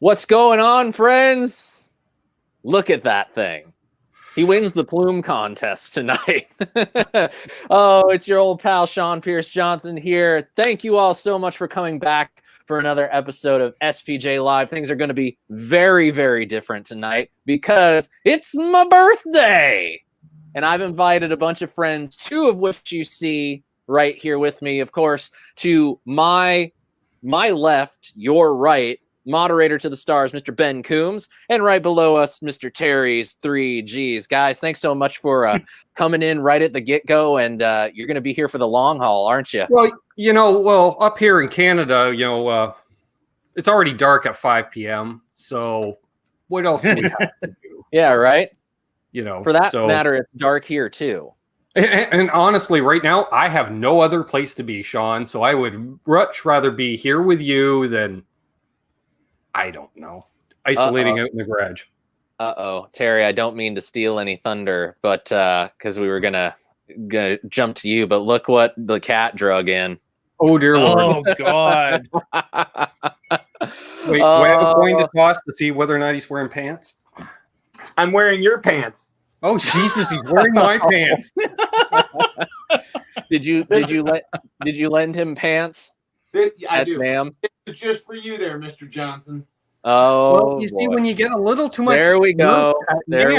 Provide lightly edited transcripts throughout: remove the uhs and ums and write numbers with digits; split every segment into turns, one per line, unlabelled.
What's going on, friends? Look at that thing. He wins the plume contest tonight. Oh, it's your old pal Sean Pierce Johnson here. Thank you all so much for coming back for another episode of SPJ Live. Things are going to be very, very different tonight because it's my birthday. And I've invited a bunch of friends, two of which you see right here with me, of course, to my left, your right, moderator to the stars, Mr. Ben Coombs, and right below us, Mr. Terry's 3Gs. Guys, thanks so much for coming in right at the get-go, and you're going to be here for the long haul, aren't you?
Well, up here in Canada, it's already dark at 5 p.m., so what else do we have to do?
Yeah, right? For that
so,
matter, it's dark here, too.
And honestly, right now, I have no other place to be, Sean, so I would much rather be here with you than... I don't know. Isolating out in the garage.
Terry, I don't mean to steal any thunder, but because we were gonna jump to you, but look what the cat drug in.
Oh dear Lord!
Oh God!
Wait, do I have a coin to toss to see whether or not he's wearing pants?
I'm wearing your pants.
Oh Jesus, he's wearing my pants.
Did you lend him pants?
I do,
ma'am.
It's just for you there, Mr. Johnson.
Oh,
well, you see, when you get a little too much.
There we go. There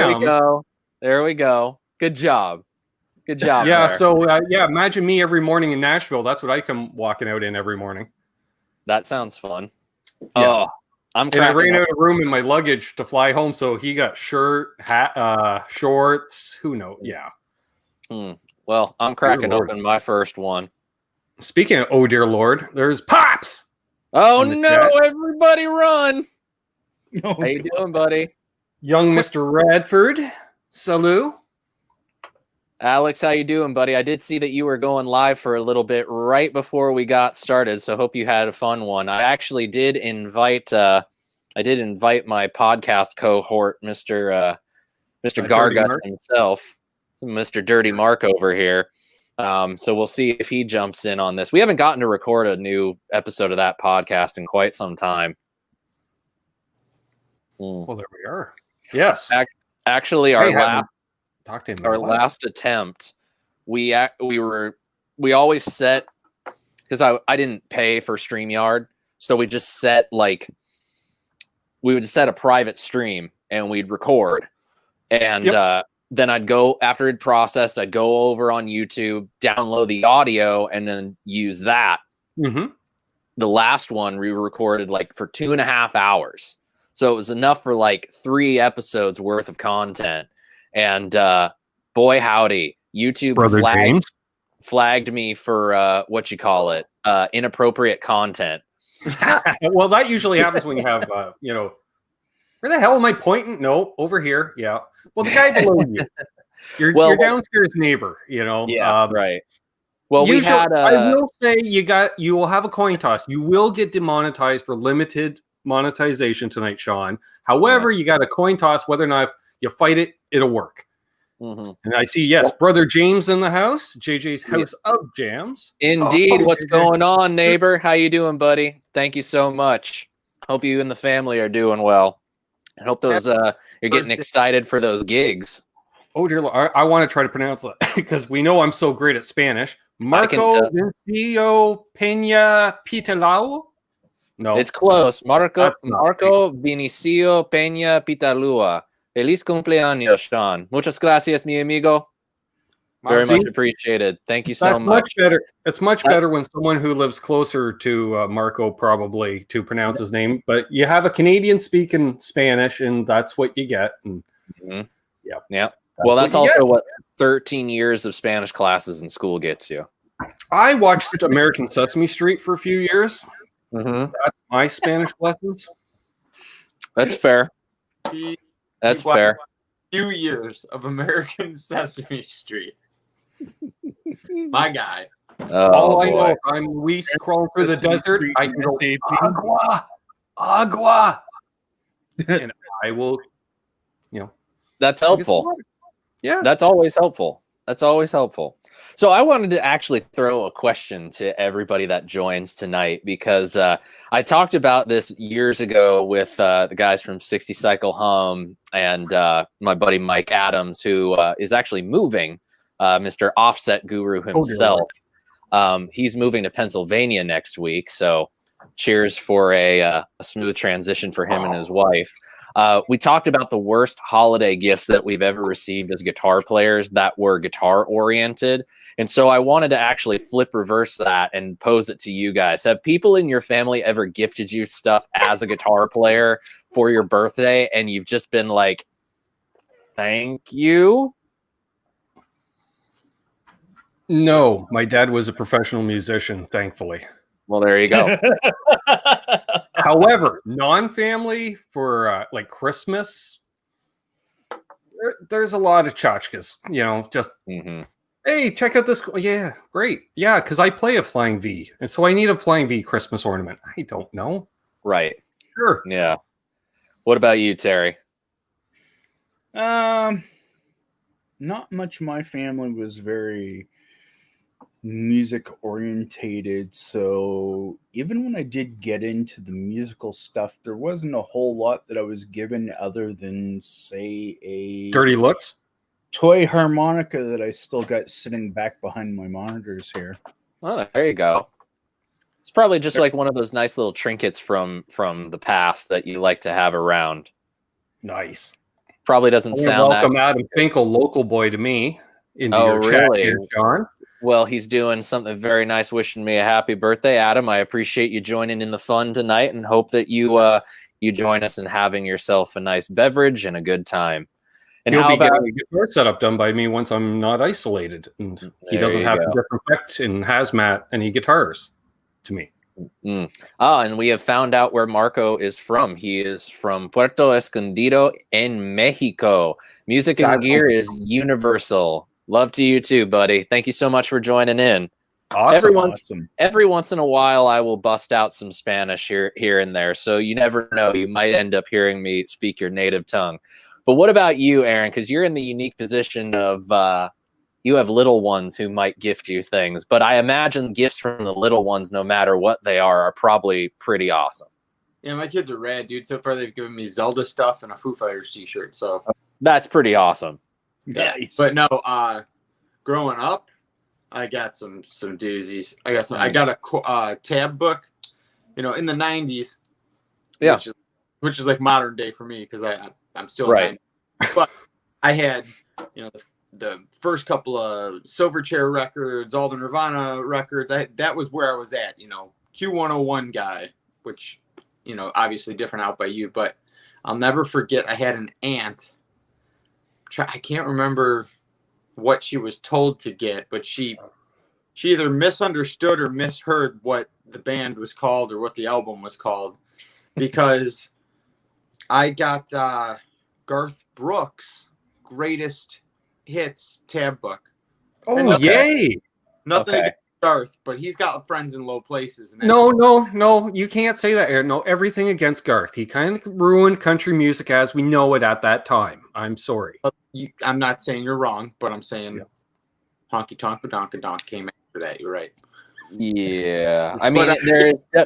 we go. Good job.
Yeah.
There.
So imagine me every morning in Nashville. That's what I come walking out in every morning.
That sounds fun.
Yeah.
I
ran out of room in my luggage to fly home, so he got shirt, hat, shorts. Who knows? Yeah.
Well, I'm cracking open my first one.
Speaking of oh dear Lord, there's Pops.
Oh no! Chat. Everybody run!
Oh,
how you doing, buddy?
Young Mr. Radford, salut.
Alex, how you doing, buddy? I did see that you were going live for a little bit right before we got started, so hope you had a fun one. I actually did invite my podcast cohort, Mr. Garguts himself, Mr. Dirty Mark over here. So we'll see if he jumps in on this. We haven't gotten to record a new episode of that podcast in quite some time.
Well, there we are. Yes.
Actually, our last attempt, we always set, because I didn't pay for StreamYard, so we just set we would set a private stream and we'd record. And then I'd go, after it'd processed, I'd go over on YouTube, download the audio, and then use that.
Mm-hmm. The
last one we recorded for 2.5 hours. So it was enough for 3 episodes worth of content. And boy, howdy, YouTube flagged me for inappropriate content.
Well, that usually happens when you have, where the hell am I pointing? No, over here. Yeah. Well, the guy below you. Your downstairs neighbor,
Yeah, right. Well,
usually, I will say you will have a coin toss. You will get demonetized for limited monetization tonight, Sean. However, you got a coin toss. Whether or not you fight it, it'll work. Mm-hmm. And I see, Brother James in the house. JJ's House of Jams.
Indeed. What's going on, neighbor? How you doing, buddy? Thank you so much. Hope you and the family are doing well. I hope those you're getting excited for those gigs.
Oh dear Lord, I want to try to pronounce it because we know I'm so great at Spanish. Marco Vinicio Peña Pitalao? No,
it's close. Marco Vinicio Peña Pitalua. Feliz cumpleaños, Sean. Muchas gracias, mi amigo. Very much appreciated. Thank you so much.
It's much better when someone who lives closer to Marco probably to pronounce his name. But you have a Canadian speaking Spanish, and that's what you get. And,
Yeah. Well, that's also what 13 years of Spanish classes in school gets you.
I watched American Sesame Street for a few years.
Mm-hmm.
That's my Spanish lessons.
That's fair. That's fair.
Few years of American Sesame Street. My guy.
All I know, if I'm crawling through the desert, I can go agua, and I will,
That's helpful.
Yeah,
that's always helpful. That's always helpful. So I wanted to actually throw a question to everybody that joins tonight because I talked about this years ago with the guys from 60 Cycle Hum and my buddy Mike Adams, who is actually moving, Mr. Offset Guru himself. He's moving to Pennsylvania next week, so cheers for a smooth transition for him and his wife. We talked about the worst holiday gifts that we've ever received as guitar players that were guitar oriented. And so I wanted to actually reverse that and pose it to you guys. Have people in your family ever gifted you stuff as a guitar player for your birthday and you've just been like, thank you?
No, my dad was a professional musician, thankfully.
Well, there you go.
However, non-family for like Christmas, there's a lot of tchotchkes, just, hey, check out this. Yeah, great. Yeah, because I play a Flying V, and so I need a Flying V Christmas ornament. I don't know.
Right.
Sure.
Yeah. What about you, Terry?
Not much. My family was very music orientated, so even when I did get into the musical stuff, there wasn't a whole lot that I was given other than, say, a
Dirty looks
toy harmonica that I still got sitting back behind my monitors here.
Oh, there you go. It's probably just like one of those nice little trinkets from the past that you like to have around.
Nice.
Probably doesn't sound
welcome Adam Finkel, local boy, to me into your chat here, John.
Well, he's doing something very nice, wishing me a happy birthday, Adam. I appreciate you joining in the fun tonight and hope that you join us in having yourself a nice beverage and a good time. And
he'll be getting a guitar setup done by me once I'm not isolated, and he doesn't have to disinfect and hazmat any guitars to me.
And we have found out where Marco is from. He is from Puerto Escondido in Mexico. Music and gear is universal. Love to you too, buddy. Thank you so much for joining in.
Awesome.
Every once in a while, I will bust out some Spanish here and there. So you never know. You might end up hearing me speak your native tongue. But what about you, Aaron? Because you're in the unique position of you have little ones who might gift you things. But I imagine gifts from the little ones, no matter what they are probably pretty awesome.
Yeah, my kids are rad, dude. So far, they've given me Zelda stuff and a Foo Fighters t-shirt. So
that's pretty awesome.
Yeah, nice. But no, growing up, I got some doozies. I got a tab book, in the 90s.
Yeah,
which is like modern day for me because I'm still
right.
90s. But I had the first couple of Silverchair records, all the Nirvana records. That was where I was at. Q101 guy, which obviously different out by you, but I'll never forget. I had an aunt. I can't remember what she was told to get, but she either misunderstood or misheard what the band was called or what the album was called, because I got Garth Brooks' Greatest Hits tab book.
Oh, yay!
Nothing against Garth, but he's got friends in low places. And
no, you can't say that, Aaron. No, everything against Garth. He kind of ruined country music as we know it at that time. I'm sorry.
I'm not saying you're wrong, but I'm saying Honky Tonk Badonka Donk came after that. You're right.
Yeah. I mean,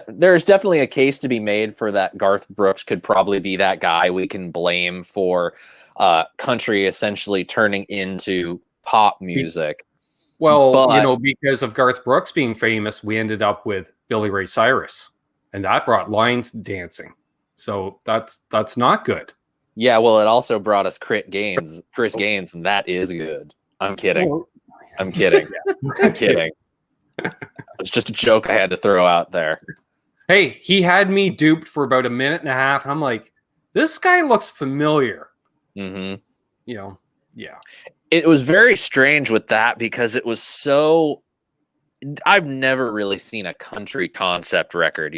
there's definitely a case to be made for that. Garth Brooks could probably be that guy we can blame for country essentially turning into pop music.
Well, because of Garth Brooks being famous, we ended up with Billy Ray Cyrus, and that brought lines dancing. So that's not good.
Yeah, well, it also brought us Chris Gaines, and that is good. I'm kidding. I'm kidding. I'm kidding. It's just a joke I had to throw out there.
Hey, he had me duped for about a minute and a half, and I'm like, this guy looks familiar.
Mm-hmm.
Yeah.
It was very strange with that because it was so... I've never really seen a country concept record,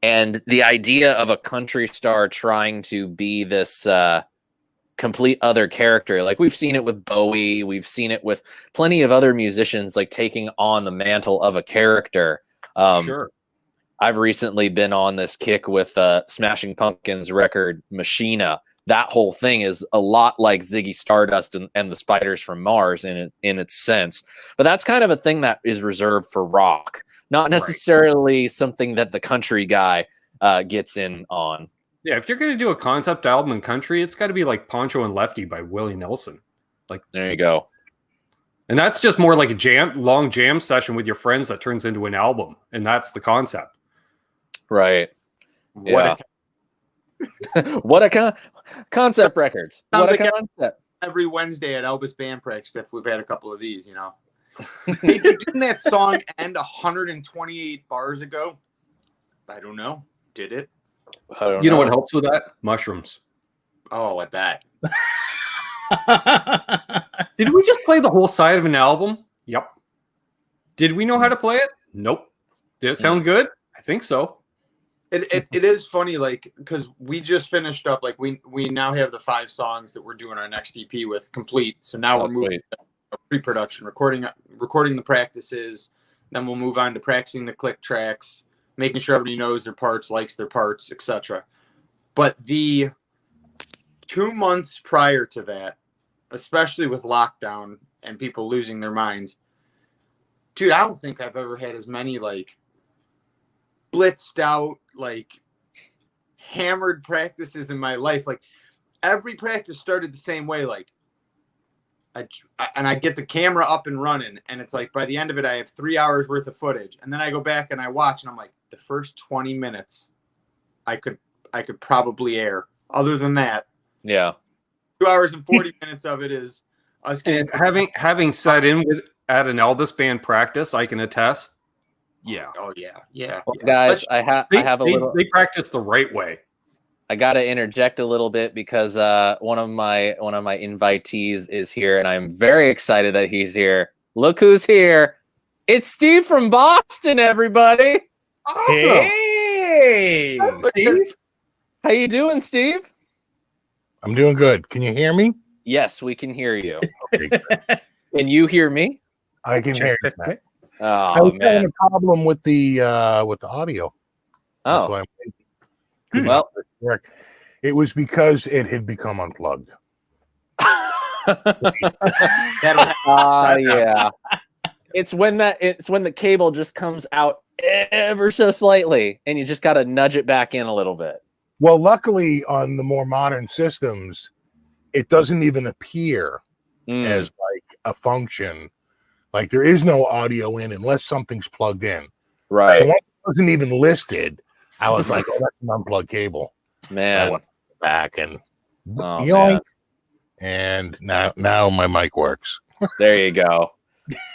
And the idea of a country star trying to be this complete other character, like we've seen it with Bowie, we've seen it with plenty of other musicians, like taking on the mantle of a character.
Sure.
I've recently been on this kick with Smashing Pumpkins record Machina. that whole thing is a lot like Ziggy Stardust and the Spiders from Mars in its sense. But that's kind of a thing that is reserved for rock, not necessarily something that the country guy gets in on.
Yeah, if you're going to do a concept album in country, it's got to be like Poncho and Lefty by Willie Nelson. Like,
there you go.
And that's just more like a long jam session with your friends that turns into an album. And that's the concept.
Right.
What
What a concept records. What
like
a concept.
every Wednesday at Elvis band practice, if we've had a couple of these, you know. Hey, didn't that song end 128 bars ago? I don't know. Did it?
You know what helps with that? Mushrooms.
Oh, I bet.
Did we just play the whole side of an album? Yep. Did we know how to play it? Nope. Did it sound good? I think so.
It is funny, like, because we just finished up, like, we now have the 5 songs that we're doing our next EP with complete. So now we're moving to pre-production, recording the practices. Then we'll move on to practicing the click tracks, making sure everybody knows their parts, likes their parts, etc. But the 2 months prior to that, especially with lockdown and people losing their minds, dude, I don't think I've ever had as many, like, blitzed out, like, hammered practices in my life. Like, every practice started the same way. Like, I get the camera up and running, and it's like by the end of it, I have 3 hours worth of footage, and then I go back and I watch, and I'm like, the first 20 minutes, I could probably air. Other than that,
2
hours and 40 minutes of it is us.
And having sat in at an Elvis band practice, I can attest. Yeah.
Oh yeah.
Well, guys, I have a little.
They practice the right way.
I got to interject a little bit because one of my invitees is here, and I'm very excited that he's here. Look who's here! It's Steve from Boston, everybody.
Awesome.
Hey,
Steve, how you doing, Steve?
I'm doing good. Can you hear me?
Yes, we can hear you.
Okay.
Can you hear me?
I can hear you. I
Oh
was having
man.
a problem with the audio. That's
Oh
why I'm
well.
it was because it had become unplugged.
Yeah. It's when the cable just comes out ever so slightly, and you just got to nudge it back in a little bit.
Well, luckily on the more modern systems, it doesn't even appear as like a function. Like there is no audio in unless something's plugged in.
Right.
So when it wasn't even listed, I was like, oh, that's an unplugged cable.
Man.
I went back and
Oh,
and now my mic works.
there you go.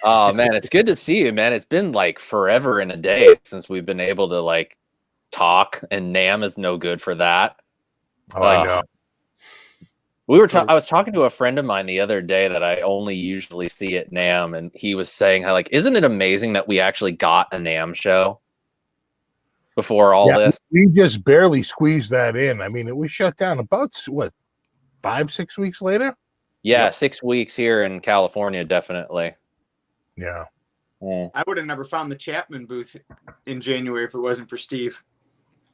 Oh man, it's good to see you, man. It's been like forever and a day since we've been able to like talk, and NAMM is no good for that.
Oh, I know.
I was talking to a friend of mine the other day that I only usually see at NAMM, and he was saying how, like, isn't it amazing that we actually got a NAMM show before all this?
We just barely squeezed that in. I mean, it was shut down about 5-6 weeks later.
Yeah, 6 weeks here in California, definitely.
Yeah.
I would have never found the Chapman booth in January if it wasn't for Steve.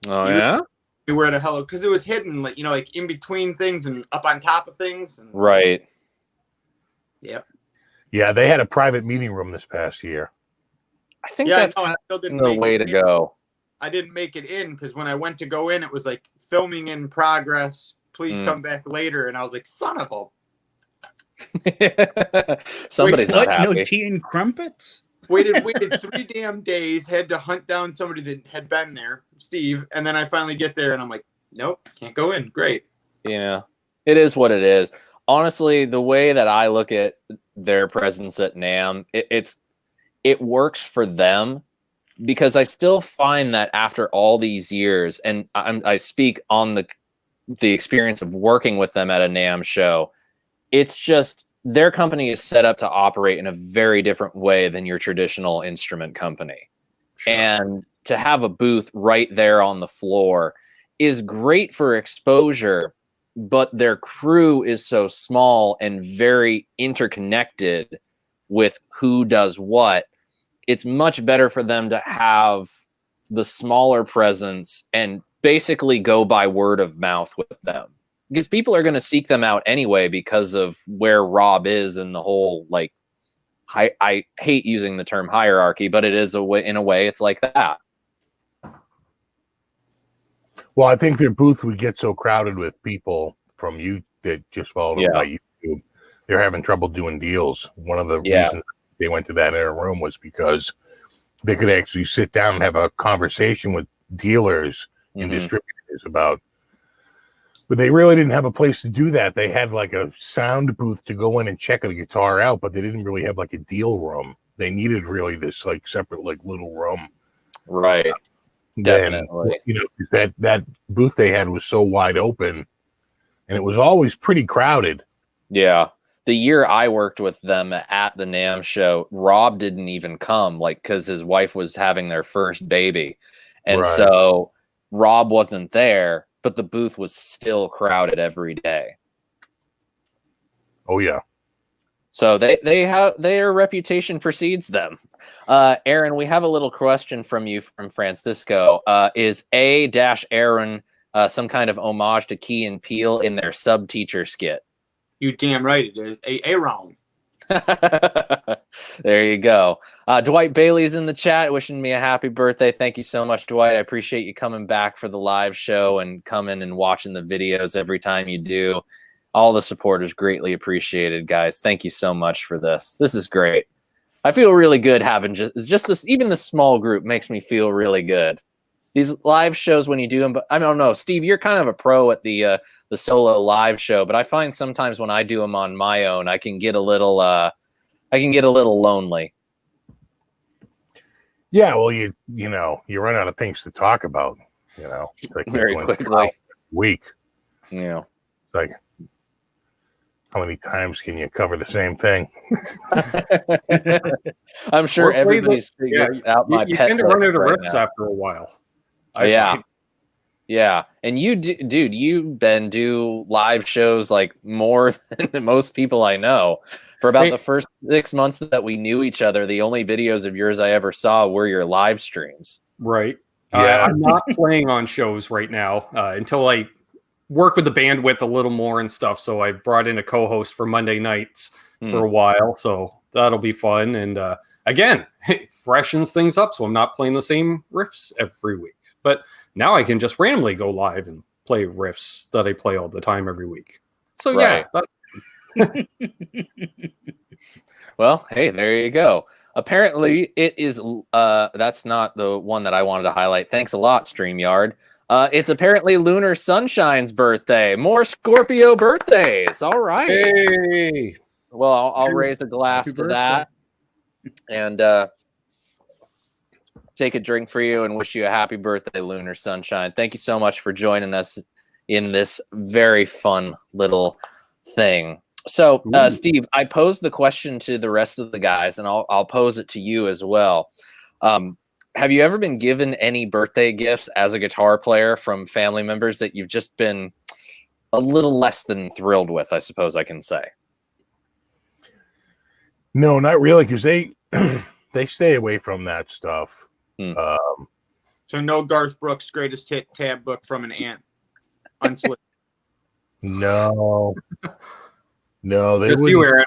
Oh yeah.
We were at a Hello because it was hidden, like, you know, like in between things and up on top of things. And,
Right.
Yep.
Yeah, they had a private meeting room this past year.
I think
Yeah,
that's
I still didn't
the
make
way
it
to
in.
go.
I didn't make it in because when I went to go in, it was like filming in progress. Please come back later. And I was like, son of a.
Somebody's not happy.
No tea and crumpets?
Waited 3 damn days, had to hunt down somebody that had been there, Steve, and then I finally get there and I'm like, nope, can't go in. Great.
Yeah, it is what it is. Honestly, the way that I look at their presence at NAMM, it works for them, because I still find that after all these years, and I speak on the experience of working with them at a NAMM show, it's just their company is set up to operate in a very different way than your traditional instrument company. Sure. And to have a booth right there on the floor is great for exposure, but their crew is so small and very interconnected with who does what. It's much better for them to have the smaller presence and basically go by word of mouth with them. because people are going to seek them out anyway because of where Rob is in the whole, like, I hate using the term hierarchy, but it is in a way it's like that.
Well, I think their booth would get so crowded with people from you that just followed them by YouTube. They're having trouble doing deals. One of the reasons they went to that inner room was because they could actually sit down and have a conversation with dealers and distributors about, but they really didn't have a place to do that. They had like a sound booth to go in and check a guitar out, but they didn't really have like a deal room. They needed really this like separate like little room.
Right. Definitely.
You know, that booth they had was so wide open and it was always pretty crowded.
Yeah. The year I worked with them at the NAMM show, Rob didn't even come, like, because his wife was having their first baby. And so Rob wasn't there, but the booth was still crowded every day.
Oh, yeah.
So they have their reputation precedes them. Aaron, we have a little question from you from Francisco. Is A-Aaron some kind of homage to Key and Peele in their sub-teacher skit?
You damn right it is. Aaron.
There you go. Dwight Bailey's in the chat wishing me a happy birthday. Thank you so much, Dwight. I appreciate you coming back for the live show and coming and watching the videos every time you do. All the support is greatly appreciated, guys. Thank you so much for this. This is great. I feel really good having just this, even this small group makes me feel really good. These live shows when you do them, but I don't know, Steve, you're kind of a pro at the solo live show, but I find sometimes when I do them on my own, I can get a little lonely.
Yeah, well, you know, you run out of things to talk about, you know, like
very quickly.
Week.
Yeah.
Like, how many times can you cover the same thing?
I'm sure everybody's figured out my
you
pet.
You tend to run out of
right
riffs
now.
after a while.
Yeah. And you, dude, you've been do live shows like more than most people I know. For about the first 6 months that we knew each other, the only videos of yours I ever saw were your live streams.
Right.
Yeah.
I'm not playing on shows right now until I work with the bandwidth a little more and stuff. So I brought in a co-host for Monday nights for a while. So that'll be fun. And again, it freshens things up. So I'm not playing the same riffs every week. But now I can just randomly go live and play riffs that I play all the time every week. So
Right.
yeah.
Well, hey, there you go. Apparently, it is. That's not the one that I wanted to highlight. Thanks a lot, StreamYard. It's apparently Lunar Sunshine's birthday. More Scorpio birthdays. All right.
Hey.
Well, I'll raise a glass to that and take a drink for you and wish you a happy birthday, Lunar Sunshine. Thank you so much for joining us in this very fun little thing. So, Steve, I posed the question to the rest of the guys, and I'll pose it to you as well. Have you ever been given any birthday gifts as a guitar player from family members that you've just been a little less than thrilled with, I suppose I can say?
No, not really, because they stay away from that stuff.
So no Garth Brooks greatest hit tab book from an aunt. Unslipped.
No, they
Just
wouldn't.
you, Aaron.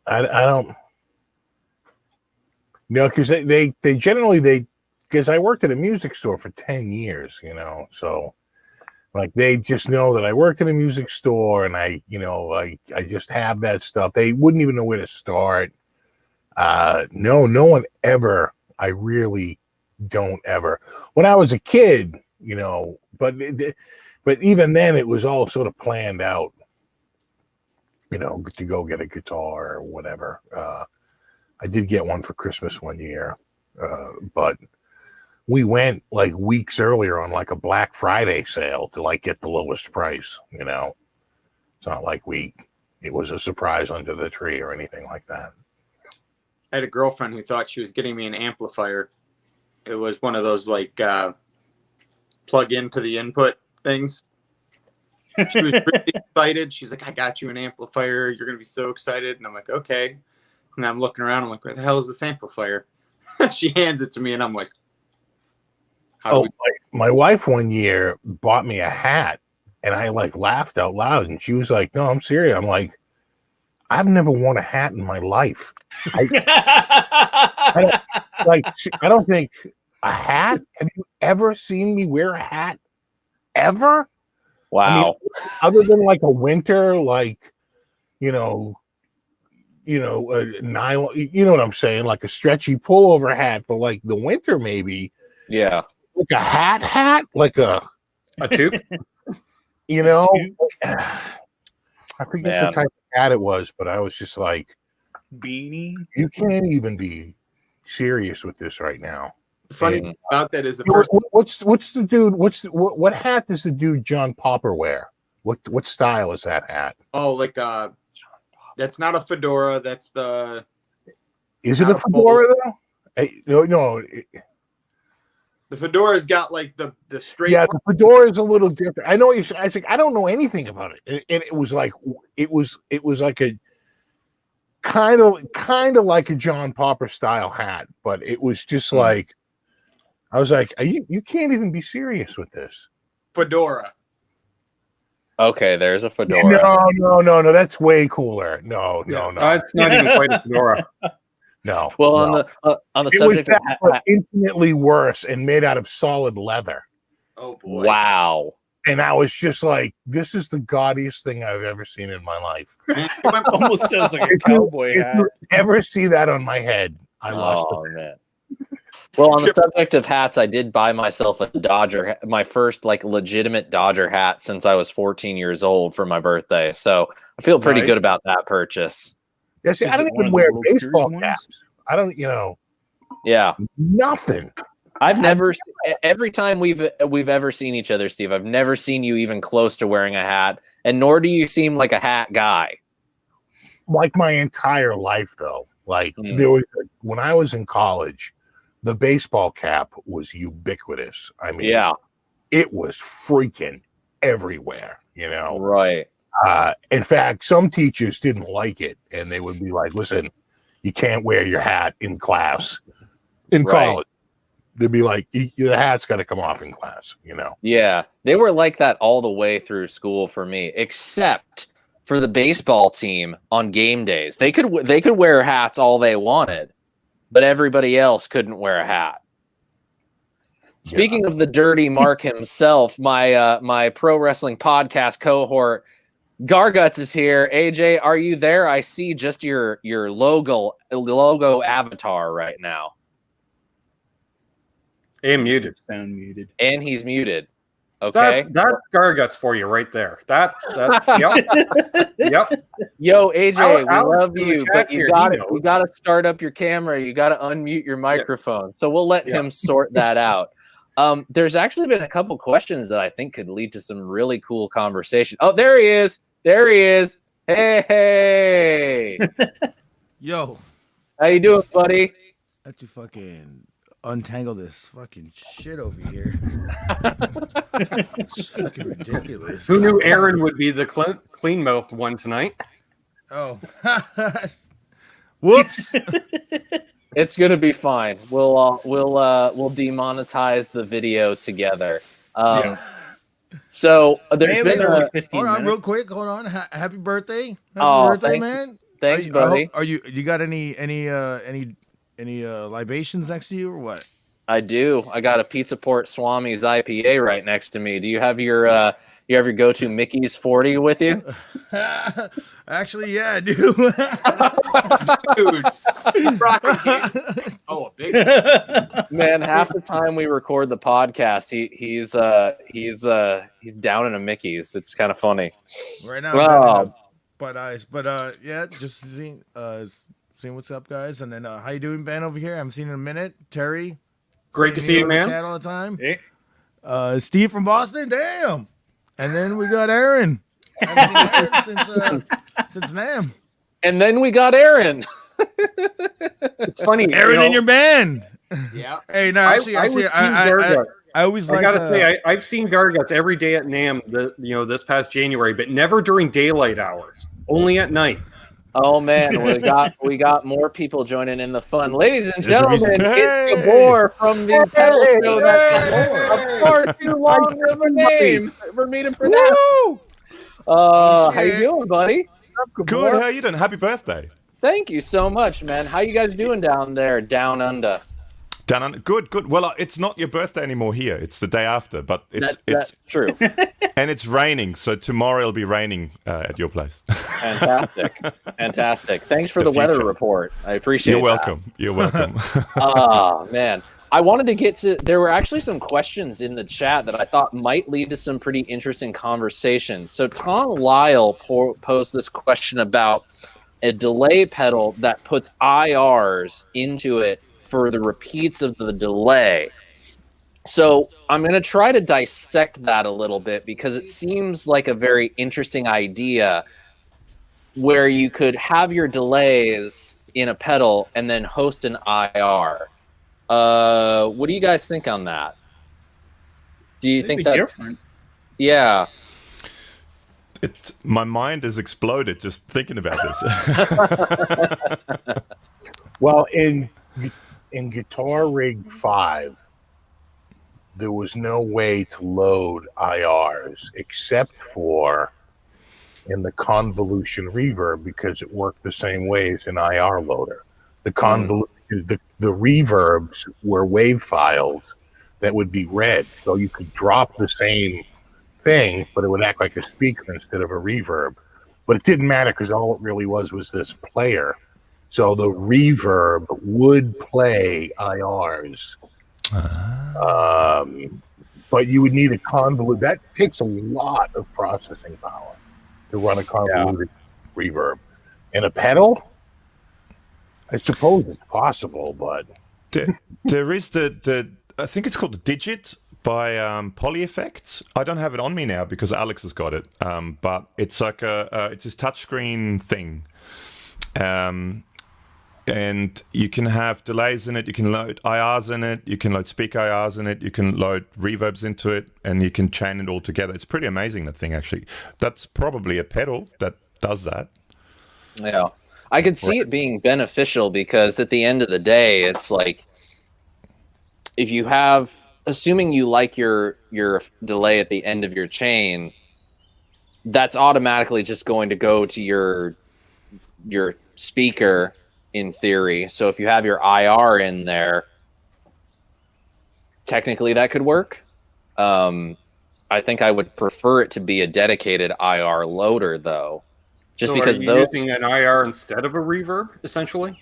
I don't. No, because they generally because I worked at a music store for 10 years, you know, so like they just know that I worked at a music store and I just have that stuff. They wouldn't even know where to start. No one ever. I really don't ever. When I was a kid, you know, but even then it was all sort of planned out, you know, to go get a guitar or whatever. I did get one for Christmas one year, but we went like weeks earlier on like a Black Friday sale to like get the lowest price, you know. It's not like it was a surprise under the tree or anything like that.
I had a girlfriend who thought she was getting me an amplifier. It was one of those like plug into the input things. She was really excited. She's like, I got you an amplifier. You're going to be so excited. And I'm like, okay. And I'm looking around. I'm like, where the hell is this amplifier? She hands it to me and I'm like,
my wife one year bought me a hat And I like laughed out loud, and she was like, "No, I'm serious." I'm like, "I've never worn a hat in my life. I don't think a hat. Have you ever seen me wear a hat? Ever?
Wow.
I mean, other than like a winter, like a nylon. You know what I'm saying? Like a stretchy pullover hat for like the winter, maybe.
Yeah.
Like a hat, like a
toque.
I forget the type of hat it was, but I was just like,
beanie.
you can't even be serious with this right now.
The funny thing about that is the first.
What's the dude? What hat does the dude John Popper wear? What style is that hat?
Oh, like that's not a fedora. That's the.
Is it a fedora though? No.
The fedora's got like the straight.
Yeah, the fedora is a little different. I know what you're saying. I was like, I don't know anything about it, and it was like a kind of like a John Popper style hat, but it was just like, I was like, you can't even be serious with this
fedora.
Okay, there's a fedora.
No, that's way cooler. No.
It's not even quite a fedora.
No.
Well,
no.
on the subject of
but infinitely worse and made out of solid leather.
Oh boy!
Wow.
And I was just like, this is the gaudiest thing I've ever seen in my life.
Almost sounds like a cowboy hat.
If you ever see that on my head, I lost it.
Man. Well, on the subject of hats, I did buy myself a Dodger, my first like legitimate Dodger hat since I was 14 years old for my birthday. So I feel pretty good about that purchase.
Yeah, see, I don't even wear baseball caps. I don't,
Yeah.
Nothing.
I've never. Every time we've ever seen each other, Steve, I've never seen you even close to wearing a hat, and nor do you seem like a hat guy.
Like my entire life, though. Like there was when I was in college, the baseball cap was ubiquitous. I mean,
yeah,
it was freaking everywhere.
Right.
In fact, some teachers didn't like it, and they would be like, "Listen, you can't wear your hat in class in college." They'd be like, the hat's got to come off in class,
Yeah, they were like that all the way through school for me, except for the baseball team on game days. They could wear hats all they wanted, but everybody else couldn't wear a hat. Speaking of the dirty Mark himself, my pro wrestling podcast cohort, Garguts is here. AJ, are you there? I see just your logo avatar right now.
And muted.
Sound muted.
And he's muted. Okay.
That's Garguts for you right there. Yep. Yep.
Yo, AJ, we love
in the
you,
chat
but
here,
you gotta start up your camera. You gotta unmute your microphone. So we'll let him sort that out. There's actually been a couple questions that I think could lead to some really cool conversation. Oh, there he is. There he is. Hey.
Yo.
How you doing, buddy?
Let you fucking untangle this fucking shit over here. It's fucking ridiculous.
Who knew Aaron would be the clean-mouthed one tonight?
Oh. Whoops.
It's gonna be fine. We'll demonetize the video together. So there's been
hold on, real quick. Hold on. Happy birthday! Happy birthday,
thanks,
man.
Thanks, buddy.
You got any libations next to you or what?
I do. I got a Pizza Port Swami's IPA right next to me. Do you have your go-to Mickey's 40 with you?
Actually, yeah, I do.
Dude. Oh, a big
Man, half the time we record the podcast, he's down in a Mickey's. It's kind of funny.
Right now, yeah, just seeing what's up, guys, and then how you doing, Ben, over here? I haven't seen in a minute. Terry,
great to see you, man.
Chat all the time.
Hey.
Steve from Boston, damn, and then we got Aaron. I haven't seen Aaron since NAMM.
And then we got Aaron.
It's funny,
Aaron in your band.
Yeah.
Hey, no, actually, I always like.
I gotta say, I've seen Garguts every day at NAMM. This past January, but never during daylight hours. Only at night.
Oh man, we got more people joining in the fun. Ladies and
There's a reason-
gentlemen,
Hey!
it's Gabor from the pedal show that's far too long of a name for me to pronounce.
Woo!
How you
shit.
doing, buddy?
Good. How are you doing? Happy birthday.
Thank you so much, man. How you guys doing down there, down under?
Down under. Good. Well, it's not your birthday anymore here. It's the day after, but it's
That's true.
and it's raining. So tomorrow it'll be raining at your place.
Fantastic. Thanks for
The
the weather
future.
report. I appreciate
You're
that.
welcome. You're welcome.
Oh man, I wanted to get to. There were actually some questions in the chat that I thought might lead to some pretty interesting conversations. So Tom Lyle posed this question about a delay pedal that puts IRs into it for the repeats of the delay. So I'm going to try to dissect that a little bit because it seems like a very interesting idea where you could have your delays in a pedal and then host an IR. What do you guys think on that? Do you think that's
different?
Yeah.
My mind has exploded just thinking about this.
Well, in Guitar Rig 5, there was no way to load IRs except for in the convolution reverb because it worked the same way as an IR loader. The convolution, the reverbs were wave files that would be read, so you could drop the same thing, but it would act like a speaker instead of a reverb. But it didn't matter because all it really was this player. So the reverb would play IRs. But you would need a convolute. That takes a lot of processing power to run a convoluted reverb. And a pedal, I suppose it's possible, but
there is the I think it's called the Digit by Poly Effects. I don't have it on me now because Alex has got it. But it's like it's this touchscreen thing. And you can have delays in it, you can load IRs in it, you can load speaker IRs in it, you can load reverbs into it, and you can chain it all together. It's pretty amazing, that thing, actually. That's probably a pedal that does that.
Yeah. I could see it being beneficial because at the end of the day, it's like if you have, assuming you like your delay at the end of your chain, that's automatically just going to go to your speaker in theory. So if you have your IR in there, technically that could work. I think I would prefer it to be a dedicated IR loader though. Just
so
because
are you using an IR instead of a reverb, essentially?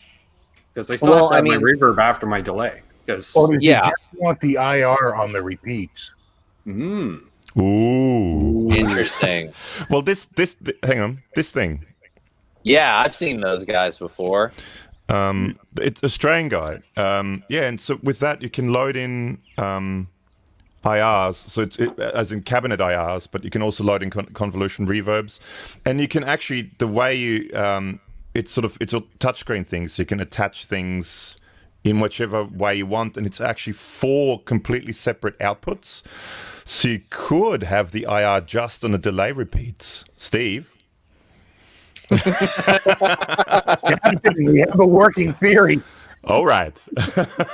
Because I still have to have my reverb after my delay. Because
you just want the IR on the repeats.
Ooh.
Interesting.
Well, hang on, this thing.
Yeah, I've seen those guys before.
It's a Australian guy. And so with that you can load in IRs, so it's as in cabinet IRs, but you can also load in convolution reverbs, and you can actually, the way you it's a touchscreen thing, so you can attach things in whichever way you want, and it's actually 4 completely separate outputs, so you could have the IR just on the delay repeats. Steve,
We have a working theory.
all right.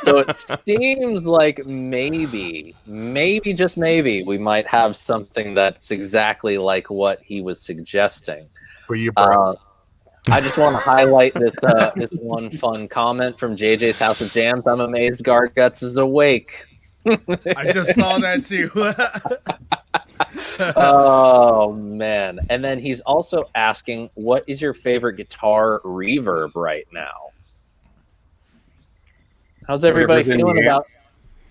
So it seems like maybe just maybe we might have something that's exactly like what he was suggesting
For your brother.
I just want to highlight this this one fun comment from JJ's House of Jams. I'm amazed Garguts is awake.
I just saw that too.
Oh man. And then he's also asking, what is your favorite guitar reverb right now? How's everybody feeling about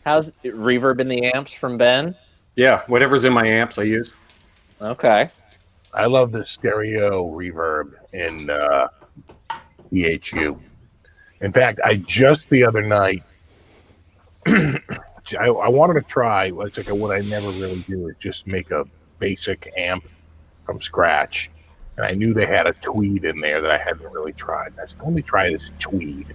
how's reverb in the amps from Ben?
yeah, whatever's in my amps I use.
Okay.
I love the stereo reverb in EHU. In fact, I just the other night, I wanted to try, it's like what I never really do, is just make a basic amp from scratch. And I knew they had a tweed in there that I hadn't really tried. I said, let me try this tweed.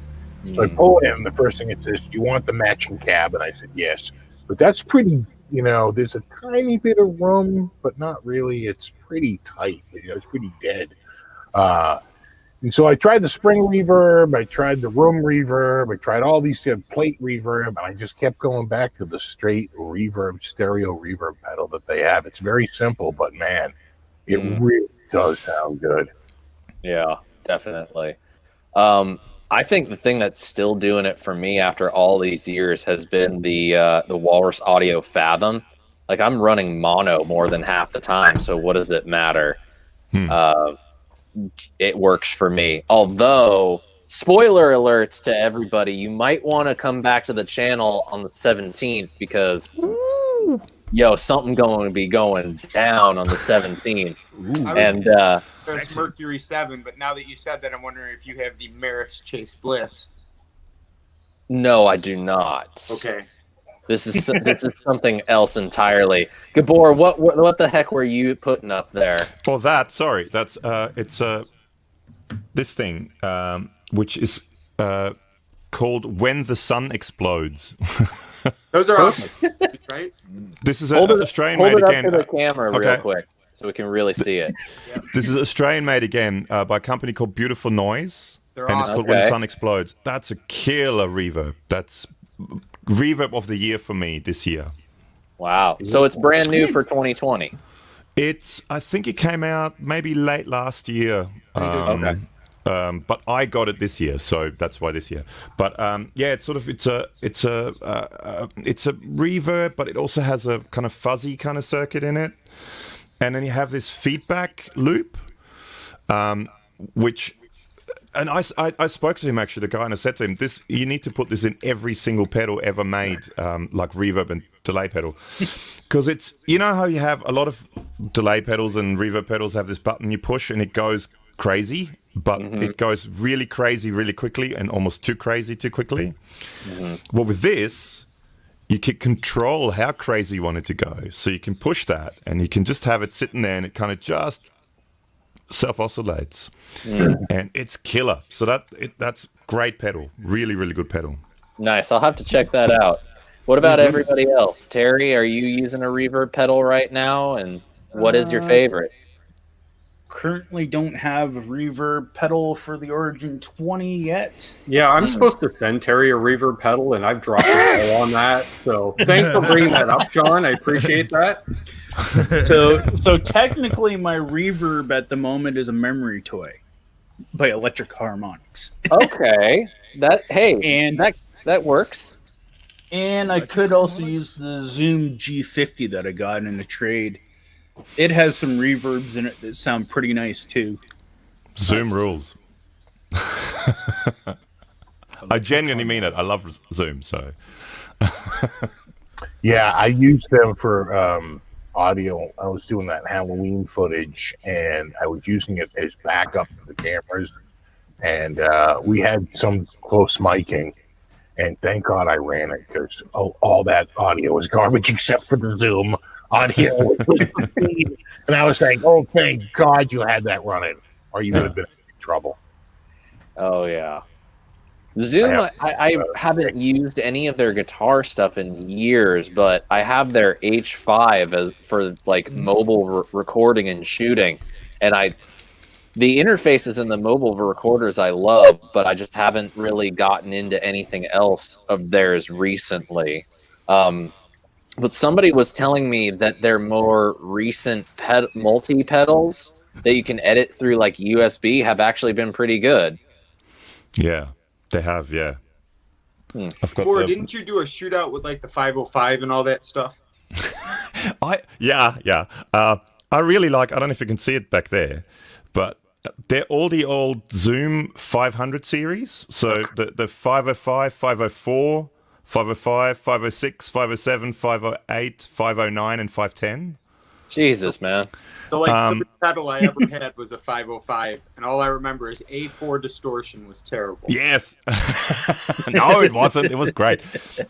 So I pull it in, and the first thing it says, do you want the matching cab? And I said, yes. But that's pretty, there's a tiny bit of room, but not really. It's pretty tight. It's pretty dead. And so I tried the spring reverb, I tried the room reverb, I tried all these plate reverb, and I just kept going back to the straight reverb, stereo reverb pedal that they have. It's very simple, but man, it really does sound good.
Yeah, definitely. I think the thing that's still doing it for me after all these years has been the Walrus Audio Fathom. Like, I'm running mono more than half the time, so what does it matter? It works for me. Although, spoiler alerts to everybody, you might want to come back to the channel on the 17th because, something going to be going down on the 17th. And
there's Mercury 7, but now that you said that, I'm wondering if you have the Maris Chase Bliss.
no, I do not.
Okay.
This is something else entirely. Gabor, what the heck were you putting up there?
Well, sorry, that's it's this thing which is called When the Sun Explodes.
Those are awesome, right?
This is
Hold
an
it
Australian-made
up
again.
to the camera real
Okay.
quick so we can really see it.
This is Australian-made again by a company called Beautiful Noise,
They're
and it's
awesome.
called When the
Okay.
Sun Explodes. That's a killer reverb. That's reverb of the year for me this year.
Wow. So it's brand new for 2020.
I think it came out maybe late last year.
Okay.
But I got it this year, so that's why this year. But it's sort of it's a reverb, but it also has a kind of fuzzy kind of circuit in it, and then you have this feedback loop, which. And I spoke to him, actually, the guy, and I said to him, you need to put this in every single pedal ever made, like reverb and delay pedal. Because it's, you know how you have a lot of delay pedals and reverb pedals have this button you push and it goes crazy, but it goes really crazy really quickly and almost too crazy too quickly. Well, with this, you can control how crazy you want it to go. So you can push that and you can just have it sitting there and it kind of just self-oscillates. And it's killer. So that's great pedal. Really, really good pedal.
Nice. I'll have to check that out. What about everybody else? Terry, are you using a reverb pedal right now? And what is your favorite?
Currently don't have a reverb pedal for the Origin 20 yet.
Yeah, I'm supposed to send Terry a reverb pedal, and I've dropped the ball on that. So thanks for bringing that up, John. I appreciate that.
So technically, my reverb at the moment is a memory toy by Electric Harmonics.
Okay.
And
that works.
And I could also use the Zoom G50 that I got in a trade. It has some reverbs in it that sound pretty nice too.
Zoom rules. I genuinely mean it. I love Zoom, so.
Yeah, I used them for audio. I was doing that Halloween footage, and I was using it as backup for the cameras. And we had some close miking, and thank God I ran it because all that audio was garbage except for the Zoom audio. And I was saying, oh, thank God you had that running, or you would have been in trouble.
Oh, yeah. Zoom, I haven't used any of their guitar stuff in years, but I have their H5 for like mobile recording and shooting, and the interfaces in the mobile recorders I love, but I just haven't really gotten into anything else of theirs recently. But somebody was telling me that their more recent multi pedals that you can edit through like USB have actually been pretty good.
Yeah. They have, yeah.
Or didn't you do a shootout with like the 505 and all that stuff?
Yeah. I really like, I don't know if you can see it back there, but they're all the old Zoom 500 series. So the 505, 504, 505, 506, 507, 508, 509, and 510.
Jesus, man.
The the pedal I ever had was a 505, and all I remember is A4 distortion was terrible.
Yes. No, it wasn't. It was great.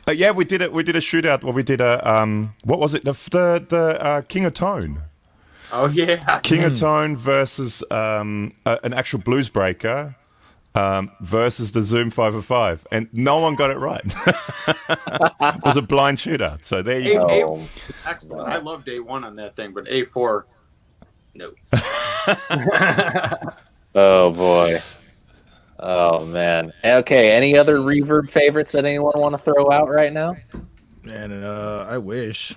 Yeah, we did a shootout. Well, we did a what was it? The King of Tone.
Oh yeah.
King of Tone versus an actual blues breaker versus the Zoom 505, and no one got it right. It was a blind shootout. So there you go.
Excellent. I loved A1 on that thing, but A4, no.
Oh boy. Oh man. Okay. Any other reverb favorites that anyone want to throw out right now?
Man, I wish.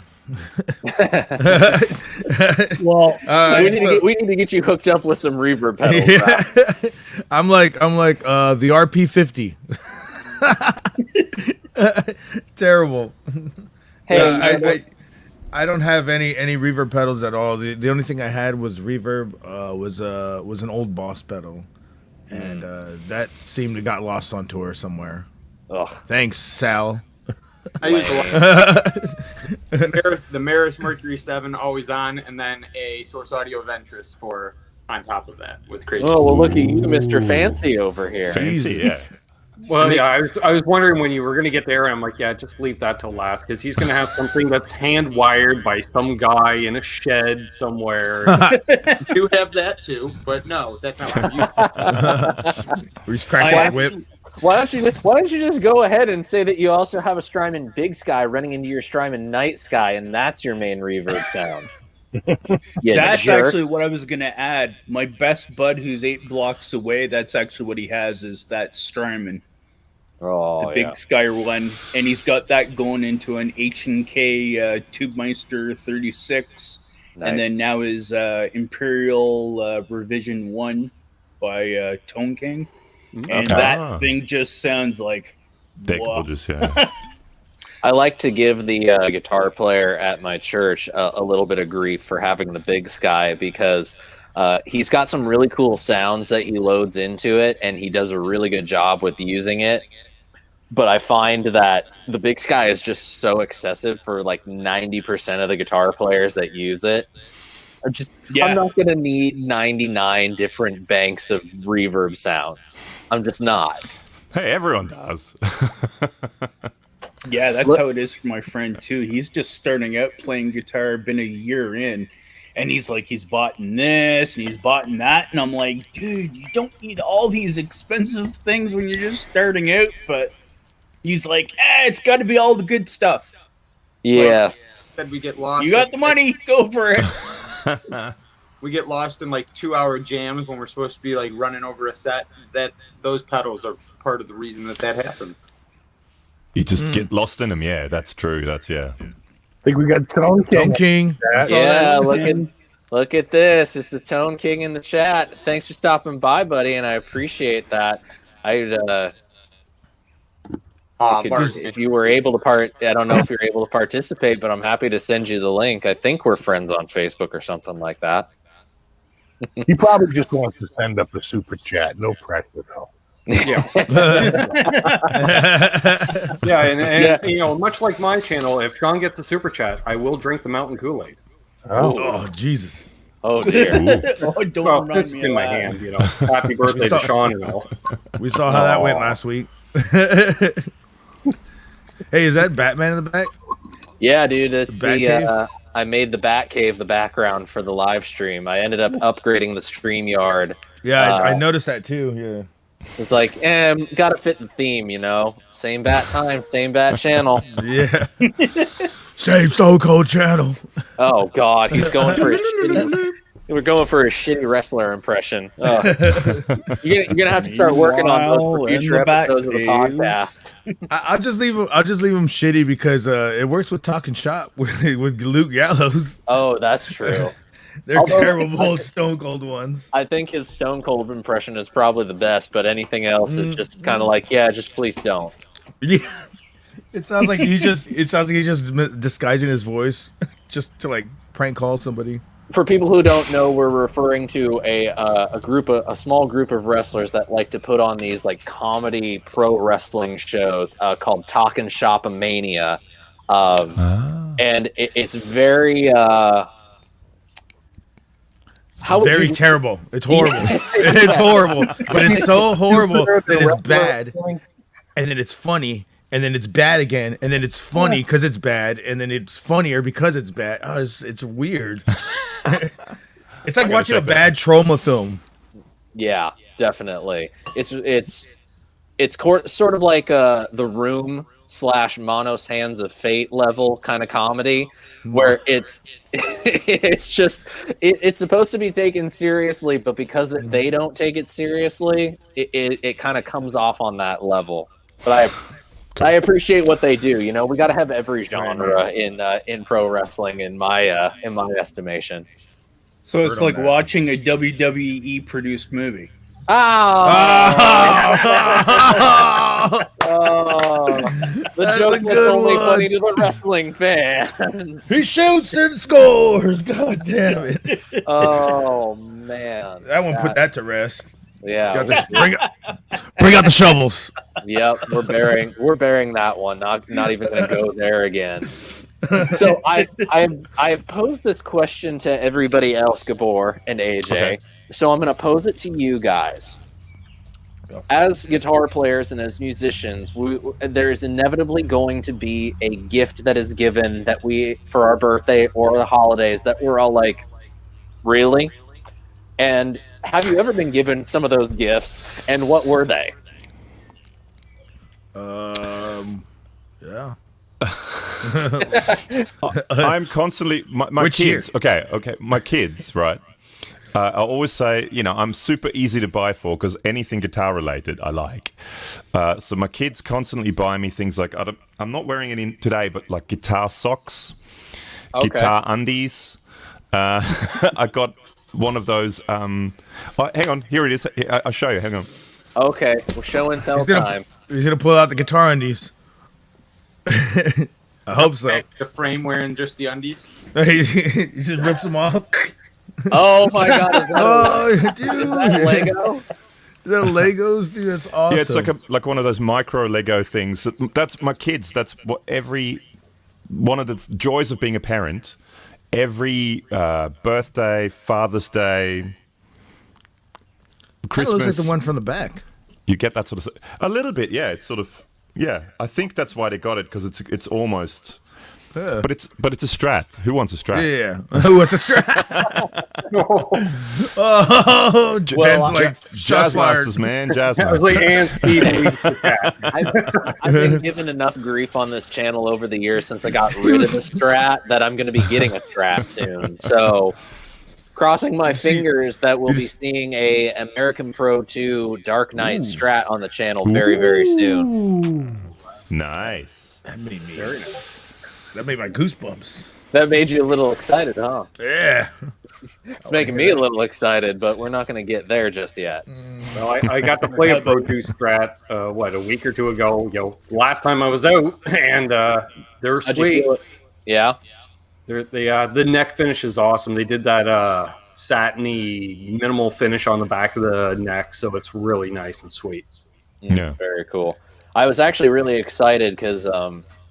Well,
we need to get you hooked up with some reverb pedals.
Yeah. I'm like the RP50. Terrible.
Hey,
I don't have any reverb pedals at all. The only thing I had was reverb. Was an old Boss pedal, and that seemed to got lost on tour somewhere.
Ugh.
Thanks, Sal.
I use the Maris Mercury 7 always on, and then a Source Audio Ventress for on top of that with crazy.
Oh well, look at you, Mr. Fancy over here.
Fancy, yeah.
Well, yeah, I was wondering when you were going to get there, and I'm like, yeah, just leave that till last, because he's going to have something that's hand-wired by some guy in a shed somewhere.
You do have that too, but no, that's not what I'm using.
We just crack that whip.
Why don't you just go ahead and say that you also have a Strymon Big Sky running into your Strymon Night Sky, and that's your main reverb sound?
That's
jerk.
actually what I was going to add. My best bud, who's 8 blocks away, that's actually what he has, is that Strymon,
Oh,
the Big Sky one, and he's got that going into an H&K Tubemeister 36, and
Nice.
then now his Imperial Revision 1 by Tone King, and that thing just sounds like
Dick
wow.
will just, yeah.
I like to give the guitar player at my church a little bit of grief for having the Big Sky, because he's got some really cool sounds that he loads into it, and he does a really good job with using it. But I find that the Big Sky is just so excessive for like 90% of the guitar players that use it. I'm not going to need 99 different banks of reverb sounds. I'm just not.
Hey, everyone does.
Yeah, that's how it is for my friend too. He's just starting out playing guitar, been a year in, and he's like, he's bought this and he's bought that, and I'm like, dude, you don't need all these expensive things when you're just starting out. But he's like, it's got to be all the good stuff.
Yeah.
Said we get lost.
You got the money, go for it.
We get lost in like 2-hour jams when we're supposed to be like running over a set. That those pedals are part of the reason that happens.
You just get lost in them, yeah, that's true. That's, yeah.
I think we got Tone King.
Tone King.
Yeah, look at this. It's the Tone King in the chat. Thanks for stopping by, buddy, and I appreciate that. If you were able to I don't know if you're able to participate, but I'm happy to send you the link. I think we're friends on Facebook or something like that.
He probably just wants to send up a super chat. No pressure, though.
Yeah. Yeah, and you know, much like my channel, if Sean gets a super chat, I will drink the Mountain Kool-Aid.
Oh, Jesus.
Oh, dear.
Well, it's in my hand, you know. Happy birthday to Sean and all.
We saw how that went last week. Hey, is that Batman in the back?
Yeah, dude. It's
Batcave?
I made the Batcave the background for the live stream. I ended up upgrading the StreamYard.
Yeah, I noticed that too. Yeah.
It's like, gotta fit the theme, you know. Same bat time, same bat channel.
Yeah. Same Stone Cold channel.
Oh God, he's going for a shitty. We're going for a shitty wrestler impression. Oh. You're gonna have to start working on those for future episodes of the podcast.
I'll just leave him. I'll just leave him shitty because it works with Talking Shop with Luke Gallows.
Oh, that's true.
They're terrible Stone Cold ones.
I think his Stone Cold impression is probably the best, but anything else is just kind of like, yeah, just please don't.
Yeah. It sounds like he's just disguising his voice just to like prank call somebody.
For people who don't know, we're referring to a small group of wrestlers that like to put on these like comedy pro wrestling shows called Talkin' Shop-A-Mania. And it's very
terrible. It's horrible. It's horrible. But it's so horrible that it's bad. And then it's funny. And then it's bad again. And then it's funny because it's bad. And then it's funnier because it's bad. Oh, it's weird. It's like watching a bad trauma film.
Yeah, definitely. It's sort of like The Room / Monos Hands of Fate level kind of comedy, where it's it's supposed to be taken seriously, but because they don't take it seriously, it kind of comes off on that level. But I appreciate what they do. You know, we got to have every genre in pro wrestling in my estimation.
So it's like watching a WWE produced movie.
Oh, the joke that's only funny to the wrestling fans.
He shoots and scores. God damn it!
Oh man,
That one put that to rest.
Yeah,
bring out the shovels.
Yep, we're bearing that one. Not even going to go there again. So I've posed this question to everybody else, Gabor and AJ. Okay. So I'm going to pose it to you guys. As guitar players and as musicians, there is inevitably going to be a gift that is given that we, for our birthday or the holidays, that we're all like, really? And have you ever been given some of those gifts, and what were they?
Yeah.
I'm constantly my kids. Okay, my kids, right? I always say, you know, I'm super easy to buy for because anything guitar related I like. So my kids constantly buy me things like I'm not wearing any today, but like guitar socks, guitar undies. I got one of those. Hang on, here it is. I'll show you. Hang on.
Okay, well, show and tell time.
He's gonna pull out the guitar undies. I hope so.
The frame wearing just the undies.
He just rips them off.
Oh my god! Is that,
dude.
Is that Lego?
Is that Legos, dude? That's awesome.
Yeah, it's like one of those micro Lego things. That's my kids. That's what one of the joys of being a parent. Every birthday, Father's Day, Christmas.
That looks like the one from the back.
You get that sort of a little bit, yeah. It's sort of I think that's why they got it because it's almost. Yeah. But it's a Strat. Who wants a Strat?
Yeah. Who wants a Strat? Oh,
well, like Jazz Masters, man. Jazz Masters.
I've been given enough grief on this channel over the years since I got rid of the Strat that I'm going to be getting a Strat soon. So, crossing my fingers that we'll be seeing a American Pro 2 Dark Knight Strat on the channel very, very soon.
Nice.
That made me very nice. That made my goosebumps.
That made you a little excited, huh?
Yeah.
It's making me a little excited, but we're not going to get there just yet.
Well, I got to play a Pro 2 Strat, a week or two ago. Last time I was out, and they're sweet.
Yeah.
The neck finish is awesome. They did that satiny minimal finish on the back of the neck, so it's really nice and sweet.
Yeah.
Very cool. I was actually really excited because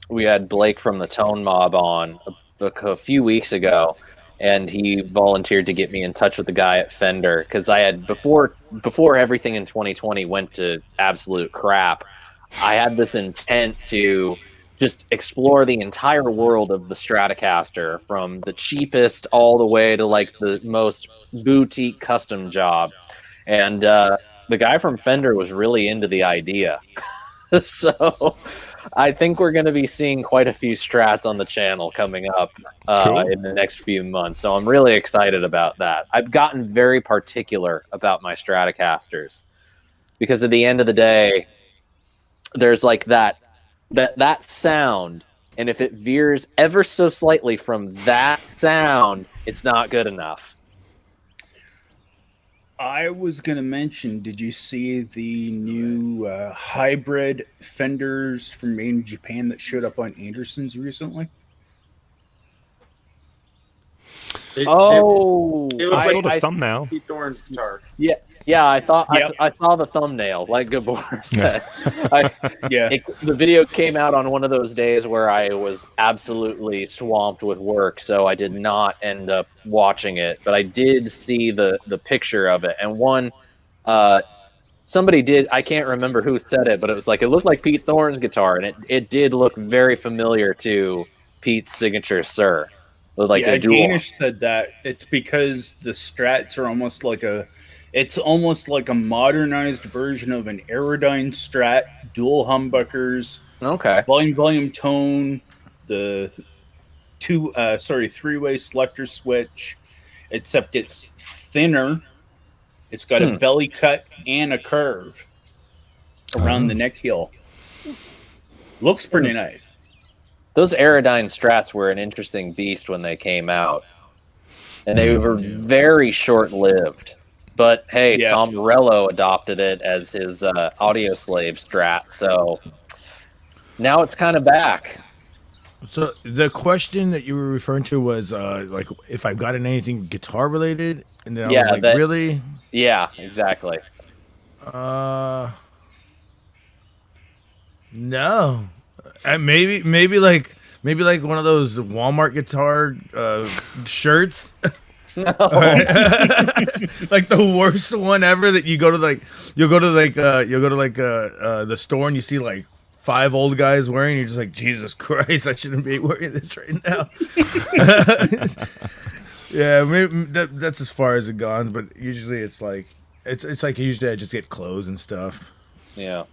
we had Blake from the Tone Mob on a few weeks ago, and he volunteered to get me in touch with the guy at Fender because I had before everything in 2020 went to absolute crap. I had this intent to just explore the entire world of the Stratocaster, from the cheapest all the way to like the most boutique custom job, and the guy from Fender was really into the idea. So I think we're going to be seeing quite a few Strats on the channel coming up in the next few months. So I'm really excited about that. I've gotten very particular about my Stratocasters because at the end of the day, there's like that sound. And if it veers ever so slightly from that sound, it's not good enough.
I was going to mention, did you see the new hybrid Fenders from made in Japan that showed up on Anderson's recently?
It saw
the thumbnail.
Pete Thorne's guitar.
Yeah, I thought I saw the thumbnail, like Gabor said. The video came out on one of those days where I was absolutely swamped with work, so I did not end up watching it. But I did see the picture of it, and somebody did. I can't remember who said it, but it was like it looked like Pete Thorne's guitar, and it did look very familiar to Pete's signature Sir. Like
Danish said that it's because the Strats are almost like a modernized version of an Aerodyne Strat, dual humbuckers,
Okay.
volume, tone, the three-way selector switch, except it's thinner. It's got a belly cut and a curve around the neck heel. Looks pretty nice.
Those Aerodyne Strats were an interesting beast when they came out, and they were very short-lived. But hey, Tom Morello adopted it as his audio slave Strat, so now it's kind of back.
So the question that you were referring to was like if I've gotten anything guitar related, and then I was like, really?
Yeah, exactly.
No, maybe like one of those Walmart guitar shirts.
No.
Like the worst one ever that you'll go to the store and you see like 5 old guys wearing. You're just like, Jesus Christ, I shouldn't be wearing this right now. Yeah, maybe that's as far as it gone. But usually it's like usually I just get clothes and stuff.
Yeah.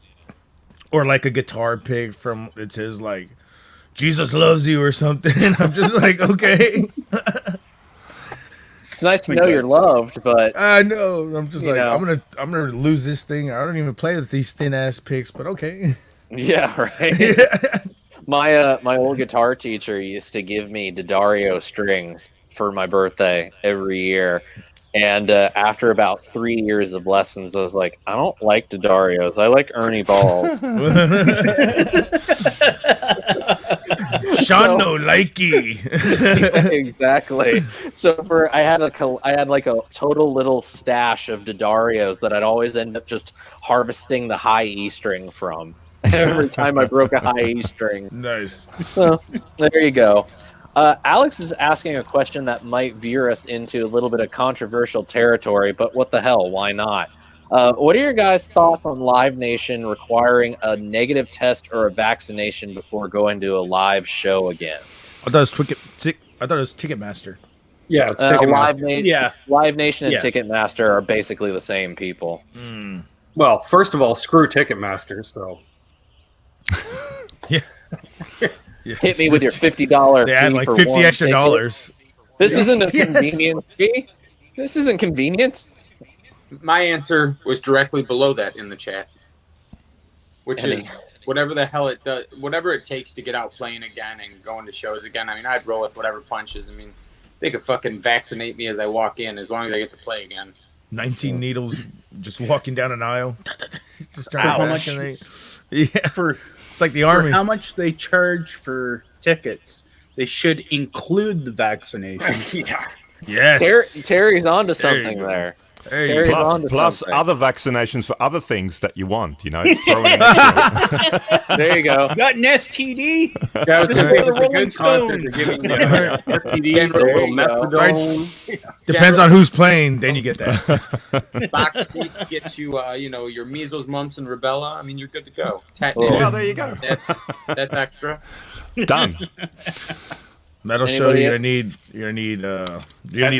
Or like a guitar pick from it says like Jesus loves you or something. I'm just like, okay.
It's nice to know you're loved, but
I know. I'm just like, I'm gonna lose this thing. I don't even play with these thin ass picks, but okay.
Yeah, right. Yeah. My old guitar teacher used to give me D'Addario strings for my birthday every year. And after about 3 years of lessons, I was like, I don't like D'Addarios. I like Ernie Balls.
Sean no likey.
Exactly. So I had like a total little stash of D'Addarios that I'd always end up just harvesting the high E string from every time I broke a high E string.
Nice.
So there you go. Alex is asking a question that might veer us into a little bit of controversial territory, but what the hell? Why not? What are your guys' thoughts on Live Nation requiring a negative test or a vaccination before going to a live show again?
I thought it was Ticketmaster.
Yeah, it's Ticketmaster.
Live Nation and Ticketmaster are basically the same people.
Well, first of all, screw Ticketmaster. So,
yeah.
Yes. Hit me with your $50.
They add like $50 extra dollars.
This isn't a convenience fee. This isn't convenience.
My answer was directly below that in the chat, which is whatever the hell it does, whatever it takes to get out playing again and going to shows again. I mean, I'd roll with whatever punches. I mean, they could fucking vaccinate me as I walk in, as long as I get to play again.
19 needles, just walking down an aisle, just trying to vaccinate. Yeah, it's like the army.
For how much they charge for tickets, they should include the vaccination.
Yeah.
Yes.
Terry's onto something there.
Plus other vaccinations for other things that you want, throw in
there you go.
Got an STD?
Yeah, I was
This is for the Rolling
good
Stone.
They're giving STDs, a little methadone.
Depends on who's playing, then you get that.
Box seats get you, your measles, mumps, and rubella. I mean, you're good to go.
Well, there you go.
That's extra.
Done.
Metal show, you're gonna need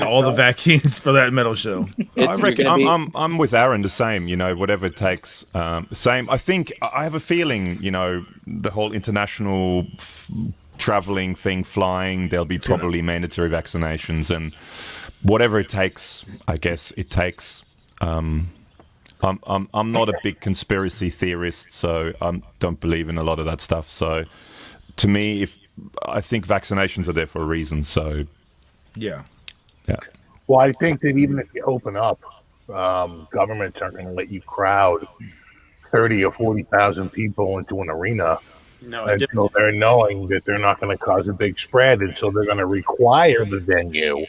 all the vaccines for that metal show.
I reckon I'm with Aaron the same. Whatever it takes. Same. I think I have a feeling. The whole international traveling thing, flying. There'll be probably mandatory vaccinations and whatever it takes. I guess it takes. I'm not a big conspiracy theorist, so I don't believe in a lot of that stuff. So to me, I think vaccinations are there for a reason. So,
yeah.
Well, I think that even if you open up, governments aren't going to let you crowd 30 or 40,000 people into an arena until they're knowing that they're not going to cause a big spread. And so they're going to require the venue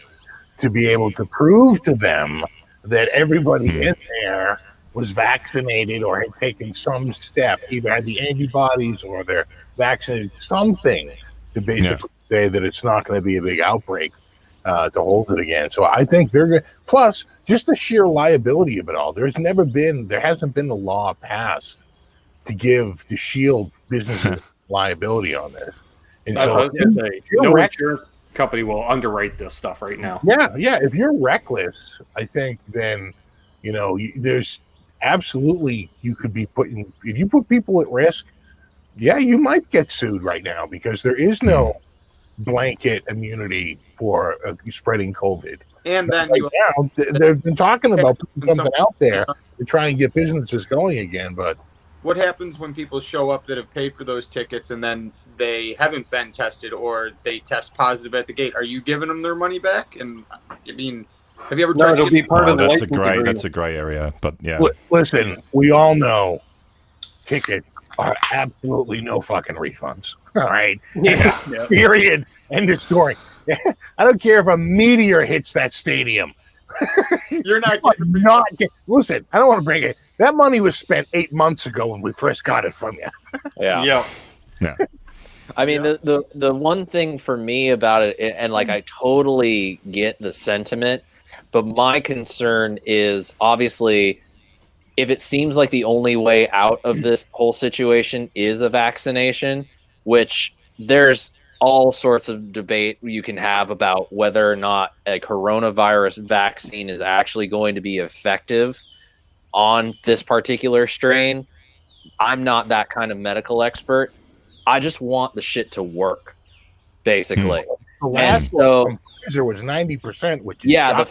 to be able to prove to them that everybody in there was vaccinated or had taken some step, either had the antibodies or they're vaccinated, something to basically say that it's not going to be a big outbreak to hold it again. So I think they're good. Plus, just the sheer liability of it all. There hasn't been a law passed to shield businesses liability on this. And so
no insurance company will underwrite this stuff right now.
Yeah. If you're reckless, I think then, there's absolutely, you could be if you put people at risk, yeah, you might get sued right now because there is no blanket immunity for spreading COVID.
And then
Right
you
now, they've been talking about putting something out there
Yeah.
to try and get businesses going again, but
what happens when people show up that have paid for those tickets and then they haven't been tested or they test positive at the gate? Are you giving them their money back? And I mean, have you ever
No,
tried
it'll
to
be part of the
that's
license agreement.
that's a gray area, but yeah.
listen, we all know tickets are absolutely no fucking refunds. All right.
Yeah.
Period. End of story. I don't care if a meteor hits that stadium.
You're not
You are
getting
not listen, I don't want to bring it. That money was spent 8 months ago when we first got it from you.
Yeah.
Yeah.
I mean, the one thing for me about it, and like I totally get the sentiment, but my concern is obviously if it seems like the only way out of this whole situation is a vaccination, which there's all sorts of debate you can have about whether or not a coronavirus vaccine is actually going to be effective on this particular strain. I'm not that kind of medical expert. I just want the shit to work, basically.
The last
so-
one from Pfizer was 90%, which is
Yeah,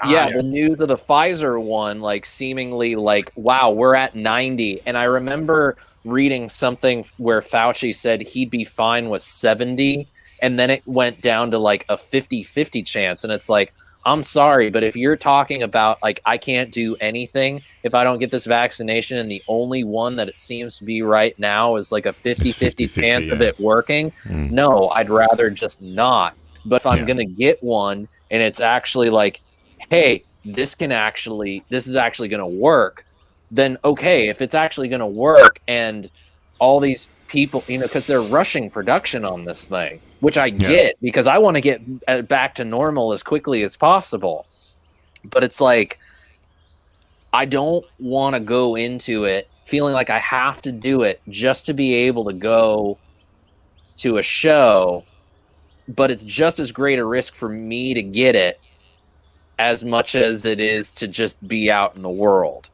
shocking.
the news of the Pfizer one, like seemingly like, wow, we're at 90. And I remember reading something where Fauci said he'd be fine with 70. And then it went down to like a 50-50 chance. And it's like, I'm sorry, but if you're talking about like, I can't do anything if I don't get this vaccination, and the only one that it seems to be right now is like a 50-50 chance of it working, no, I'd rather just not. But if I'm going to get one and it's actually like, hey, this is actually going to work, then okay, if it's actually going to work and all these people, because they're rushing production on this thing, which I get because I want to get back to normal as quickly as possible. But it's like, I don't want to go into it feeling like I have to do it just to be able to go to a show, but it's just as great a risk for me to get it as much as it is to just be out in the world.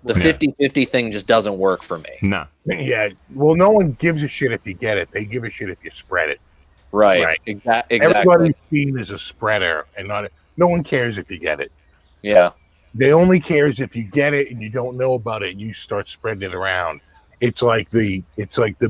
The 50-50 thing just doesn't work for me.
No.
Yeah. Well, no one gives a shit if you get it. They give a shit if you spread it.
Right. Exactly.
Everybody's seen as a spreader, and no one cares if you get it.
Yeah.
They only cares if you get it and you don't know about it and you start spreading it around. It's like the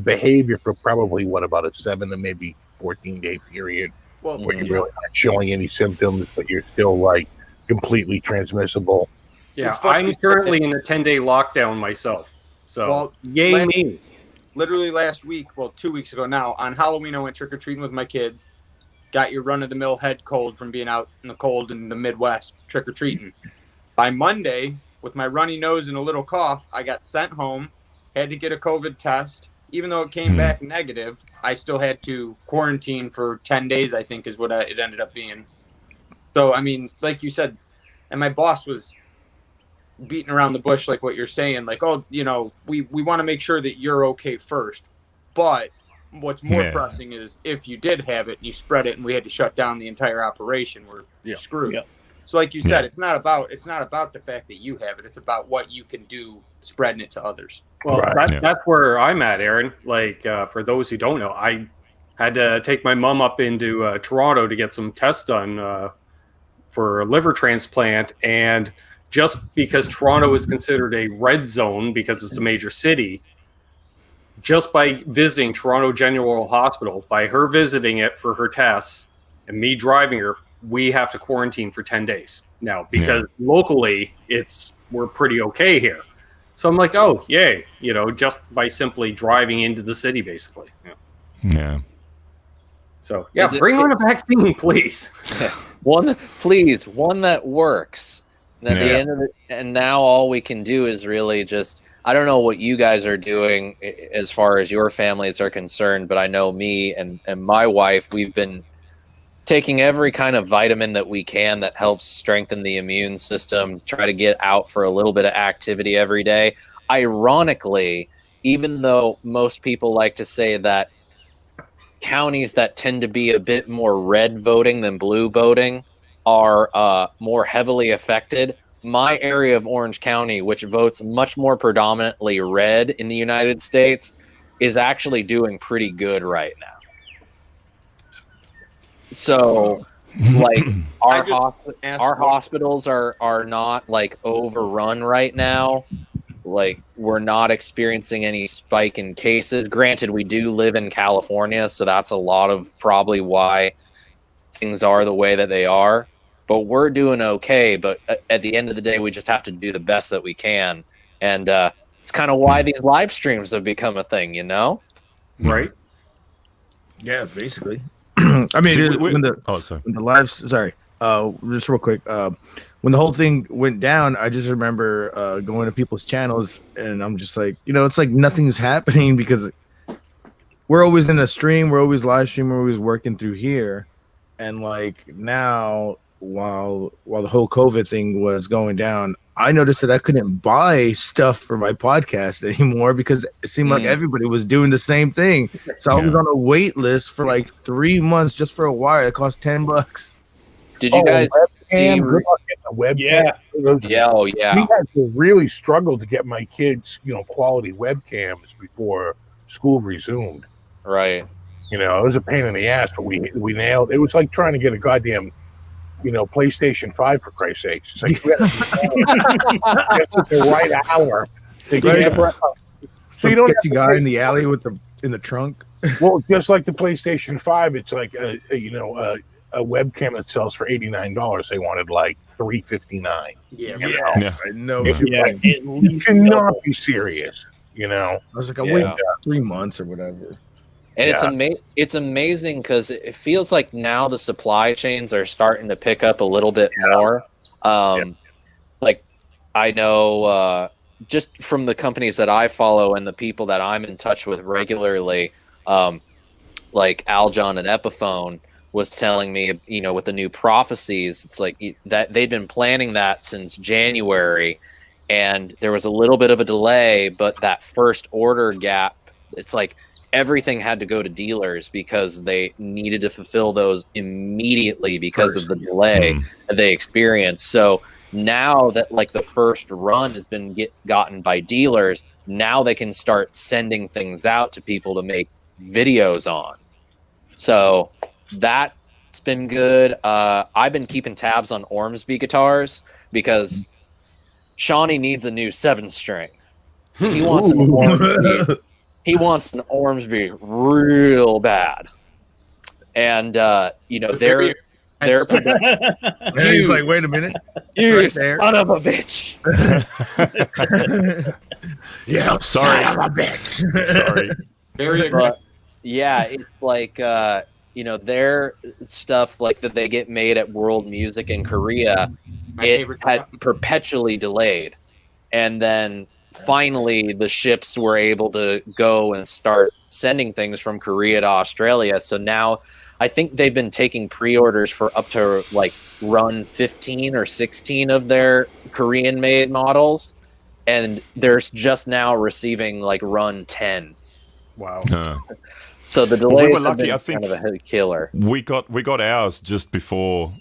behavior for probably about a 7 to maybe 14-day period where you're really not showing any symptoms, but you're still like completely transmissible.
Yeah, I'm currently in a 10-day lockdown myself. So, yay me.
Literally last week, 2 weeks ago now, on Halloween, I went trick-or-treating with my kids. Got your run-of-the-mill head cold from being out in the cold in the Midwest trick-or-treating. By Monday, with my runny nose and a little cough, I got sent home, had to get a COVID test. Even though it came back negative, I still had to quarantine for 10 days, I think is what it ended up being. So, I mean, like you said, and my boss was beating around the bush like what you're saying, like, oh, we want to make sure that you're okay first. But what's more pressing is if you did have it and you spread it and we had to shut down the entire operation, we're screwed. Yeah. So like you said, it's not about the fact that you have it. It's about what you can do spreading it to others.
Well, that's where I'm at, Aaron. Like, for those who don't know, I had to take my mom up into Toronto to get some tests done for a liver transplant. And just because Toronto is considered a red zone because it's a major city, just by visiting Toronto General Hospital, by her visiting it for her tests and me driving her, we have to quarantine for 10 days now because locally we're pretty okay here. So I'm like, oh, yay, just by simply driving into the city, basically.
Yeah.
So, bring on a vaccine, please.
One that works. And at the end of it, and now all we can do is really just, I don't know what you guys are doing as far as your families are concerned, but I know me and my wife, we've been taking every kind of vitamin that we can that helps strengthen the immune system, try to get out for a little bit of activity every day. Ironically, even though most people like to say that counties that tend to be a bit more red voting than blue voting are more heavily affected, my area of Orange County, which votes much more predominantly red in the United States, is actually doing pretty good right now. So, like our hospitals are not like overrun right now. Like we're not experiencing any spike in cases. Granted, we do live in California, so that's a lot of probably why things are the way that they are. But we're doing okay. But at the end of the day, we just have to do the best that we can. And it's kind of why these live streams have become a thing, you know?
Right?
Yeah, basically. I mean,
See,
when the lives, sorry, just real quick, when the whole thing went down, I just remember going to people's channels, and I'm just like, you know, it's like nothing's happening because we're always in a stream, we're always live streaming, we're always working through here, and like now, while the whole COVID thing was going down, I noticed that I couldn't buy stuff for my podcast anymore because it seemed like everybody was doing the same thing. So I was on a wait list for like 3 months just for a wire. It cost $10.
Did you guys see?
Good luck getting a webcam.
Yeah, oh yeah.
We had to really struggle to get my kids, you know, quality webcams before school resumed.
Right.
You know, it was a pain in the ass, but we nailed it. It was like trying to get a goddamn, you know, PlayStation 5 for Christ's sakes. It's like you had to get the right hour to get
So you don't get guy in the alley with in the trunk.
Well, just like the PlayStation 5, it's like a webcam that sells for $89. They wanted like $359.
Yeah,
I know.
You cannot be serious. You know,
I was like, I waited 3 months or whatever.
And it's amazing because it feels like now the supply chains are starting to pick up a little bit more. Like I know just from the companies that I follow and the people that I'm in touch with regularly, like Aljon and Epiphone was telling me, you know, with the new prophecies, it's like that they'd been planning that since January, and there was a little bit of a delay, but that first order gap, it's like everything had to go to dealers because they needed to fulfill those immediately because of the delay that they experienced. So now that like the first run has been gotten by dealers, now they can start sending things out to people to make videos on. So that's been good. I've been keeping tabs on Ormsby guitars because Shawnee needs a new 7-string. He wants an Ormsby. He wants an Ormsby real bad, and you know they're
he's like, wait a minute,
you right son of a bitch.
Yeah, I'm sorry,
son of a bitch.
Sorry.
But yeah, it's like you know their stuff like that they get made at World Music in Korea. It had perpetually delayed, and then finally the ships were able to go and start sending things from Korea to Australia. So now I think they've been taking pre-orders for up to like run 15 or 16 of their Korean made models, and they're just now receiving like run 10.
Wow.
So the delays
we were lucky.
have been kind of a killer.
We got ours just before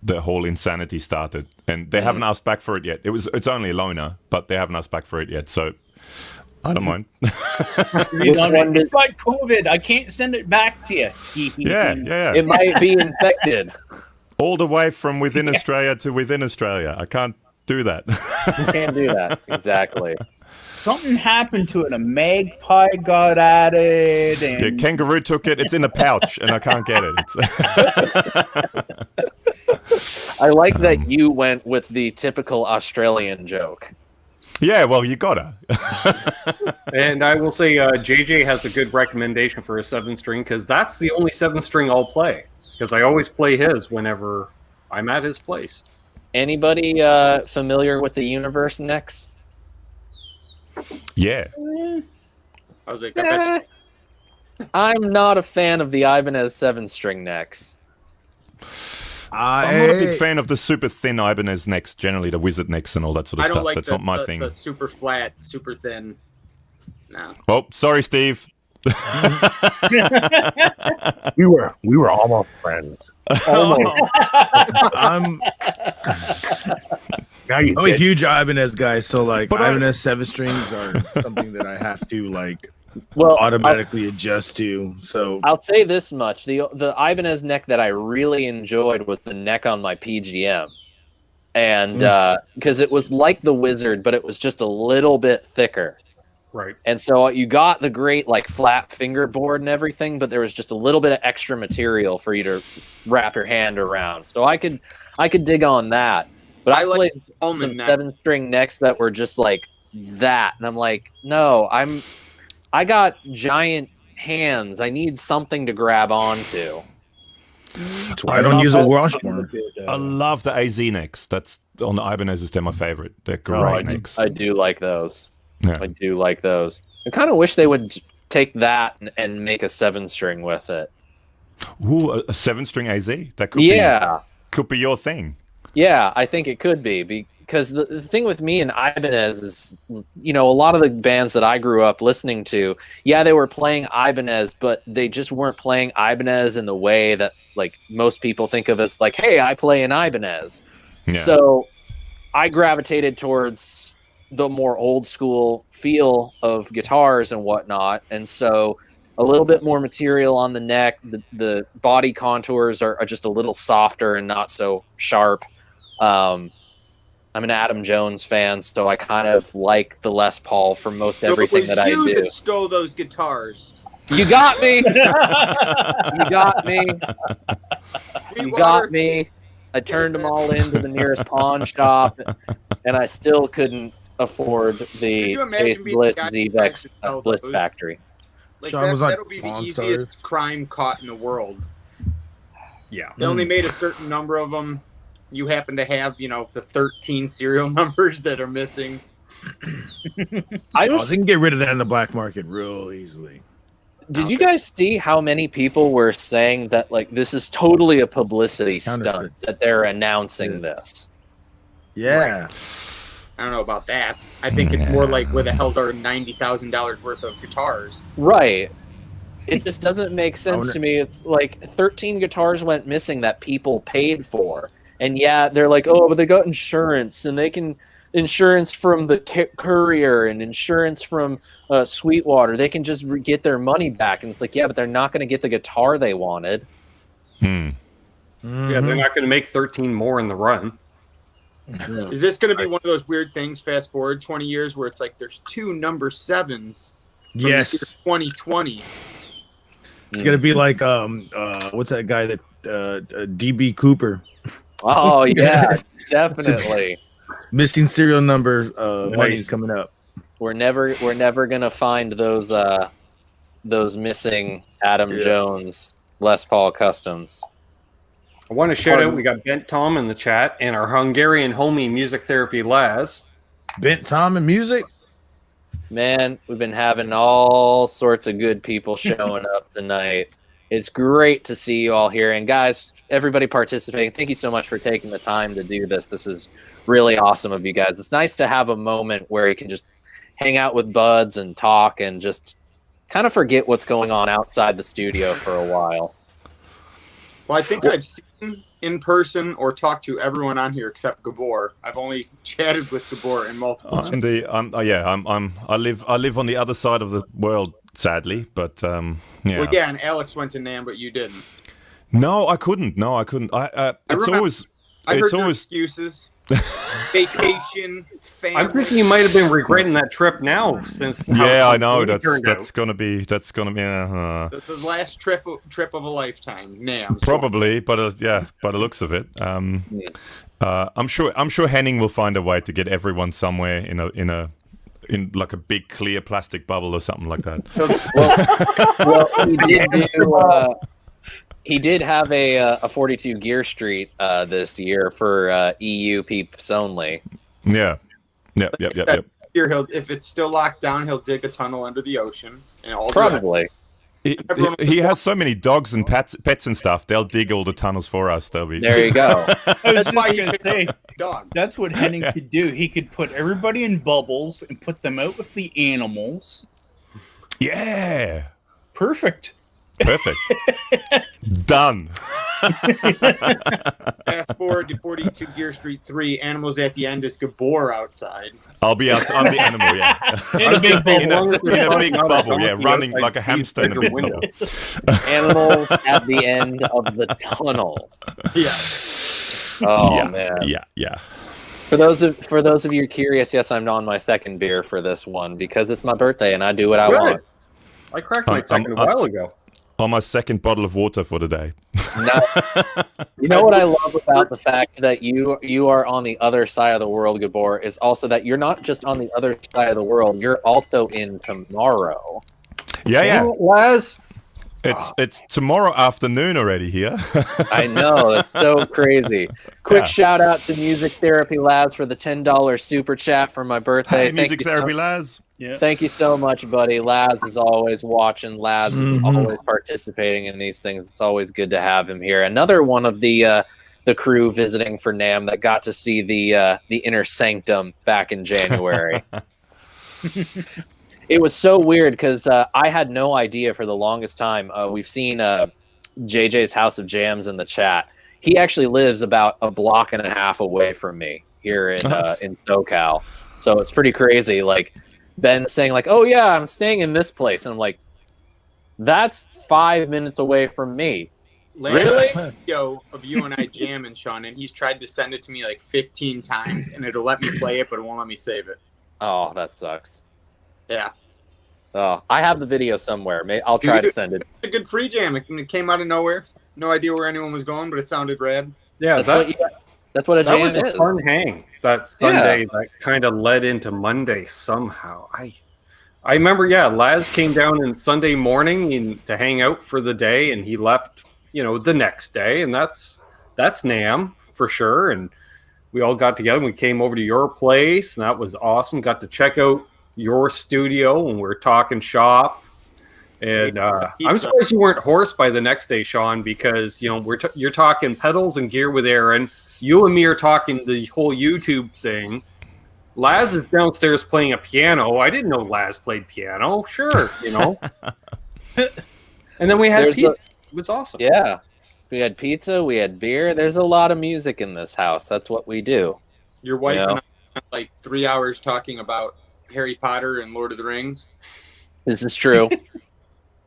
the whole insanity started, and they haven't asked back for it yet. It's only a loaner, but they haven't asked back for it yet, so I don't mind.
It's like COVID. I can't send it back to you.
Yeah.
It might be infected.
All the way from within Australia to within Australia. I can't do that.
You can't do that. Exactly.
Something happened to it. A magpie got at it. And...
Yeah, kangaroo took it. It's in a pouch, and I can't get it.
I like that you went with the typical Australian joke.
Yeah, well, you gotta.
And I will say JJ has a good recommendation for a 7-string because that's the only 7-string I'll play because I always play his whenever I'm at his place.
Anybody familiar with the Universe necks?
Yeah.
I was like,
I'm not a fan of the Ibanez 7-string necks.
I'm not a big fan of the super thin Ibanez necks, generally the wizard necks and all that sort of
I don't
stuff.
like
That's not my thing.
The super flat, super thin. No.
Oh, sorry, Steve.
We were almost friends. Almost.
I'm a huge Ibanez guy, so like Ibanez 7-strings are something that I have to like
Well,
automatically adjust to. So
I'll say this much: the Ibanez neck that I really enjoyed was the neck on my PGM, and because it was like the Wizard, but it was just a little bit thicker.
Right.
And so you got the great like flat fingerboard and everything, but there was just a little bit of extra material for you to wrap your hand around. So I could dig on that. But I played some 7-string necks that were just like that, and I'm like, no, I got giant hands. I need something to grab onto.
That's why I don't use a washboard.
I love the AZ necks. That's on the Ibanez. They're my favorite. They're great necks.
I do like those.
Yeah.
I do like those. I kind of wish they would take that and make a 7-string with it.
Ooh, a 7-string AZ. That could be your thing.
Yeah, I think it could be, because the thing with me and Ibanez is, a lot of the bands that I grew up listening to, they were playing Ibanez, but they just weren't playing Ibanez in the way that like most people think of as like, hey, I play an Ibanez. Yeah. So I gravitated towards the more old school feel of guitars and whatnot, and so a little bit more material on the neck. The body contours are just a little softer and not so sharp. I'm an Adam Jones fan, so I kind of like the Les Paul for most everything that I do.
You that stole those guitars.
You got me. You got me. You got me. I turned them all into the nearest pawn shop, and I still couldn't afford the Taste Bliss Zevex Bliss Factory.
Like that'll be the easiest crime caught in the world.
Yeah.
They only made a certain number of them. You happen to have, the 13 serial numbers that are missing.
They can get rid of that in the black market real easily.
Did you guys see how many people were saying that like this is totally a publicity stunt that they're announcing this?
Yeah.
Right. I don't know about that. I think it's more like where the hell's our $90,000 worth of guitars?
Right. It just doesn't make sense to me. It's like 13 guitars went missing that people paid for. And they're like, oh, but they got insurance, and they can insurance from the courier and insurance from Sweetwater. They can just get their money back. And it's like, but they're not going to get the guitar they wanted.
Yeah, they're not going to make 13 more in the run.
Is this going to be one of those weird things, fast forward 20 years, where it's like there's 2 number 7s from
yes
2020?
It's going to be like, what's that guy that, DB Cooper?
Oh, yeah, definitely.
Missing serial number money coming up.
We're never going to find those missing Adam Jones Les Paul customs.
I want to shout out, we got Bent Tom in the chat and our Hungarian homie Music Therapy Laz.
Bent Tom and music?
Man, we've been having all sorts of good people showing up tonight. It's great to see you all here. And guys, everybody participating, thank you so much for taking the time to do this. This is really awesome of you guys. It's nice to have a moment where you can just hang out with buds and talk and just kind of forget what's going on outside the studio for a while.
Well, I think I've seen in person or talked to everyone on here except Gabor. I've only chatted with Gabor in multiple.
I live on the other side of the world, sadly, but
Well, and Alex went to NAMM, but you didn't.
No, I couldn't. I heard
your excuses. Vacation, family.
I'm thinking you might have been regretting that trip now, since
I know that's gonna be the
last trip of a lifetime. NAMM,
probably, but by the looks of it, I'm sure Henning will find a way to get everyone somewhere in like a big clear plastic bubble or something like that.
Well, he did have a 42 Gear Street this year for EU peeps only.
Yep.
Here, if it's still locked down, he'll dig a tunnel under the ocean. And
probably.
He has so many dogs and pets and stuff. They'll dig all the tunnels for us. There
you go.
I was just going to say, that's what Henning could do. He could put everybody in bubbles and put them out with the animals.
Yeah.
Perfect.
Perfect. Done.
Fast forward to 42 Gear Street 3. Animals at the end is Gabor outside.
I'll be out. I'm the animal, yeah.
In a big bubble.
In a big bubble, yeah, running like a hamster in a big bubble.
Animals at the end of the tunnel.
Yeah.
Oh
yeah,
man.
Yeah.
For those of you curious, yes, I'm on my second beer for this one because it's my birthday and I do what I want.
I cracked my second a while ago.
On my second bottle of water for the day.
You know what I love about the fact that you are on the other side of the world, Gabor, is also that you're not just on the other side of the world, you're also in tomorrow.
Yeah.
Laz.
It's tomorrow afternoon already here.
I know, it's so crazy. Quick shout out to Music Therapy Labs for the $10 super chat for my birthday.
Hey, Music Therapy Laz.
Yeah. Thank you so much, buddy. Laz is always watching. Laz is always participating in these things. It's always good to have him here. Another one of the crew visiting for NAMM that got to see the inner sanctum back in January. It was so weird because I had no idea for the longest time. We've seen JJ's House of Jams in the chat. He actually lives about a block and a half away from me here in SoCal. So it's pretty crazy. Like Ben saying like, "Oh yeah, I'm staying in this place," and I'm like, "That's 5 minutes away from me."
Really? Video of you and I jamming, Sean, and he's tried to send it to me like 15 times, and it'll let me play it, but it won't let me save it.
Oh, that sucks.
Yeah.
Oh, I have the video somewhere. I'll try to send it.
It's a good free jam. It came out of nowhere. No idea where anyone was going, but it sounded rad.
Yeah,
that's what a jam is.
That was a fun hang. That Sunday that kind of led into Monday somehow. I remember, Laz came down on Sunday morning to hang out for the day, and he left, the next day, and that's NAMM for sure. And we all got together and we came over to your place, and that was awesome. Got to check out your studio and we're talking shop. And I'm surprised you weren't hoarse by the next day, Sean, because you're talking pedals and gear with Aaron. You and me are talking the whole YouTube thing. Laz is downstairs playing a piano. I didn't know Laz played piano. Sure, And then we had pizza. It was awesome.
Yeah. We had pizza, we had beer. There's a lot of music in this house. That's what we do.
Your wife and I spent like 3 hours talking about Harry Potter and Lord of the Rings.
This is true.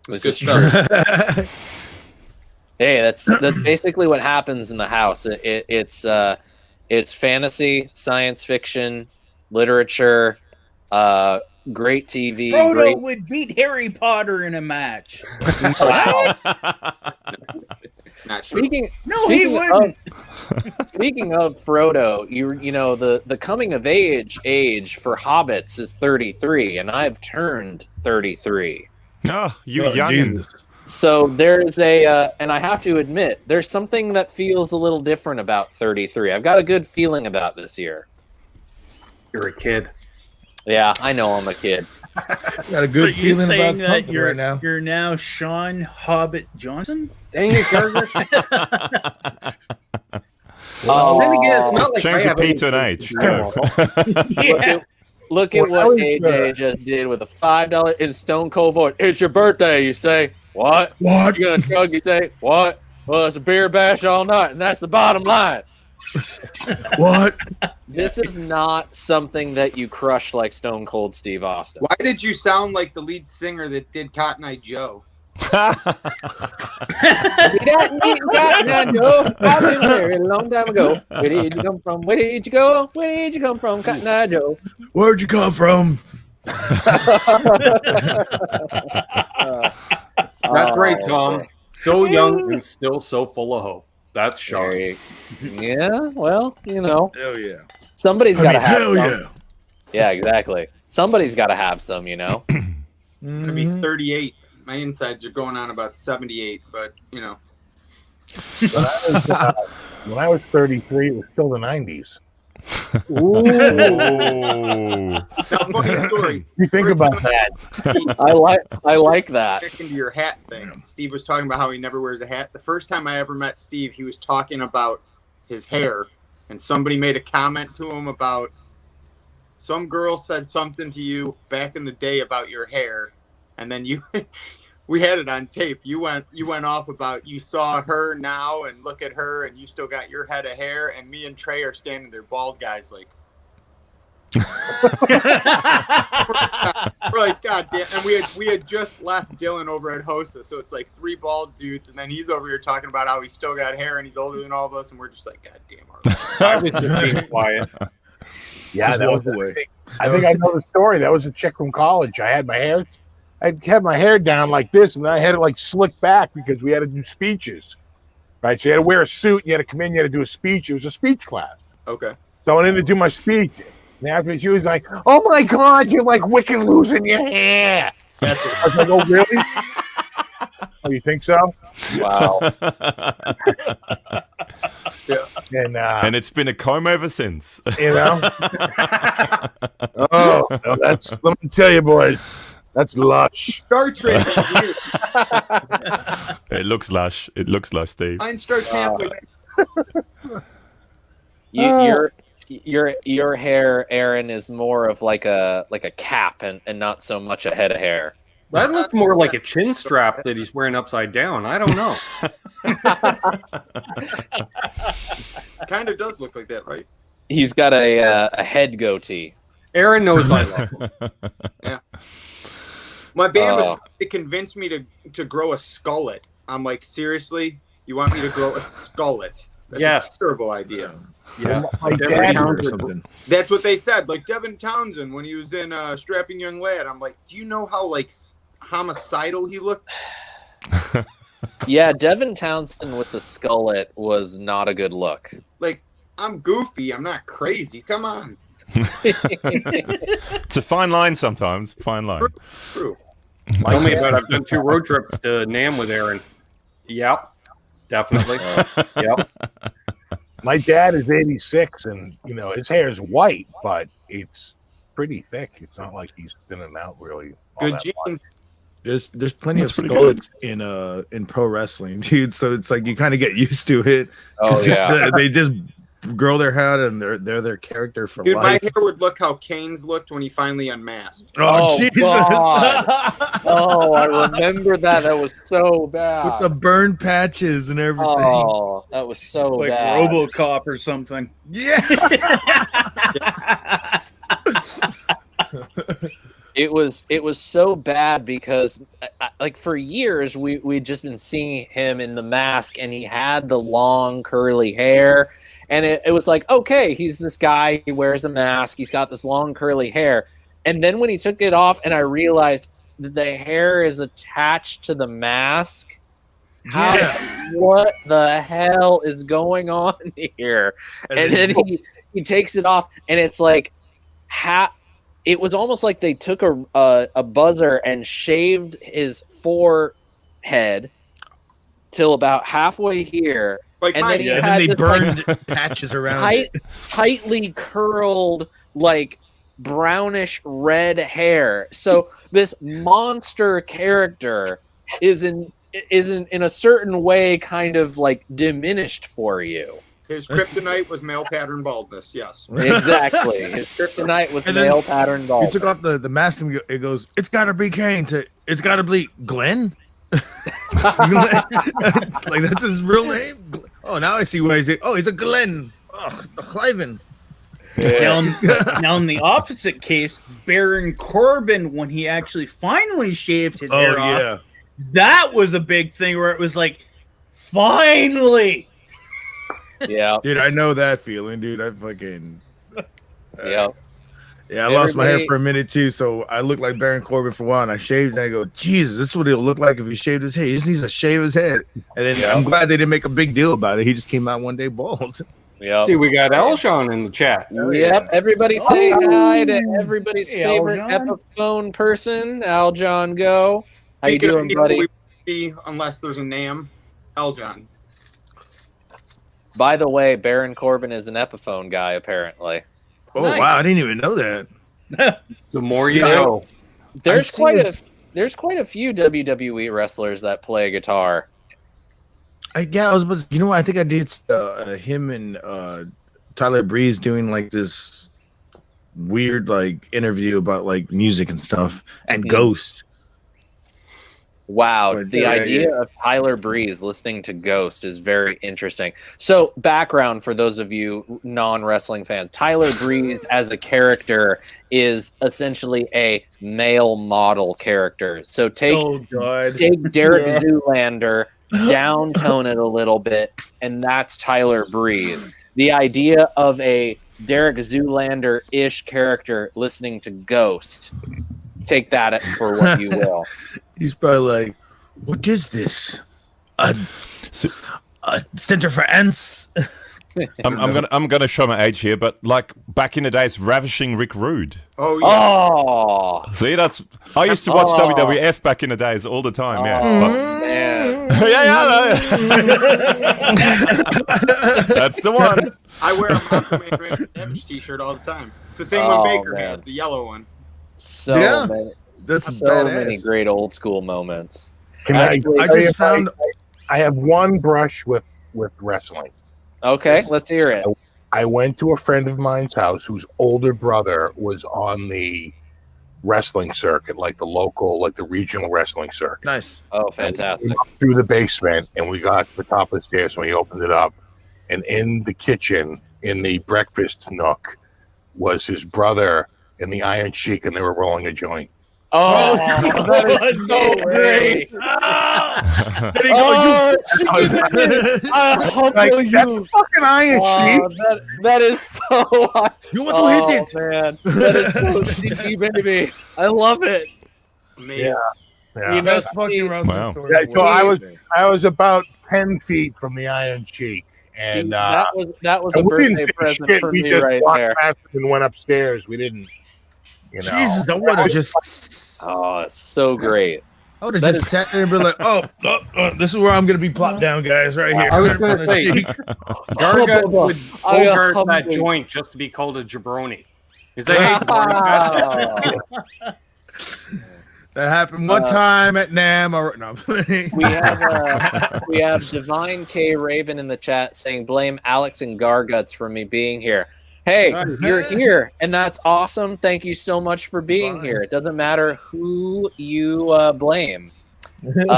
This is true. Hey, that's basically what happens in the house. It's fantasy, science fiction, literature, great TV.
Frodo would beat Harry Potter in a match.
Wow.
Speaking
he wouldn't. Speaking of Frodo, the coming of age for hobbits is 33, and I've turned 33.
Oh, youngin'.
So there's and I have to admit, there's something that feels a little different about 33. I've got a good feeling about this year.
You're a kid.
Yeah, I know I'm a kid.
Got a good feeling about something
you're,
right now.
You're now Sean Hobbit Johnson?
Dang it, Garth.
Then again, it's not
Just
like
change your P to an H. Go.
Look at what AJ just did with a $5 in Stone Cold voice. It's your birthday, you say. What?
What?
You gonna chug, you say. What? Well, it's a beer bash all night, and that's the bottom line.
What?
This is not something that you crush like Stone Cold Steve Austin.
Why did you sound like the lead singer that did Cotton Eye Joe?
Cotton Eye Joe. I've been there a long time ago. Where did you come from? Where did you go? Where did you come from, Cotton Eye Joe?
Where'd you come from?
That's right, Tom. So young and still so full of hope. That's Sean.
Yeah, well,
Hell yeah.
somebody's got to have
hell
some.
yeah.
Yeah, exactly. Somebody's got to have some,
Gonna be 38. My insides are going on about 78, but
when I was 33, it was still the 90s.
Ooh.
now, funny story.
You think about that.
I like that.
Back into your hat thing. Steve was talking about how he never wears a hat. The first time I ever met Steve, he was talking about his hair, and somebody made a comment to him about some girl said something to you back in the day about your hair, and then you We had it on tape. You went off about you saw her now and look at her and you still got your head of hair, and me and Trey are standing there, bald guys, like we're like, God damn. And we had just left Dylan over at Hosa, so it's like 3 bald dudes, and then he's over here talking about how he's still got hair and he's older than all of us, and we're just like, God damn.
I was just being quiet.
Yeah,
Just
that
walk
was
away.
I think I know the story. That was a chick from college. I had my hair down like this, and then I had it like slicked back because we had to do speeches. Right. So you had to wear a suit, and you had to come in, you had to do a speech. It was a speech class.
Okay.
So I went in to do my speech. And after she was like, "Oh my God, you're like wicked losing your hair." I was like, "Oh really? Oh, you think so?"
Wow.
Yeah.
And it's been a comb ever since.
You know. Oh, no, let me tell you, boys, that's lush.
Star Trek.
It looks lush. It looks lush, Steve.
Mine starts halfway.
Your hair, Aaron, is more of like a cap and not so much a head of hair.
That looked more like a chin strap that he's wearing upside down. I don't know.
Kind of does look like that, right?
He's got a head goatee.
Aaron knows I love him.
Yeah. My band was trying to convince me to grow a skullet. I'm like, seriously? You want me to grow a skullet? That's
Yes.
a terrible idea.
Yeah.
My
Devin
dad-
Townsend.
or something.
That's what they said. Like Devin Townsend when he was in Strapping Young Lad. I'm like, do you know how like homicidal he looked?
Yeah, Devin Townsend with the skullet was not a good look.
Like, I'm goofy. I'm not crazy. Come on.
It's a fine line sometimes. Fine line.
True.
Tell me about it. I've done 2 road trips to NAMM with Aaron. Yep. Definitely. Yep.
My dad is 86, and his hair is white, but it's pretty thick. It's not like he's thinning out really. all
Good
that much.
genes.
There's plenty
That's
of
pretty good.
skullets in pro wrestling, dude. So it's like you kind of get used to it.
Oh
'Cause
yeah.
they just grow their head and they're their character for
Dude, my
life.
hair would look how Kane's looked when he finally unmasked.
Oh,
Oh,
Jesus!
God. Oh, I remember that. That was so bad.
With the burn patches and everything.
Oh, that was so
Like
bad.
RoboCop or something.
Yeah.
It was so bad because like for years we'd just been seeing him in the mask, and he had the long curly hair, and it was like, okay, he's this guy, he wears a mask, he's got this long curly hair, and then when he took it off and I realized that the hair is attached to the mask. What the hell is going on here? And then he takes it off, and it's like it was almost like they took a buzzer and shaved his forehead till about halfway here,
Like
and
mine.
then he
And
had
then they
this, like,
burned patches around it.
tightly curled, like brownish red hair. So this monster character is in a certain way kind of like diminished for you.
His kryptonite was male pattern baldness. Yes.
Exactly. His kryptonite was
And then
male pattern
He
bald.
took off the mask and it goes, it's got to be Kane to, it's got to be Glenn. Like that's his real name. Oh, now I see why he's. Oh, he's a Glenn. Oh, Cliven.
Now, in the opposite case, Baron Corbin, when he actually finally shaved his hair off, that was a big thing where it was like, finally.
Yeah.
Dude, I know that feeling, dude. I fucking.
Yeah.
Yeah, I lost my hair
Everybody-
for a minute too, so I looked like Baron Corbin for a while, and I shaved, and I go, Jesus, this is what he'll look like if he shaved his head. He just needs to shave his head. And then I'm glad they didn't make a big deal about it. He just came out one day bald.
Yeah.
See, we got Elshon in the chat.
Yep. Everybody say hi to everybody's
Hey,
favorite
Aljon.
Epiphone person, Aljon Go. How you
Speaking of
doing,
people
buddy?
we see unless there's a NAMM, Eljon.
By the way, Baron Corbin is an Epiphone guy, apparently.
Oh,
Nice.
wow. I didn't even know that.
The more you
Yeah.
know.
There's
I've seen
quite
this-
there's quite a few WWE wrestlers that play guitar.
I was about to, you know what? I think I did him and Tyler Breeze doing like this weird like interview about like music and stuff and
Mhm.
Ghost.
Wow,
But,
the
yeah,
idea
yeah.
of Tyler Breeze listening to Ghost is very interesting. So, background for those of you non-wrestling fans, Tyler Breeze as a character is essentially a male model character. So take
God.
Derek
Yeah.
Zoolander, downtone it a little bit, and that's Tyler Breeze. The idea of a Derek Zoolander-ish character listening to Ghost, take that for what you will.
He's probably like, what is this? A center for ants?
I'm gonna show my age here, but like back in the days, Ravishing Rick Rude.
Oh yeah.
Oh,
See, I used to watch
Oh.
WWF back in the days all the time. Yeah,
man.
yeah. That's the one.
I wear a Macho Man Randy Savage t-shirt all the time. It's the same
Oh,
one Baker
man.
has, the yellow one.
So
Yeah.
many,
That's
so
badass.
many great old school moments.
Can
Actually,
I
tell you
just found.
I have one brush with wrestling.
Okay, let's hear it.
I went to a friend of mine's house whose older brother was on the wrestling circuit, like the local, like the regional wrestling circuit.
Nice.
Oh, fantastic.
Through the basement, and we got to the top of the stairs when we opened it up. And in the kitchen, in the breakfast nook, was his brother in the Iron Sheik, and they were rolling a joint.
Oh, that is so great.
There you go.
I humble
Like,
you.
that's fucking Iron Sheik.
That is so.
You want to hit it?
Man, that is so cheesy, baby. I love it.
Amazing.
Yeah.
You know,
Best fucking
Steve,
wrestling
Wow.
story.
Yeah, so I was about 10 feet from the Iron Sheik,
Steve,
and
that was a
and we didn't
birthday
say
present
shit.
for
We
me
just
right
walked
there.
past and went upstairs. We didn't,
Jesus, I would have just.
Oh, it's so great.
I would have
That
just
is-
sat there and been like, this is where I'm going to be plopped down, guys, right here.
I was gonna say, Gargant would
I got
bogart that
humbled.
joint just to be called a jabroni. He's like, hey, jabroni.
Wow.
That happened one time at NAM. No, I'm playing.
we have Divine K Raven in the chat saying blame Alex and Garguts for me being here. Hey, you're here, and that's awesome. Thank you so much for being here. It doesn't matter who you blame. And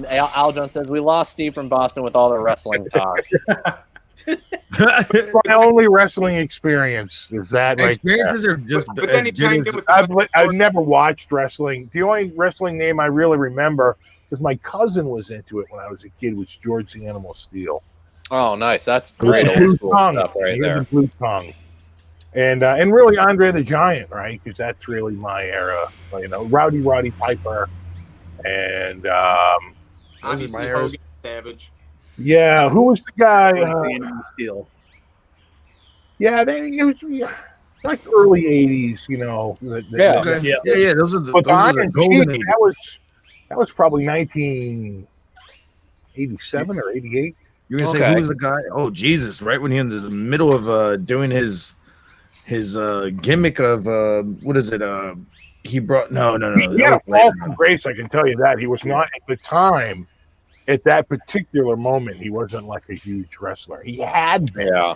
Aljon says we lost Steve from Boston with all the wrestling talk.
my only wrestling experience is that right there.
Experiences are just.
But then he
as
chimed
good
in
as-
with
I've never watched wrestling. The only wrestling name I really remember, because my cousin was into it when I was a kid, was George the Animal Steel.
Oh, nice. That's great
Blue
old school
tongue.
stuff right
He had
there.
the blue tongue. And really Andre the Giant, right? Because that's really my era. Rowdy Piper, and
Obviously,
my
Hogan
eras.
Savage.
yeah, who was the guy?
Steel.
Yeah, it was like early '80s,
Yeah.
Okay.
Yeah.
Yeah. Those are the,
But
those are the
Iron
golden
Sheik,
ages.
that was probably 1987 or '88.
You're gonna say
Okay.
who was the guy? Oh Jesus! Right when he was in the middle of doing his gimmick of what is it? He brought no.
He had a fall from grace, I can tell you that. He was not at the time. At that particular moment, he wasn't like a huge wrestler. He had been,
Yeah.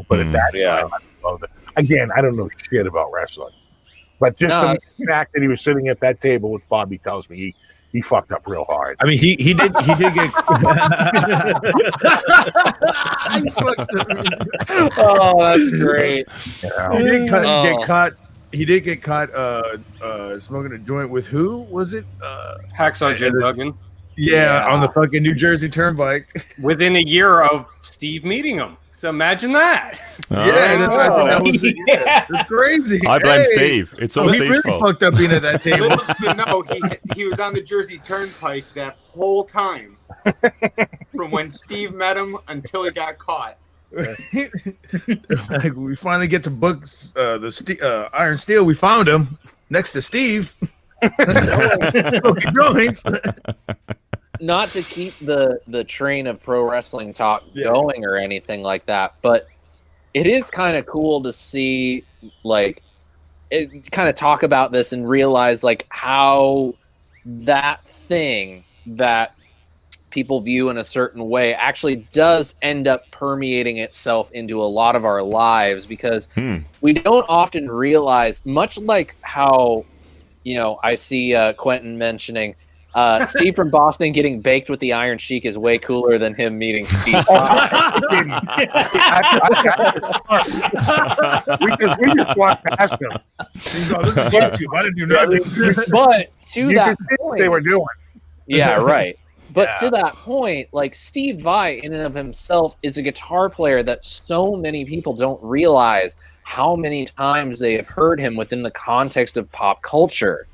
but at that
Yeah.
time, I don't know that. Again, I don't know shit about wrestling. But just
No,
the fact that he was sitting at that table with Bobby tells me he fucked up real hard.
I mean, he did get.
Oh, that's great.
You know?
He did
Oh.
get caught. He did get caught smoking a joint with who was it?
Hacksaw Jim Duggan.
Yeah, on the fucking New Jersey Turnpike.
Within a year of Steve meeting him. So imagine that.
Yeah, that was
Yeah.
it's crazy.
I blame
Hey.
Steve. It's
So
all
he
Steve's
really
fault.
fucked up being at that table.
Little did you know, he was on the Jersey Turnpike that whole time. From when Steve met him until he got caught.
Like, we finally get to book Iron Steel. We found him next to Steve. Joints.
Not to keep the train of pro wrestling talk going or anything like that, but it is kind of cool to see, like, it kind of talk about this and realize, like, how that thing that people view in a certain way actually does end up permeating itself into a lot of our lives, because we don't often realize, much like how I see Quentin mentioning Steve from Boston getting baked with the Iron Sheik is way cooler than him meeting Steve.
we just walked past them.
He's like, this is YouTube. I didn't do nothing.
But to
You
that
could see what
point,
they were doing.
yeah, right. But
Yeah.
to that point, like Steve Vai in and of himself is a guitar player that so many people don't realize how many times they have heard him within the context of pop culture.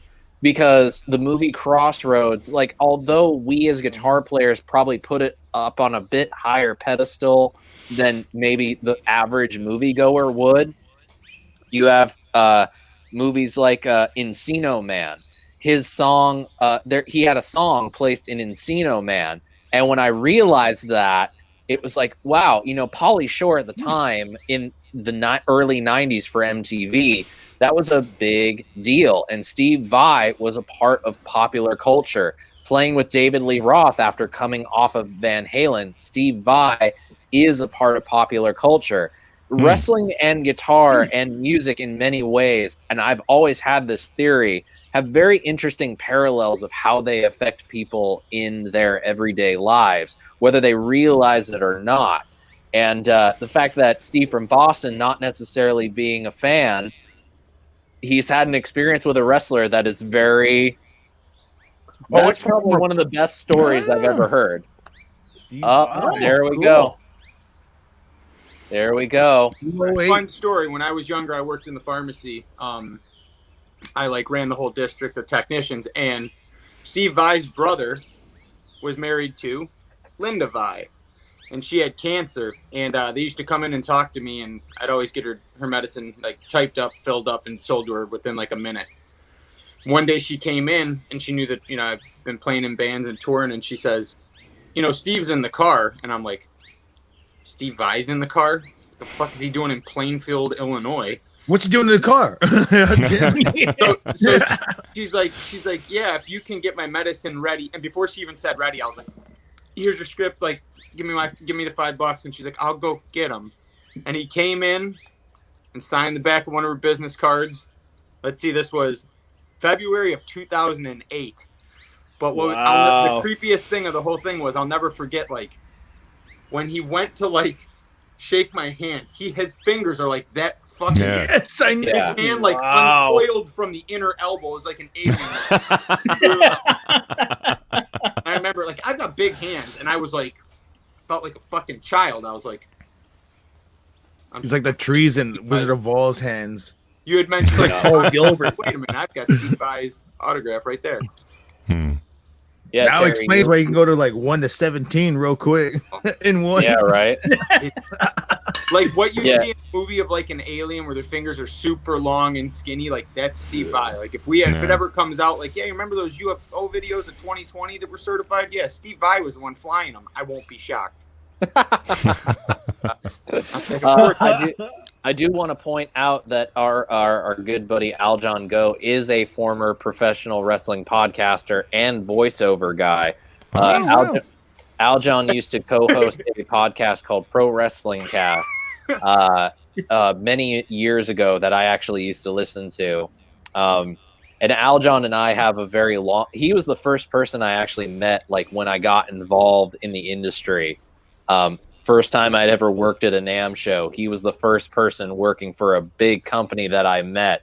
Because the movie Crossroads, like, although we as guitar players probably put it up on a bit higher pedestal than maybe the average moviegoer would, you have movies like Encino Man. His song, he had a song placed in Encino Man, and when I realized that, it was like, wow, Pauly Shore at the time in the early '90s for MTV, that was a big deal. And Steve Vai was a part of popular culture. Playing with David Lee Roth after coming off of Van Halen, Steve Vai is a part of popular culture. Wrestling and guitar and music in many ways, and I've always had this theory, have very interesting parallels of how they affect people in their everyday lives, whether they realize it or not. And the fact that Steve from Boston, not necessarily being a fan, he's had an experience with a wrestler that is very... That's probably one of the best stories I've ever heard. There we go. There we go.
Fun story. When I was younger, I worked in the pharmacy. I ran the whole district of technicians, and Steve Vai's brother was married to Linda Vai, and she had cancer. And they used to come in and talk to me, and I'd always get her medicine typed up, filled up, and sold to her within a minute. One day she came in, and she knew that I've been playing in bands and touring, and she says, Steve's in the car, and I'm like, Steve Vai's in the car? What the fuck is he doing in Plainfield, Illinois?
What's he doing in the car?
so she's like, yeah, if you can get my medicine ready. And before she even said ready, I was like, here's your script. Give me the $5. And she's like, I'll go get him. And he came in and signed the back of one of her business cards. Let's see, this was February of 2008. But the creepiest thing of the whole thing was, I'll never forget, when he went to shake my hand, his fingers are that fucking.
Yeah.
Yes, I know.
His hand uncoiled from the inner elbow. It was like an alien. I remember I've got big hands, and I was felt like a fucking child. I was like,
He's like the trees in Wizard of Oz hands.
You had mentioned
Oh, Gilbert.
Wait a minute, I've got Steve Vai's autograph right there.
Yeah,
now
Terry,
explains why you can go to 1 to 17 real quick in one.
Yeah, right.
What you see in a movie of an alien where their fingers are super long and skinny, that's Steve Vai. If it ever comes out, you remember those UFO videos of 2020 that were certified? Yeah, Steve Vai was the one flying them. I won't be shocked.
I do want to point out that our good buddy Aljon Go is a former professional wrestling podcaster and voiceover guy. Aljon used to co-host a podcast called Pro Wrestling Cast many years ago that I actually used to listen to. And Aljon and I have a very long... He was the first person I actually met when I got involved in the industry. First time I'd ever worked at a NAMM show. He was the first person working for a big company that I met.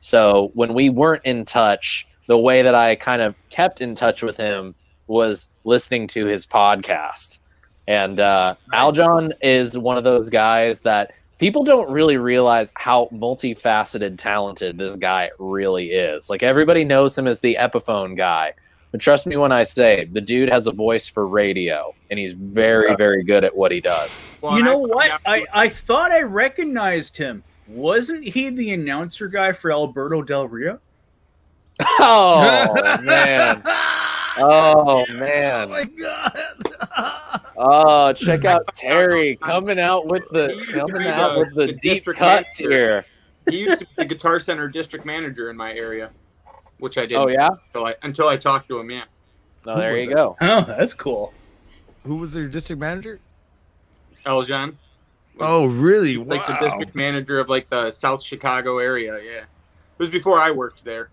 So when we weren't in touch, the way that I kind of kept in touch with him was listening to his podcast. And Aljon is one of those guys that people don't really realize how multifaceted, talented this guy really is. Everybody knows him as the Epiphone guy. But trust me when I say, the dude has a voice for radio, and he's very, very good at what he does.
Well,
You know what? I thought I recognized him. Wasn't he the announcer guy for Alberto Del Rio?
Oh, man. Oh, man.
Oh my god.
Oh, check out Terry coming out with the deep
district
cuts
manager.
here.
He used to be the Guitar Center district manager in my area, which I did.
Oh, yeah?
Until I talked to him, yeah.
No, there you go.
Oh, that's cool.
Who was their district manager?
Eljon.
Oh, really?
The
Wow.
district manager of the South Chicago area, yeah. It was before I worked there.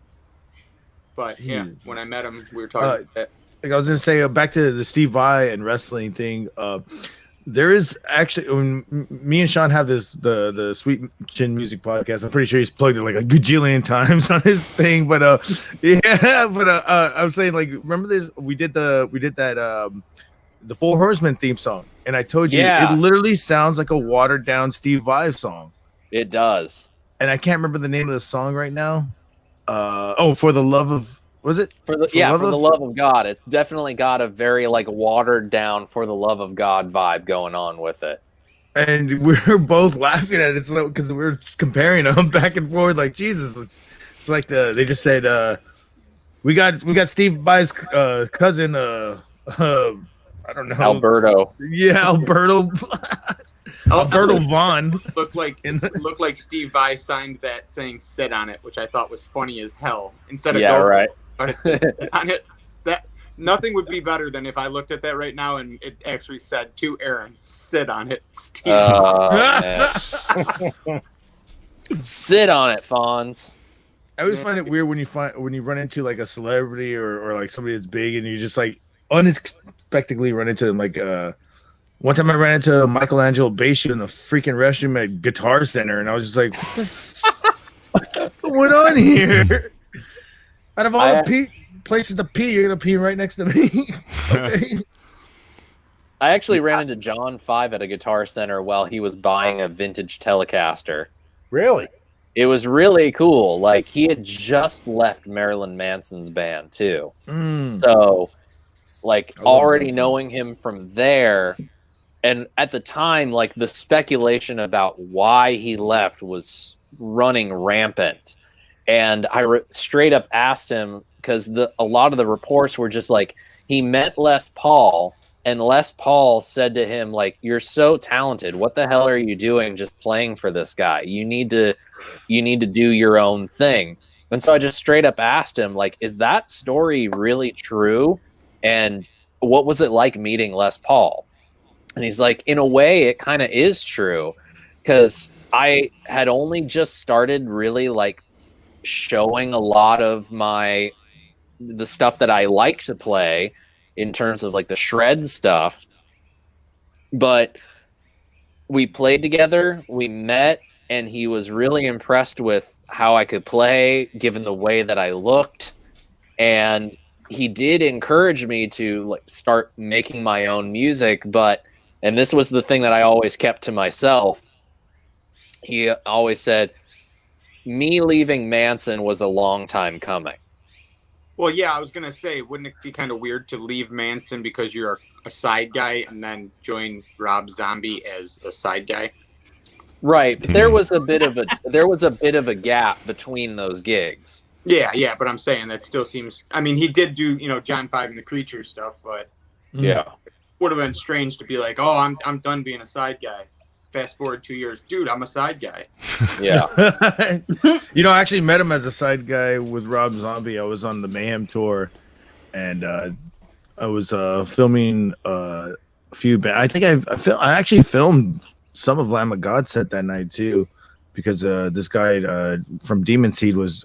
But yeah, when I met him, we were talking about that.
Like I was gonna say, back to the Steve Vai and wrestling thing. There is actually, when me and Sean have the Sweet Chin Music podcast, I'm pretty sure he's plugged it like a gajillion times on his thing. But I'm saying, like, remember this? We did that the Four Horsemen theme song, and I told you it literally sounds like a watered down Steve Vai song.
It does,
and I can't remember the name of the song right now. For the love of. Was it
for the love of God? It's definitely got a very like watered down For the Love of God vibe going on with it.
And we were both laughing at it because we were just comparing them back and forth. Like Jesus, it's like they just said we got Steve Vai's cousin. I don't know,
Alberto.
Yeah, Alberto. Alberto Vaughn
looked like Steve Vai signed that saying "sit on it," which I thought was funny as hell. Instead of
right.
But it said sit on it. That nothing would be better than if I looked at that right now and it actually said to Aaron, "Sit on it, Steve."
Sit on it, Fonz.
I always find it weird when you run into like a celebrity or like somebody that's big and you just like unexpectedly run into them. Like one time I ran into Michelangelo Bassio in the freaking restroom at Guitar Center, and I was just like, "What the fuck is going on here?" Out of all the places to pee, you're gonna pee right next to me. Okay.
I actually ran into John 5 at a Guitar Center while he was buying a vintage Telecaster.
Really?
It was really cool. Like, he had just left Marilyn Manson's band too. So, like, already knowing him from there, and at the time, like, the speculation about why he left was running rampant. And I straight up asked him, because a lot of the reports were just like, he met Les Paul, and Les Paul said to him, like, "You're so talented. What the hell are you doing just playing for this guy? You need to do your own thing." And so I just straight up asked him, like, "Is that story really true? And what was it like meeting Les Paul?" And he's like, "In a way, it kind of is true, because I had only just started really like showing a lot of the stuff that I like to play in terms of like the shred stuff. But we played together, we met, and he was really impressed with how I could play given the way that I looked. And he did encourage me to like start making my own music, and this was the thing that I always kept to myself. He always said, me leaving Manson was a long time coming.
Well, yeah, I was going to say, wouldn't it be kind of weird to leave Manson because you're a side guy and then join Rob Zombie as a side guy?
Right. But there was a bit of a gap between those gigs.
Yeah, but I'm saying that still seems, I mean, he did do, John 5 and the Creature stuff, but
yeah.
Would have been strange to be like, "Oh, I'm done being a side guy." Fast forward 2 years, dude, I'm a side guy.
Yeah.
I actually met him as a side guy with Rob Zombie. I was on the Mayhem tour, and I was filming a few I think I actually filmed some of Lamb of God set that night too, because this guy from Demon Seed was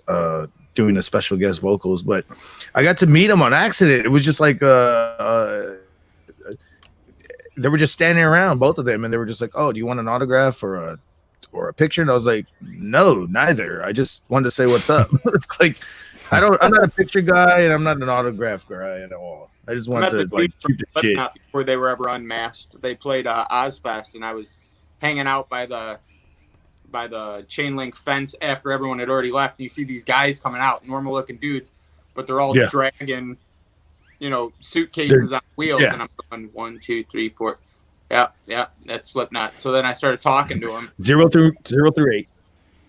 doing a special guest vocals. But I got to meet him on accident. It was just like they were just standing around, both of them, and they were just like, "Oh, do you want an autograph or a picture?" And I was like, "No, neither. I just wanted to say what's up." Like, I'm not a picture guy, and I'm not an autograph guy at all. I just wanted to like shoot the shit.
Before they were ever unmasked, they played Ozfest, and I was hanging out by the chain link fence after everyone had already left. And you see these guys coming out, normal looking dudes, but they're all dragging, suitcases on wheels, and I'm going 1, 2, 3, 4. Yeah, that's Slipknot. So then I started talking to him.
0 through 8.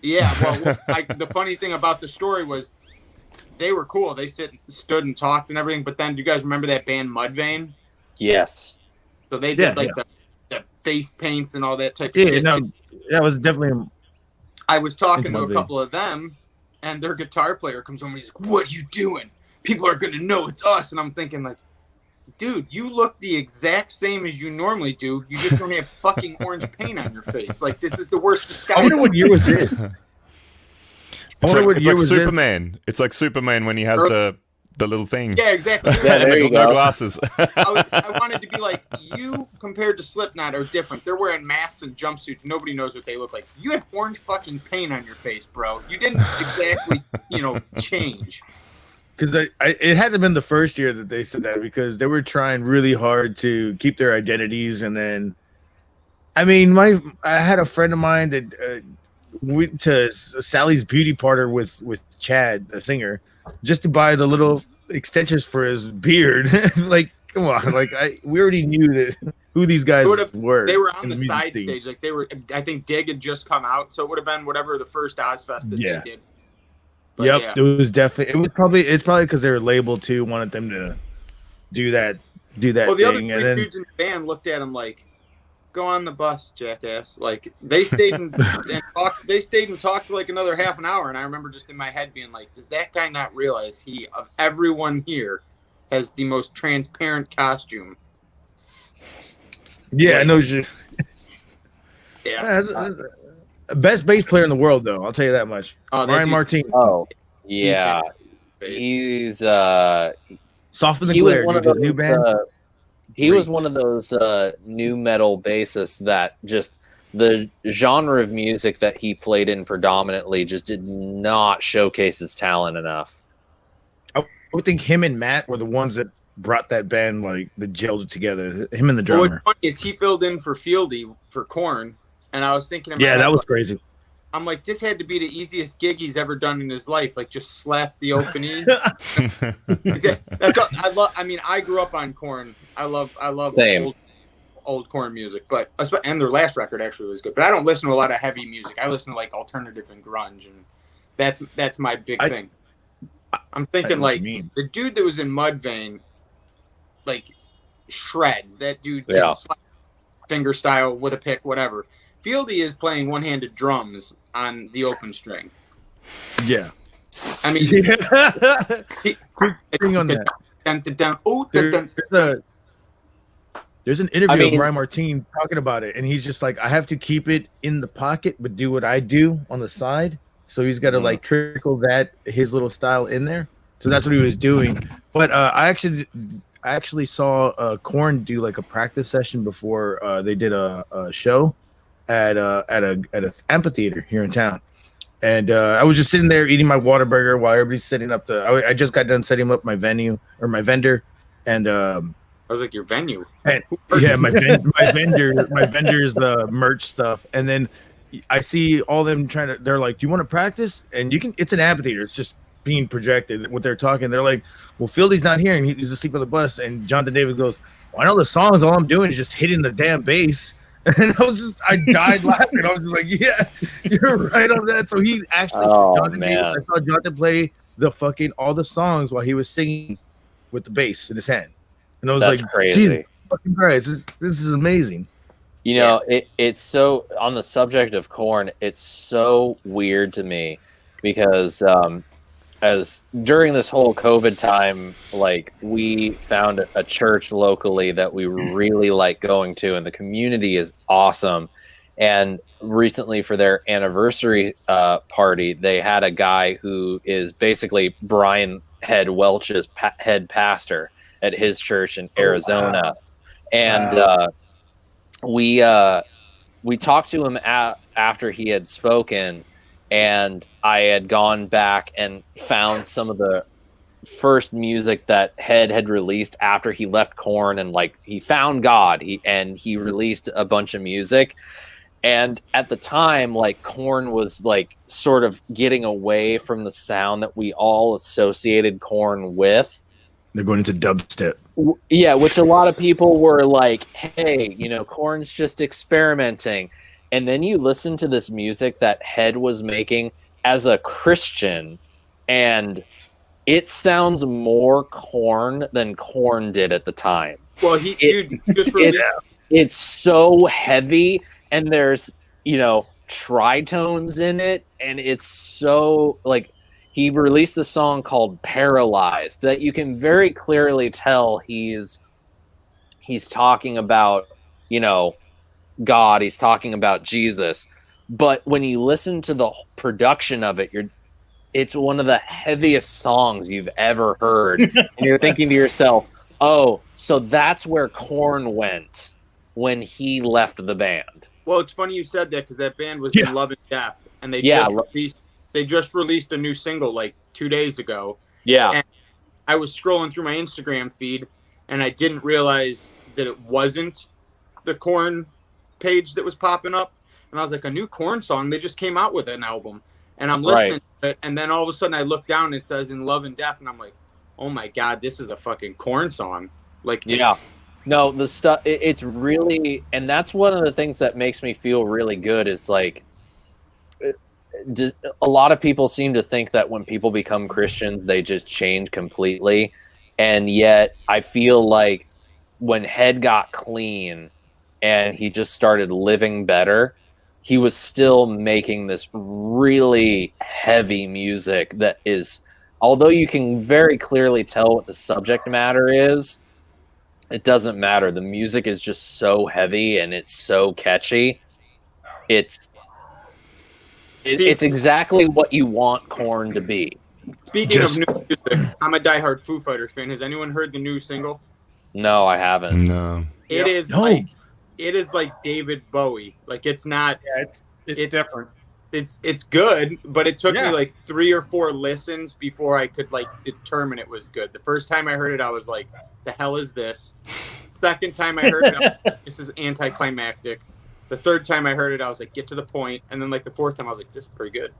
Yeah, well, the funny thing about the story was they were cool. They stood and talked and everything. But then, do you guys remember that band Mudvayne?
Yes.
So they did the face paints and all that type of shit.
No, it was definitely.
I was talking to a couple of them, and their guitar player comes over and he's like, "What are you doing? People are going to know it's us." And I'm thinking, like, dude, you look the exact same as you normally do. You just don't have fucking orange paint on your face. Like, this is the worst disguise.
I wonder what year was it?
It's
wonder
like,
what
it's
year
like
was this?
Superman. It's like Superman when he has the little thing.
Yeah, exactly.
Yeah, there you
no
go.
glasses.
I wanted to be like, you compared to Slipknot are different. They're wearing masks and jumpsuits. Nobody knows what they look like. You have orange fucking paint on your face, bro. You didn't exactly, change.
Because it had to have been the first year that they said that, because they were trying really hard to keep their identities. And then, I mean, I had a friend of mine that went to Sally's beauty parlor with Chad, the singer, just to buy the little extensions for his beard. Like, come on, like we already knew that who these guys were.
They were on
in
the
music
side
scene.
stage, like they were. I think Dig had just come out, so it would have been whatever the first Ozfest that they did. But
Yep,
yeah.
it was definitely. It's probably because they were labeled too, wanted them to do that
Well, the other
thing,
three
and then
dudes in the band looked at him like, "Go on the bus, jackass!" Like they stayed and talked. They stayed and talked for like another half an hour, and I remember just in my head being like, "Does that guy not realize he, of everyone here, has the most transparent costume?"
yeah, no shit.
Yeah.
Best bass player in the world, though. I'll tell you that much.
Oh, that
Ryan
dude's-
Martin.
Oh, yeah.
Bass.
He's
Soften the
he was
glare,
one
dude.
of
His new band.
he was
Great.
one of those new metal bassists that just the genre of music that he played in predominantly just did not showcase his talent enough.
I would think him and Matt were the ones that brought that band, like, that gelled it together. Him and the
Well,
drummer.
what's funny is he filled in for Fieldy for Korn, and I was thinking, in my
Yeah,
head,
that was
like,
crazy.
I'm like, this had to be the easiest gig he's ever done in his life. Like, just slap the opening. That's all, I love. I mean, I grew up on Korn. I love
Same.
old Korn music, but and their last record actually was good. But I don't listen to a lot of heavy music. I listen to like alternative and grunge, and that's my big thing. I'm thinking
know what
like
you mean.
the dude that was in Mudvayne, like shreds. That dude,
Yeah.
slap finger style with a pick, whatever. Fieldy is playing one-handed drums on the open string.
Yeah.
I mean,
Quick thing on that.
Dun, dun, dun, oh, dun, dun.
There's an interview
I mean-
of Ryan Martin talking about it, and he's just like, I have to keep it in the pocket, but do what I do on the side. So he's got to like trickle his little style in there. So that's what he was doing. But I actually saw Korn do like a practice session before they did a show at an amphitheater here in town. And I was just sitting there eating my Whataburger while everybody's setting up I just got done setting up my venue or my vendor, and
I was like, your venue.
and yeah, my vendor's the merch stuff. And then I see all them they're like, do you want to practice? And it's an amphitheater. It's just being projected. What they're talking, they're like, well, Fieldy's not here and he's asleep on the bus. And Jonathan David goes, well, I know the songs. All I'm doing is just hitting the damn bass. And I died laughing. I was just like, yeah, you're right on that. So he actually, Jonathan Davis, I saw Jonathan play all the songs while he was singing with the bass in his hand. And I was
That's
like,
crazy.
Jesus fucking Christ, this is amazing.
You know, it's so, on the subject of Korn, it's so weird to me because as during this whole COVID time, like, we found a church locally that we really like going to, and the community is awesome. And recently, for their anniversary party, they had a guy who is basically Brian Head Welch's head pastor at his church in Arizona.
Wow.
And we talked to him after he had spoken, and I had gone back and found some of the first music that Head had released after he left Korn, and like he found God, he released a bunch of music. And at the time, like, Korn was like sort of getting away from the sound that we all associated Korn with.
They're going into dubstep.
Yeah, which a lot of people were like, hey, Korn's just experimenting. And then you listen to this music that Head was making as a Christian, and it sounds more Korn than Korn did at the time.
Well,
It's so heavy, and there's, tritones in it, and it's so, like, he released a song called Paralyzed that you can very clearly tell he's talking about, God, he's talking about Jesus. But when you listen to the production of it, it's one of the heaviest songs you've ever heard. And you're thinking to yourself, oh, so that's where Korn went when he left the band.
Well, it's funny you said that because that band was
Yeah.
in Love and Death, and they
Yeah.
just released a new single like 2 days ago.
Yeah.
And I was scrolling through my Instagram feed, and I didn't realize that it wasn't the Korn page that was popping up. And I was like, a new Korn song? They just came out with an album. And I'm listening to it, and then all of a sudden I look down and it says In Love and Death, and I'm like, oh my God, this is a fucking Korn song. Like,
Yeah. No, the stuff, it's really, and that's one of the things that makes me feel really good is like, a lot of people seem to think that when people become Christians, they just change completely. And yet I feel like when Head got clean and he just started living better, he was still making this really heavy music that is, although you can very clearly tell what the subject matter is, it doesn't matter. The music is just so heavy and it's so catchy. It's exactly what you want Korn to be.
Speaking of new music, I'm a diehard Foo Fighters fan. Has anyone heard the new single?
No, I haven't.
No.
It is like David Bowie. Like, it's not.
Yeah, it's different.
It's good, but it took me
Yeah.
like 3 or 4 listens before I could like determine it was good. The first time I heard it, I was like, "The hell is this?" Second time I heard it, I was like, "This is anticlimactic." The third time I heard it, I was like, "Get to the point." And then like the fourth time, I was like, "This is pretty good."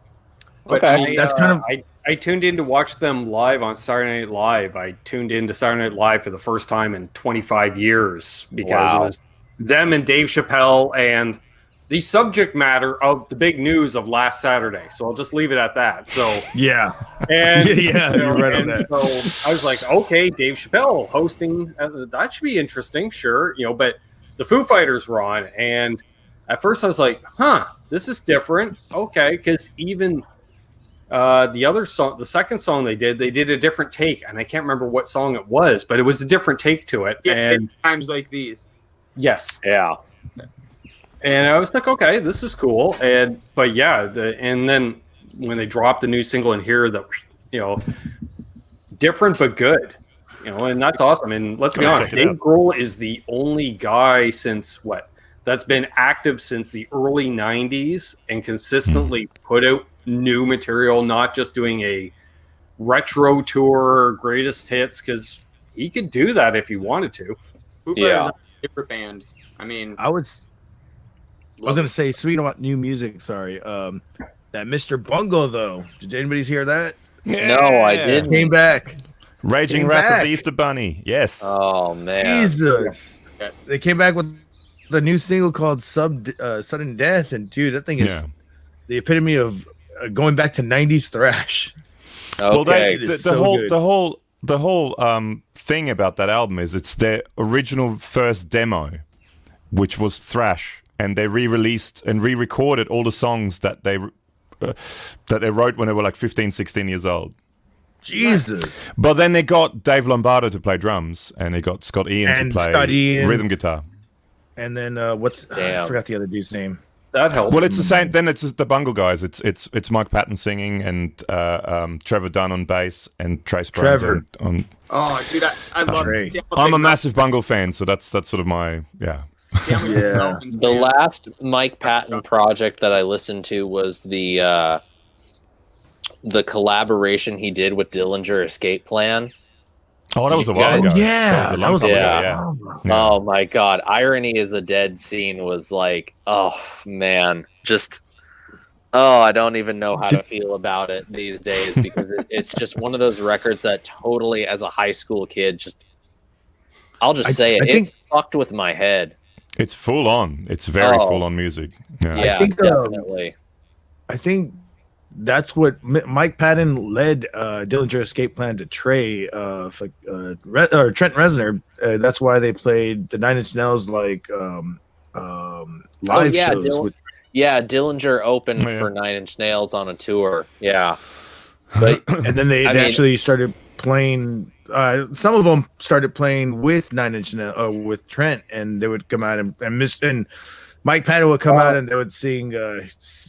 But
Okay.
That's kind of
I tuned in to watch them live on Saturday Night Live. I tuned in to Saturday Night Live for the first time in 25 years because it was them and Dave Chappelle and the subject matter of the big news of last Saturday. So I'll just leave it at that. So
yeah.
and
Yeah, you're right on
and
that.
So I was like, okay, Dave Chappelle hosting, that should be interesting, sure, but the Foo Fighters were on, and at first I was like, this is different, okay, because even the other song, the second song they did a different take, and I can't remember what song it was, but it was a different take to it.
Yeah,
And
times like these.
yes,
Yeah.
and I was like, okay, this is cool. But and then when they dropped the new single and hear that, different but good, and that's awesome. And let's be honest, Dave Grohl is the only guy that's been active since the early 90s and consistently put out new material, not just doing a retro tour, greatest hits, because he could do that if he wanted to.
Foo Fighters are a different band. I mean,
I was gonna say, speaking about new music, sorry, that Mr. Bungle though. Did anybody hear that?
No, I didn't.
Came back.
Raging
Came
Wrath of
back.
the Easter Bunny. Yes.
Oh, man.
Jesus.
Yeah.
They came back with the new single called Sudden Death, and dude, that thing is the epitome of going back to 90s thrash.
Okay.
Well,
It is so good.
the whole thing about that album is it's their original first demo, which was thrash, and they re-released and re-recorded all the songs that they wrote when they were like 15, 16 years old.
Jesus.
But then they got Dave Lombardo to play drums, and they got Scott Ian to play rhythm guitar.
And then I forgot the other dude's name.
That helps.
Well, it's the same. Then it's the Bungle guys. It's Mike Patton singing and Trevor Dunn on bass and Trace Browns on.
oh, dude, I love
Trey.
it.
I'm a massive Bungle fan, so that's sort of my
Yeah.
The last Mike Patton project that I listened to was the collaboration he did with Dillinger Escape Plan.
Oh, that was a while ago.
Yeah,
that was a long
yeah.
ago, yeah.
Oh my God. Irony is a Dead scene was like, oh man, I don't even know how to feel about it these days because it's just one of those records that totally, as a high school kid, I'll just say it fucked with my head.
It's full on. It's very full on music.
Yeah, definitely.
I think that's what Mike Patton led Dillinger Escape Plan to Trey, or Trent Reznor. That's why they played the 9 Inch Nails live shows.
Dillinger opened for 9 Inch Nails on a tour. Yeah, but
and then they actually started playing. Some of them started playing with 9 Inch Nails, with Trent, and they would come out and miss. And Mike Patton would come out and they would sing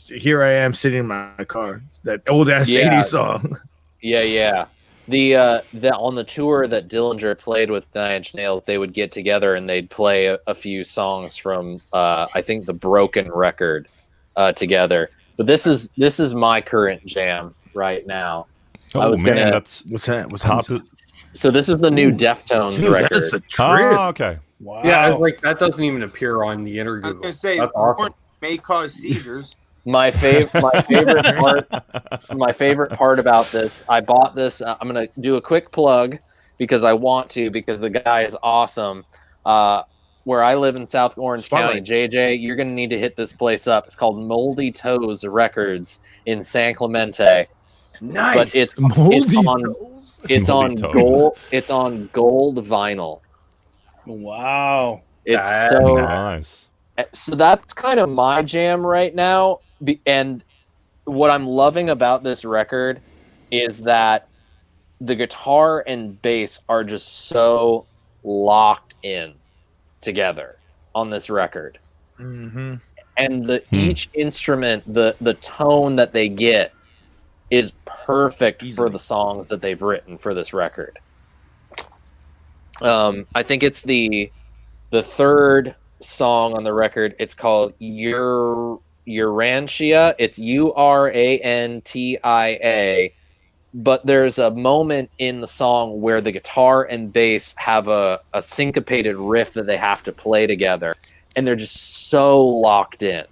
"Here I Am Sitting in My Car," that old ass
Yeah.
80s song.
Yeah. The on the tour that Dillinger played with Nine Inch Nails, they would get together and they'd play a few songs from I think the Broken record together. But this is my current jam right now.
Oh man, that's
What's that? What's
hard
that?
to.
So this is the new Deftones
Dude,
record.
that's a trip.
Oh, okay.
Wow.
Yeah, I was like that doesn't even appear on the
I
inner
was
Google.
gonna say
That's awesome.
porn may cause seizures.
My favorite part about this, I bought this. I'm gonna do a quick plug because I want to, because the guy is awesome. Where I live in South Orange County, JJ, you're gonna need to hit this place up. It's called Moldy Toes Records in San Clemente.
Nice.
But it's
Moldy
on
Toes?
gold. It's on gold vinyl.
Wow.
It's
That-
so
Nice.
so that's kind of my jam right now. And what I'm loving about this record is that the guitar and bass are just so locked in together on this record.
Mm-hmm.
And each instrument, the tone that they get is perfect for the songs that they've written for this record. I think it's the third song on the record. It's called Urantia. It's Urantia. But there's a moment in the song where the guitar and bass have a syncopated riff that they have to play together, and they're just so locked in.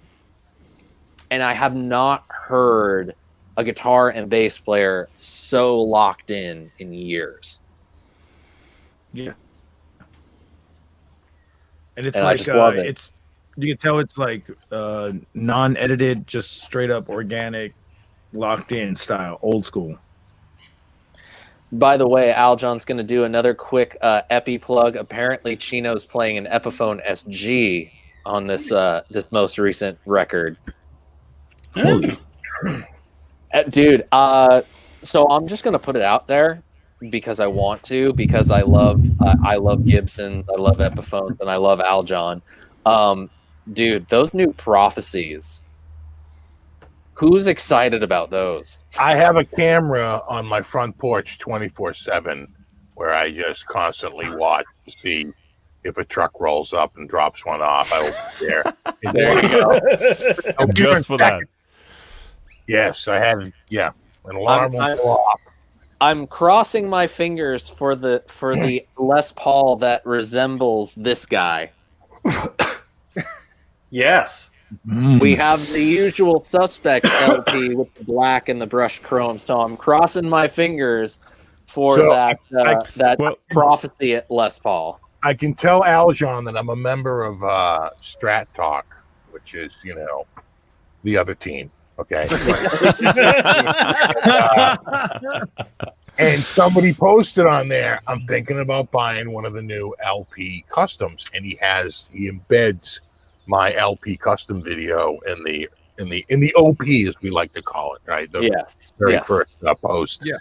And I have not heard a guitar and bass player so locked in years.
Yeah. And it's
And I
like
just love it.
it's you can tell it's like non-edited, just straight up organic, locked in style, old school.
By the way, Aljon's going to do another quick Epi plug. Apparently, Chino's playing an Epiphone SG on this this most recent record.
Holy.
Dude, so I'm just going to put it out there because I want to, because I love Gibsons, I love Epiphones, and I love Aljon. Dude, those new Prophecies. Who's excited about those?
I have a camera on my front porch 24/7 where I just constantly watch to see if a truck rolls up and drops one off. I will be there.
There you go.
Just for that.
Yes, I had. Yeah, an alarm will go off.
I'm crossing my fingers for the Les Paul that resembles this guy.
Yes.
We have the usual suspect LP with the black and the brushed chrome, so I'm crossing my fingers for
So,
that
well-
prophecy at Les Paul.
I can tell Aljon that I'm a member of Strat Talk, which is, the other team. Okay. And somebody posted on there, I'm thinking about buying one of the new LP customs, and he embeds my LP custom video in the OP, as we like to call it, right? The very first post.
Yeah.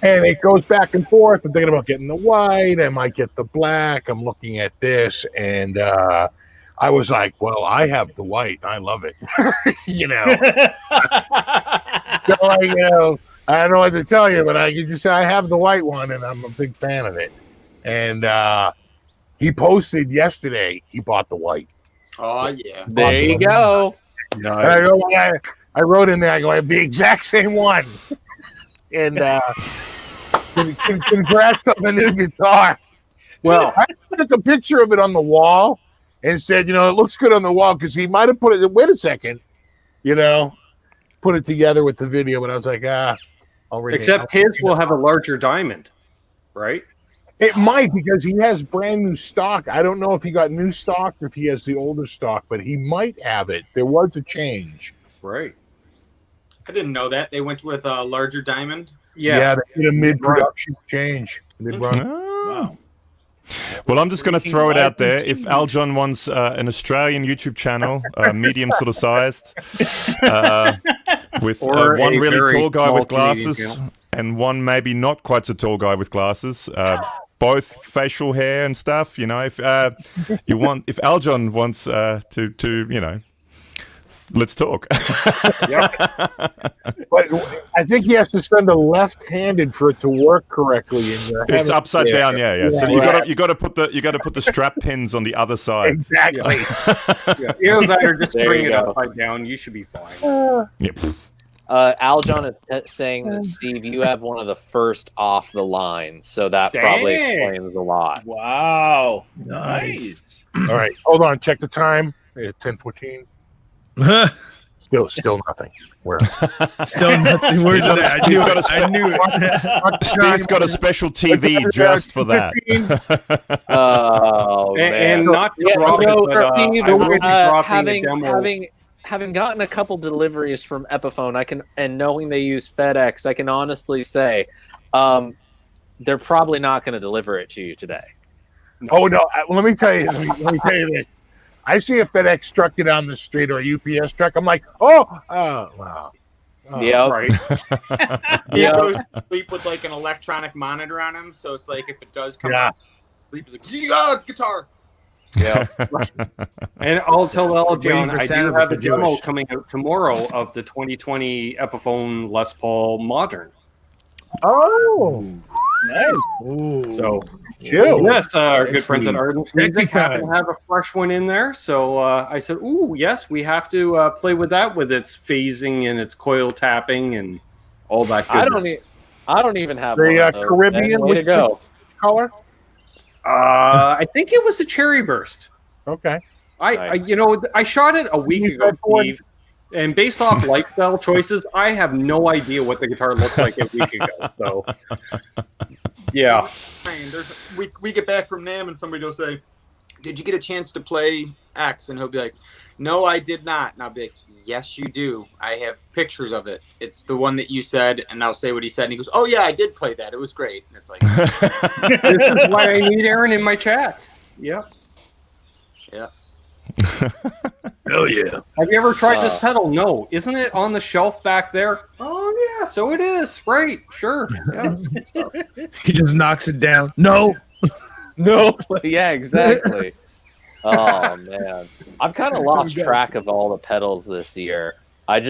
And it goes back and forth. I'm thinking about getting the white. I might get the black. I'm looking at this, and I was like, well, I have the white. I love it. So, I don't know what to tell you, but I have the white one, and I'm a big fan of it. And he posted yesterday he bought the white.
Oh yeah.
There you go.
And I wrote in there, I have the exact same one. And congrats on the new guitar. Well, I took a picture of it on the wall and said, it looks good on the wall, because he might have put it. Wait a second, put it together with the video, but I was like,
Except his will have a larger diamond, right?
It might, because he has brand new stock. I don't know if he got new stock or if he has the older stock, but he might have it. There was a change.
Right.
I didn't know that. They went with a larger diamond.
Yeah.
They did a mid-production change. Mid-run.
Oh. Well, I'm just going to throw it out there. If Aljon wants an Australian YouTube channel, medium sort of sized, with
Or
one
a
really
very
tall guy
small
with glasses
Canadian channel.
and one maybe not quite so tall guy with glasses, both facial hair and stuff. You know, if Aljon wants to let's talk.
But I think he has to send a left-handed for it to work correctly in your head.
It's upside down, yeah. So
right.
you got to put the strap pins on the other side.
Exactly.
Either that or just
There
bring
you
it
go.
upside down. You should be fine.
Yep.
Aljon is saying that, Steve, you have one of the first off the line, so that probably
Dang.
explains a lot.
Wow.
Nice.
All right, hold on. Check the time. 10:14. Still nothing. Where?
Still nothing. Where's it at? I knew it.
Steve's got a special TV just for that.
Oh, man.
And not to drop it, but
Steve,
I will be dropping a demo.
having gotten a couple deliveries from Epiphone, and knowing they use FedEx, I can honestly say they're probably not going to deliver it to you today.
Oh no! Let me tell you. Let me tell you this. I see a FedEx truck get on the street or a UPS truck. I'm like, wow.
Yep.
Right.
He goes to sleep with like an electronic monitor on him, so it's like if it does come out, sleep is like, guitar.
Yeah.
And I'll tell
Waiting
Aljon,
for
I
Santa
do have
with
a
the
demo
Jewish.
coming out tomorrow of the 2020 Epiphone Les Paul Modern.
Oh,
Nice.
Ooh.
So,
chill.
yes, our good friends at
Sexy.
Ardent Music happen to have a fresh one in there. So I said, ooh, yes, we have to play with that with its phasing and its coil tapping and all that goodness.
I don't even have
The,
one of those,
Caribbean
man. Way to
with-
go.
Color.
I think it was a Cherry Burst.
Okay.
Nice.
I shot it a week
You
ago,
said one.
Steve, and based off lifestyle choices, I have no idea what the guitar looked like a week ago. So, yeah.
We get back from them and somebody will say, "Did you get a chance to play X?" And he'll be like, "No, I did not." And I'll be like, "Yes, you do. I have pictures of it. It's the one that you said." And I'll say what he said, and he goes, "Oh yeah, I did play that. It was great." And it's like,
This is why I need Aaron in my chats. Yep.
yeah.
Hell yeah.
Have you ever tried this pedal? No. Isn't it on the shelf back there? Oh yeah, so it is. Right. Sure. Yeah, that's good stuff.
He just knocks it down. No.
No. Yeah, exactly. Oh man, I've kind of lost track of all the pedals this year. I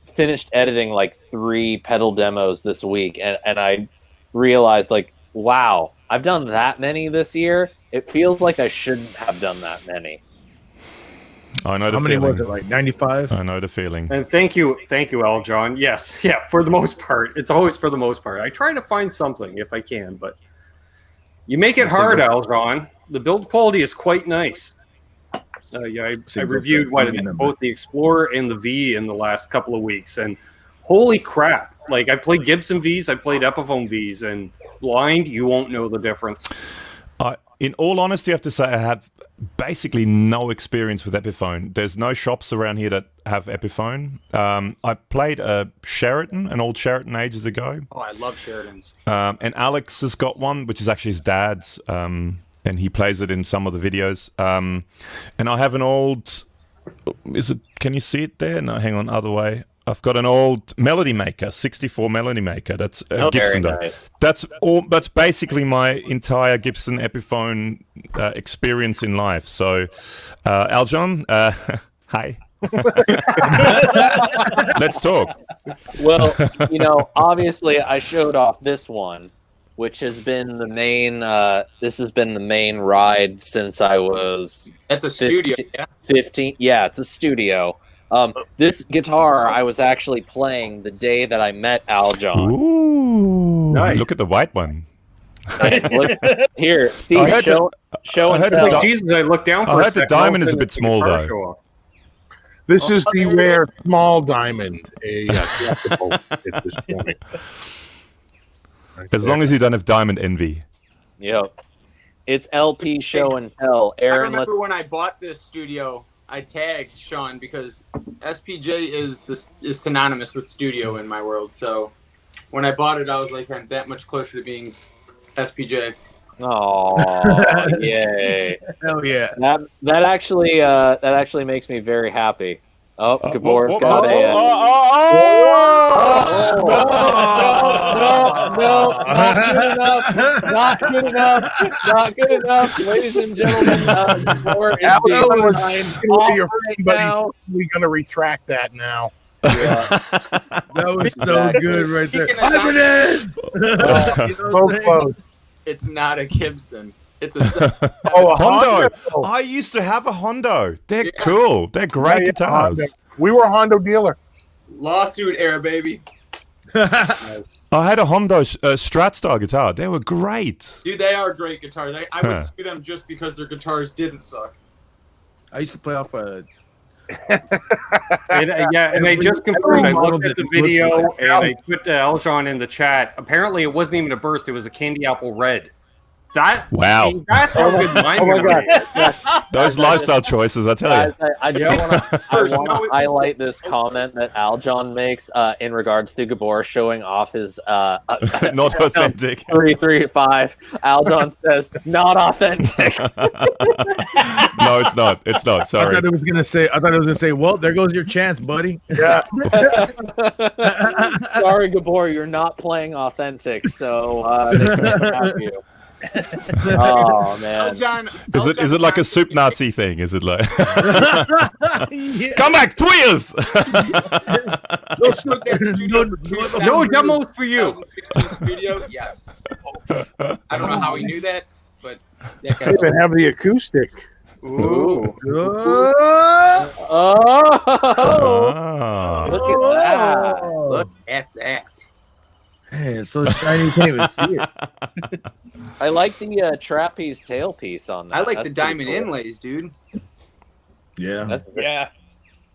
finished editing like 3 pedal demos this week, and I realized, like, wow, I've done that many this year. It feels like I shouldn't have done that many.
I know the
How many
feeling.
was it? Like 95?
I know the feeling.
And thank you, Aljon. Yes, yeah, for the most part. It's always for the most part. I try to find something if I can, but you make it hard, Aljon. The build quality is quite nice. I reviewed both the Explorer and the V in the last couple of weeks, and holy crap. Like, I played Gibson Vs, I played Epiphone Vs, and blind, you won't know the difference.
In all honesty, I have to say I have basically no experience with Epiphone. There's no shops around here that have Epiphone. I played a Sheraton, an old Sheraton ages ago.
Oh, I love Sheridan's.
And Alex has got one, which is actually his dad's, and he plays it in some of the videos. And I have an old... Can you see it there? No, hang on, other way. I've got an old Melody Maker, 64 Melody Maker. That's a Gibson.
Nice.
That's basically my entire Gibson Epiphone experience in life. So, Aljon, hi. Let's talk.
Well, obviously I showed off this one, which has been the main. This has been the main ride since I was.
That's a studio. Yeah.
15. Yeah, it's a studio. This guitar I was actually playing the day that I met Aljon.
Ooh,
Nice.
Look at the white one.
Look, here, Steve,
I heard
show and
heard
tell.
the-
Jesus, I looked down for
I
a
heard the
second.
diamond is a
All of
bit
sudden,
small,
guitar
though.
show off.
This is the rare small diamond. A collectible at this point. Right
As
there.
long as you don't have diamond envy.
Yep, it's LP show and tell.
I
Aaron, let's
remember when I bought this studio, I tagged Sean because SPJ is synonymous with studio in my world. So when I bought it, I was like, I'm that much closer to being SPJ.
Oh, yay!
Hell yeah.
That actually makes me very happy. Oh, Gabor's got a. No, not good enough, ladies and gentlemen. Gabor is being signed off right now.
We're gonna retract that now.
Yeah.
That was so good right there.
It's not a Gibson. It's a
a
Hondo.
Hondo.
I used to have a Hondo. They're cool. They're great guitars.
Hondo. We were a Hondo dealer.
lawsuit era, baby.
I had a Hondo Strat style guitar. They were great.
Dude, they are great guitars. I would sue them just because their guitars didn't suck.
I used to play off a.
And I just confirmed. I looked at the video and I put Eljon in the chat. Apparently, it wasn't even a burst; it was a candy apple red.
Wow.
See, that's how good my memory is.
Those lifestyle choices, I tell you.
I just want to highlight this comment that Aljon makes in regards to Gabor showing off his
Not authentic.
335. Aljon says, not authentic.
No, it's not. It's not. Sorry.
I thought it was gonna say, well, there goes your chance, buddy.
Yeah.
Sorry, Gabor, you're not playing authentic, so they can't have you. Oh man!
Is it like a soup Nazi thing? Is it like come back, tweers?
No demos for you.
Studio, yes. I don't know how he knew that, but that
They
guy.
even have the acoustic.
Ooh!
Oh.
Ah.
Look at that!
Look at that.
Hey, it's so shiny you can't even see it.
I like the trapeze tailpiece on that.
I like
That's
the
pretty
diamond
cool.
inlays, dude.
Yeah.
That's
Yeah.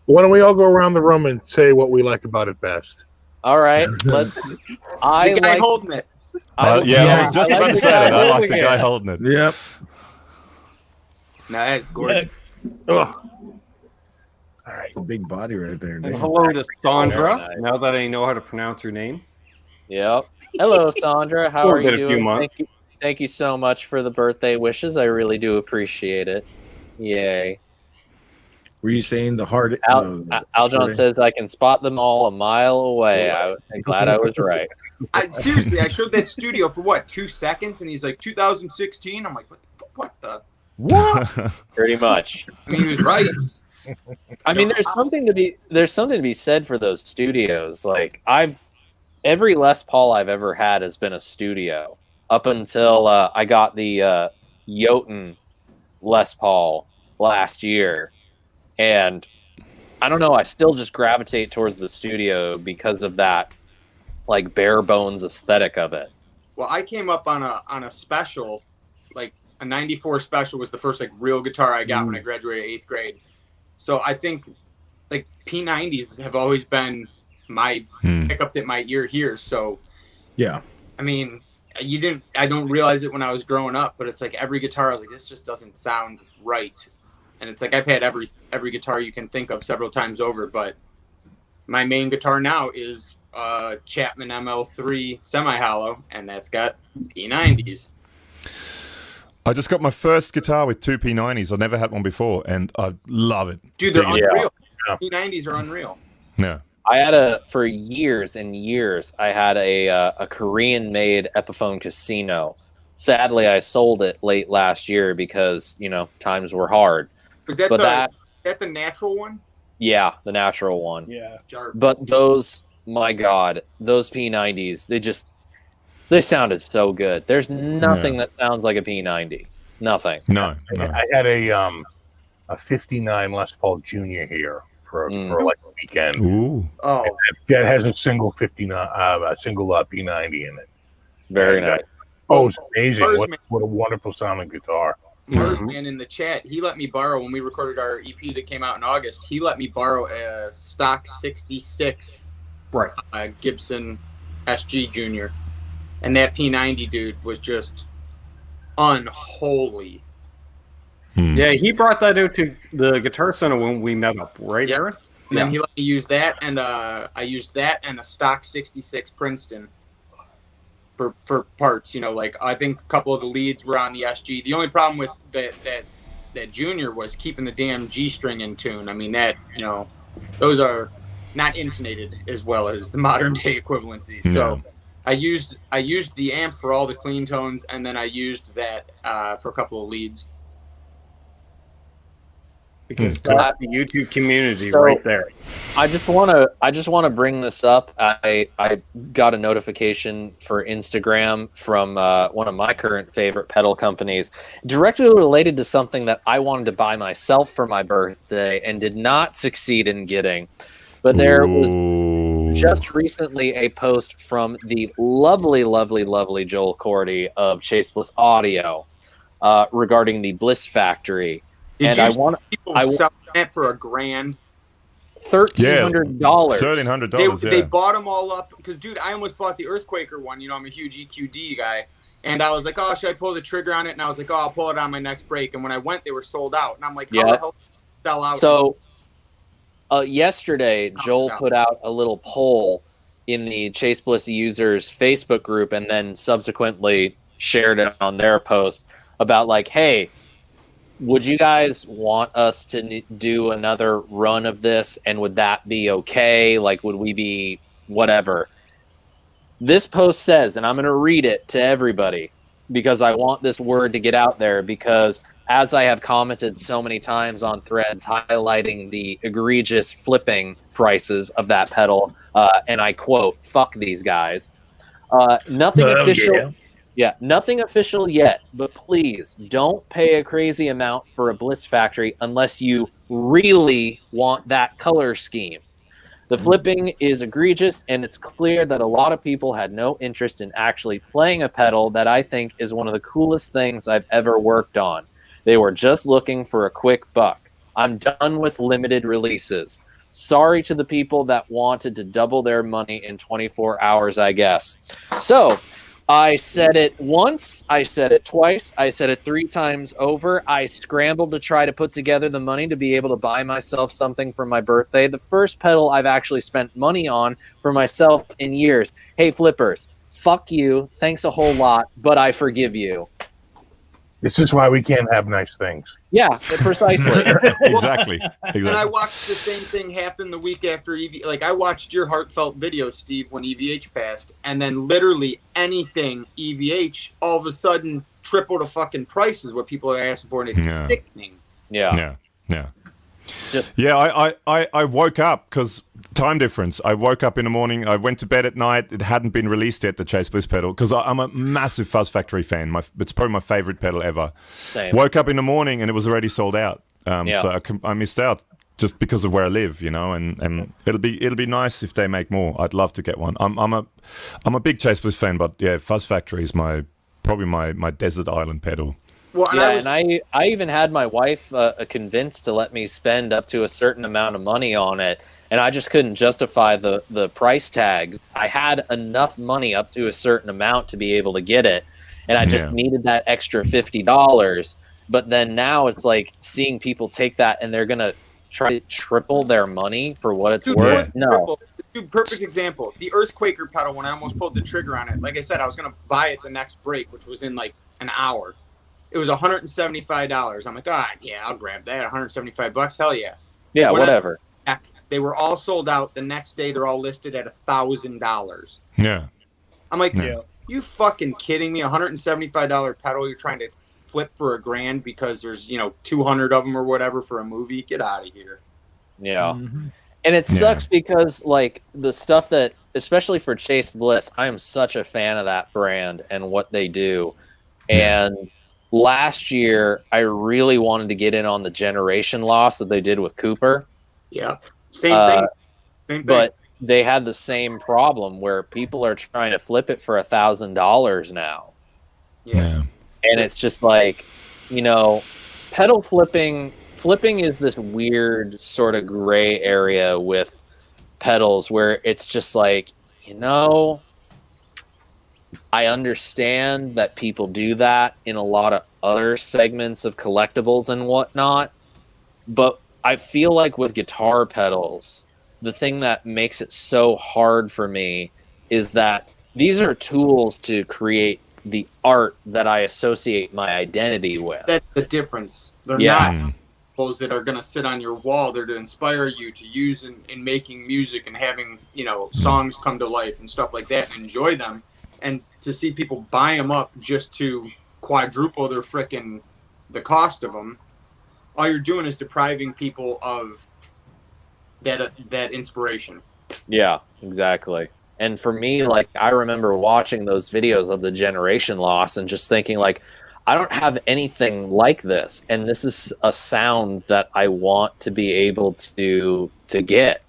Why don't we all go around the room and say what we like about it best?
all right. I
The guy
like.
holding it.
I
I was just
I
about to
the
say
guy
that. I like
holding
the guy
it.
holding it.
Yep.
No, that's gorgeous.
Ugh. All right. Big body right there.
And
dude.
hello to Sandra.
Very nice.
Now that I know how to pronounce her name.
Yep. Hello, Sandra. How
Or
are you
been a few
doing?
months.
Thank you so much for the birthday wishes. I really do appreciate it. Yay.
Were you saying the hard?
Aljon says I can spot them all a mile away. I'm glad I was right.
Seriously, I showed that studio for what, 2 seconds, and he's like 2016. I'm like, what the?
Pretty much.
I mean, he was right.
I mean, there's something to be said for those studios. Like every Les Paul I've ever had has been a studio up until I got the Jotun Les Paul last year, and I don't know. I still just gravitate towards the studio because of that, like, bare bones aesthetic of it.
Well, I came up on a special, like a '94 special was the first like real guitar I got when I graduated 8th grade. So I think like P90s have always been my pickup that my ear hears. So
Yeah.
I mean, I don't realize it when I was growing up, but it's like every guitar I was like, this just doesn't sound right. And it's like I've had every guitar you can think of several times over, but my main guitar now is Chapman ML3 semi-hollow, and that's got P90s.
I just got my first guitar with 2 P90s. I never had one before, and I love it.
Dude, they're
Yeah.
unreal.
Yeah.
P90s are unreal.
Yeah.
I had for years and years, I had a Korean-made Epiphone Casino. Sadly, I sold it late last year because, times were hard.
Was that
But
the natural one?
yeah, the natural one.
Yeah.
Sharp.
But those, my God, those P90s, they sounded so good. There's nothing that sounds like a P90. Nothing.
No.
I had a 59 Les Paul Junior here for like a weekend.
Ooh.
Oh,
That has a single 59, a single P90 in it.
Very
Yeah.
nice.
Oh, it's amazing!
First,
What a wonderful sounding guitar.
Marsman in the chat, he let me borrow when we recorded our EP that came out in August. He let me borrow a stock 66
Right.
Gibson SG Junior, and that P90 dude was just unholy.
Yeah, he brought that out to the Guitar Center when we met up, right,
Yep.
Aaron?
And then he let me use that, and I used that and a stock 66 Princeton for parts. Like I think a couple of the leads were on the SG. The only problem with that Junior was keeping the damn G string in tune. I mean that those are not intonated as well as the modern day equivalency. So I used the amp for all the clean tones, and then I used that for a couple of leads.
Because that's the YouTube community right there.
I just want to bring this up. I got a notification for Instagram from one of my current favorite pedal companies, directly related to something that I wanted to buy myself for my birthday and did not succeed in getting. But there was just recently a post from the lovely, lovely, lovely Joel Cordy of Chase Bliss Audio regarding the Bliss Factory.
Did I sell that for $1,000?
$1,300.
$1,300.
They bought them all up because, dude, I almost bought the Earthquaker one. You know, I'm a huge EQD guy, and I was like, oh, should I pull the trigger on it? And I was like, oh, I'll pull it on my next break. And when I went, they were sold out, and I'm like, how the hell did sell out?
So yesterday, Joel put out a little poll in the Chase Bliss users Facebook group, and then subsequently shared it on their post about like, hey, would you guys want us to do another run of this, and would that be okay? Like, would we be whatever? This post says, and I'm going to read it to everybody because I want this word to get out there, because as I have commented so many times on threads highlighting the egregious flipping prices of that pedal, and I quote, fuck these guys. Nothing official. Yeah. Yeah, nothing official yet, but please don't pay a crazy amount for a Bliss Factory unless you really want that color scheme. The flipping is egregious, and it's clear that a lot of people had no interest in actually playing a pedal that I think is one of the coolest things I've ever worked on. They were just looking for a quick buck. I'm done with limited releases. Sorry to the people that wanted to double their money in 24 hours, I guess. So I said it once, I said it twice, I said it 3 times over. I scrambled to try to put together the money to be able to buy myself something for my birthday. The first pedal I've actually spent money on for myself in years. Hey, flippers, fuck you. Thanks a whole lot, but I forgive you.
This is why we can't have nice things.
Yeah, precisely.
Exactly.
And I watched the same thing happen the week after EV. Like, I watched your heartfelt video, Steve, when EVH passed, and then literally anything EVH all of a sudden tripled the fucking prices what people are asking for, and it's sickening.
Yeah.
I woke up because time difference. I woke up in the morning. I went to bed at night. It hadn't been released yet, the Chase Bliss pedal, because I'm a massive Fuzz Factory fan. It's probably my favorite pedal ever.
Same.
Woke up in the morning and it was already sold out. So I missed out just because of where I live, you know. And it'll be nice if they make more. I'd love to get one. I'm a big Chase Bliss fan, but yeah, Fuzz Factory is probably my desert island pedal.
Well,
I even had my wife convinced to let me spend up to a certain amount of money on it, and I just couldn't justify the price tag. I had enough money up to a certain amount to be able to get it, and I just needed that extra $50. But then now it's like seeing people take that and they're gonna try to triple their money for what it's worth. No.
Dude, perfect example. The Earthquaker pedal, when I almost pulled the trigger on it, like I said, I was gonna buy it the next break, which was in like an hour. It was $175. I'm like, yeah, I'll grab that. $175, hell yeah.
Yeah, whatever.
They were all sold out. The next day, they're all listed at $1,000.
Yeah.
I'm like, you fucking kidding me? $175 pedal you're trying to flip for $1,000 because there's 200 of them or whatever for a movie? Get out of here.
Yeah. Mm-hmm. And it sucks because like the stuff that, especially for Chase Bliss, I am such a fan of that brand and what they do. And last year, I really wanted to get in on the generation loss that they did with Cooper.
Yeah, same thing.
But they had the same problem where people are trying to flip it for $1,000 now.
Yeah.
And it's just like, pedal flipping is this weird sort of gray area with pedals where it's just like, I understand that people do that in a lot of other segments of collectibles and whatnot, but I feel like with guitar pedals, the thing that makes it so hard for me is that these are tools to create the art that I associate my identity with.
That's the difference. They're not those that are going to sit on your wall there to inspire you to use in making music and having, you know, songs come to life and stuff like that and enjoy them. And to see people buy them up just to quadruple their the cost of them, all you're doing is depriving people of that inspiration.
Yeah, exactly. And for me, like, I remember watching those videos of the generation loss and just thinking, like, I don't have anything like this, and this is a sound that I want to be able to get,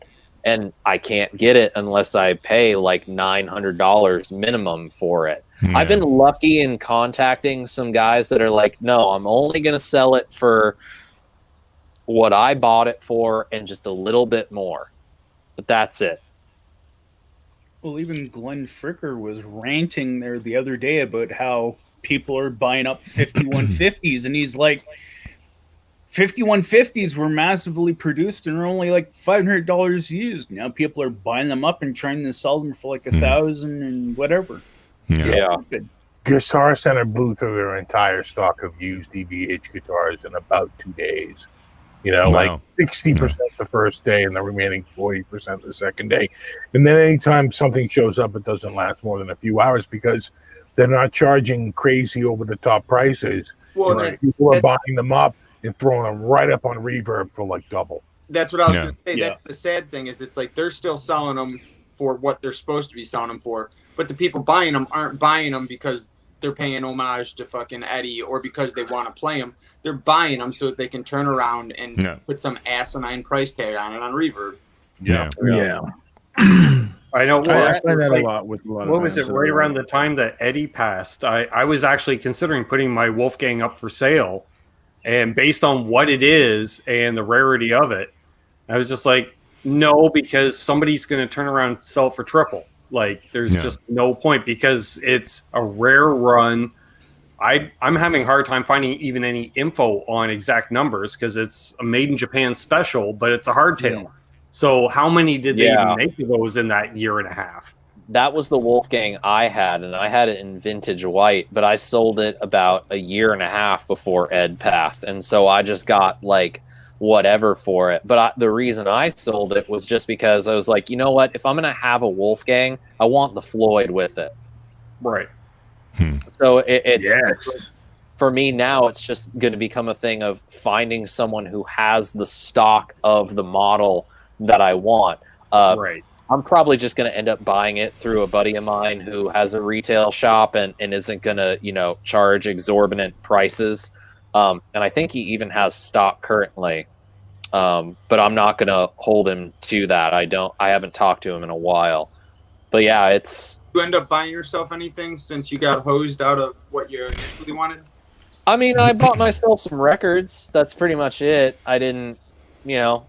and I can't get it unless I pay like $900 minimum for it.
Yeah.
I've been lucky in contacting some guys that are like, no, I'm only going to sell it for what I bought it for and just a little bit more, but that's it.
Well, even Glenn Fricker was ranting there the other day about how people are buying up 5150s, and he's like, 5150s were massively produced and are only like $500 used. Now people are buying them up and trying to sell them for like $1,000 and whatever.
Yeah.
Guitar Center blew through their entire stock of used DVH guitars in about 2 days. You know,
Wow.
like 60% the first day and the remaining 40% the second day. And then anytime something shows up, it doesn't last more than a few hours because they're not charging crazy over-the-top prices.
Well,
People are buying them up and throwing them right up on Reverb for like double.
that's what I was
Yeah.
going to say.
Yeah.
That's the sad thing, is it's like they're still selling them for what they're supposed to be selling them for, but the people buying them aren't buying them because they're paying homage to fucking Eddie or because they want to play them. They're buying them so that they can turn around and
Yeah.
put some asinine price tag on it on Reverb.
Yeah.
I know.
I find that
like,
a lot with a lot of
what was it?
bands that
Right
are-
around the time that Eddie passed, I was actually considering putting my Wolfgang up for sale, and based on what it is and the rarity of it, I was just like, no, because somebody's going to turn around and sell it for triple. Like, there's just no point because it's a rare run. I'm having a hard time finding even any info on exact numbers because it's a made in Japan special, but it's a hardtail. So how many did they even make of those in that year and a half?
That was the Wolfgang I had, and I had it in vintage white, but I sold it about a year and a half before Ed passed, and so I just got like whatever for it. But the reason I sold it was just because I was like, you know what? If I'm gonna have a Wolfgang, I want the Floyd with it.
Right.
So it's for me now. It's just going to become a thing of finding someone who has the stock of the model that I want.
Right.
I'm probably just going to end up buying it through a buddy of mine who has a retail shop and isn't going to, you know, charge exorbitant prices. And I think he even has stock currently. But I'm not going to hold him to that. I haven't talked to him in a while. But yeah, it's...
You end up buying yourself anything since you got hosed out of what you initially wanted?
I mean, I bought myself some records. That's pretty much it. I didn't, you know,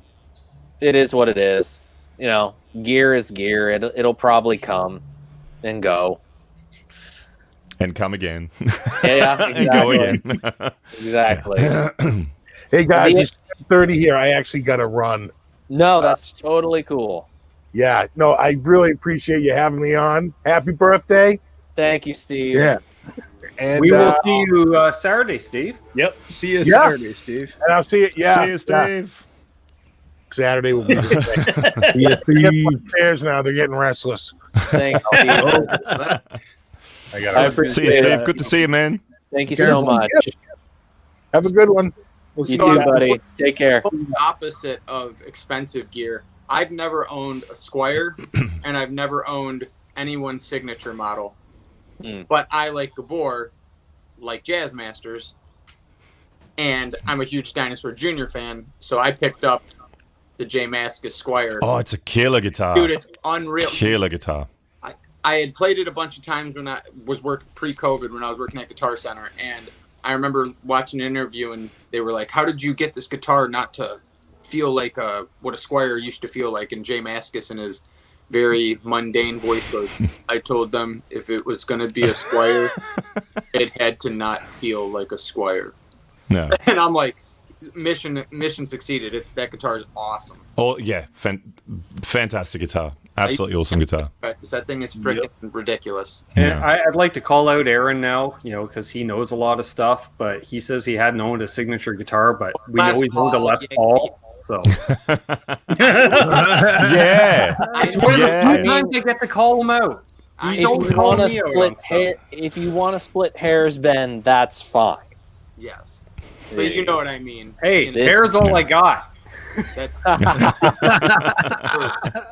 it is what it is. You know, gear is gear. It'll probably come and go.
And come again.
Yeah,
And go
exactly.
again.
Exactly.
Hey guys, it's 30 here. I actually got to run.
No, that's totally cool.
Yeah, no, I really appreciate you having me on. Happy birthday.
Thank you, Steve.
Yeah. And
We will see you Saturday, Steve.
Yep. See you Saturday, Steve.
And I'll see you. Yeah.
See you, Steve.
Saturday will be good.
Yes, Steve.
Bears now. They're getting restless.
Thanks, Steve.
I
I
got
appreciate
See you, Steve.
it.
Good to see you, man.
Thank you
Careful.
so much.
Have a good one. We'll
You
see
too, buddy. Take care.
The opposite of expensive gear. I've never owned a Squire, and I've never owned anyone's signature model. But I, like Gabor, like Jazz Masters, and I'm a huge Dinosaur Jr. fan, so I picked up the J Mascis Squire.
Oh, it's a killer guitar.
Dude, it's unreal.
Killer guitar.
I had played it a bunch of times when I was working pre-COVID, when I was working at Guitar Center, and I remember watching an interview, and they were like, "How did you get this guitar not to feel like what a Squire used to feel like?" And J Mascis in his very mundane voice goes, "I told them if it was going to be a Squire, it had to not feel like a Squire."
No.
And I'm like, mission succeeded. That guitar is awesome.
Oh, yeah. Fantastic guitar. Absolutely awesome guitar.
Practice. That thing is freaking ridiculous.
And
Yeah.
I'd like to call out Aaron now, because he knows a lot of stuff, but he says he hadn't owned a signature guitar, but we know he's owned a Les Paul. So
Yeah.
it's one of the
Yeah.
few times I get to call him out.
If
He's
you
always
want
calling
to
me out
split
on stuff.
hair, if you want to split hairs, Ben, that's fine.
Yes. But you know what I mean.
Hey,
You know,
hair's all I got.
that,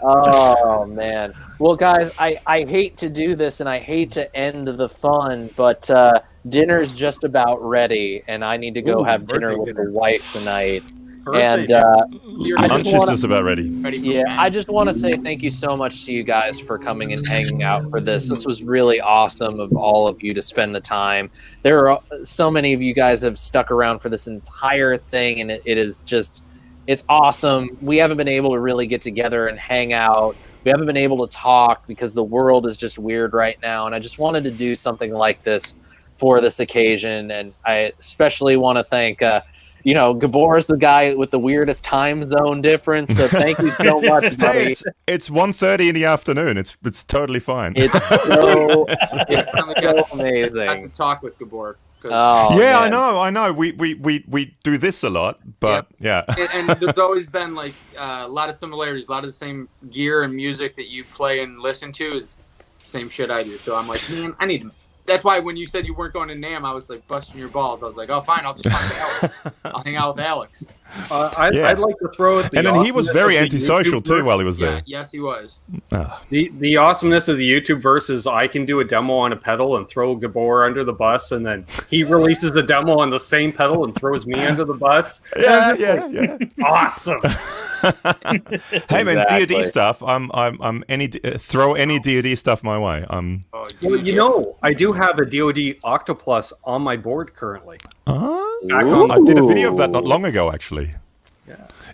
Oh man. Well, guys, I hate to do this and I hate to end the fun, but dinner's just about ready, and I need to go
Ooh,
have dinner
birthday
with
dinner.
the wife tonight.
Birthday
And
you're
I
Lunch
just
is
wanna-
just about ready.
ready for
yeah,
bed.
I just want to say thank you so much to you guys for coming and hanging out for this. This was really awesome of all of you to spend the time. There are so many of you guys have stuck around for this entire thing, and it is just, it's awesome. We haven't been able to really get together and hang out. We haven't been able to talk because the world is just weird right now, and I just wanted to do something like this for this occasion, and I especially want to thank Gabor's the guy with the weirdest time zone difference, so thank you so much,
Hey,
buddy.
it's 1:30 in the afternoon. It's totally fine.
It's so,
finally
it's so
got to
amazing.
talk with Gabor. 'Cause-
Oh,
yeah,
man.
I know. We do this a lot, but yeah.
and there's always been like a lot of similarities, a lot of the same gear and music that you play and listen to is same shit I do. So I'm like, man, I need to. That's why when you said you weren't going to NAMM, I was like busting your balls. I was like, oh, fine, I'll just find Alex. I'll hang out with Alex.
Yeah.
I'd like to throw it.
And then he was very antisocial too while he was
Yeah,
there.
yes, he was.
The awesomeness of the YouTube verse is I can do a demo on a pedal and throw Gabor under the bus, and then he releases a demo on the same pedal and throws me under the bus.
Yeah.
Awesome.
Hey man,
Exactly.
DoD stuff. I'm throw any DoD stuff my way.
Oh,
Well,
dude,
I do have a DoD Octoplus on my board currently.
Ooh.
I did a video of that not long ago, actually.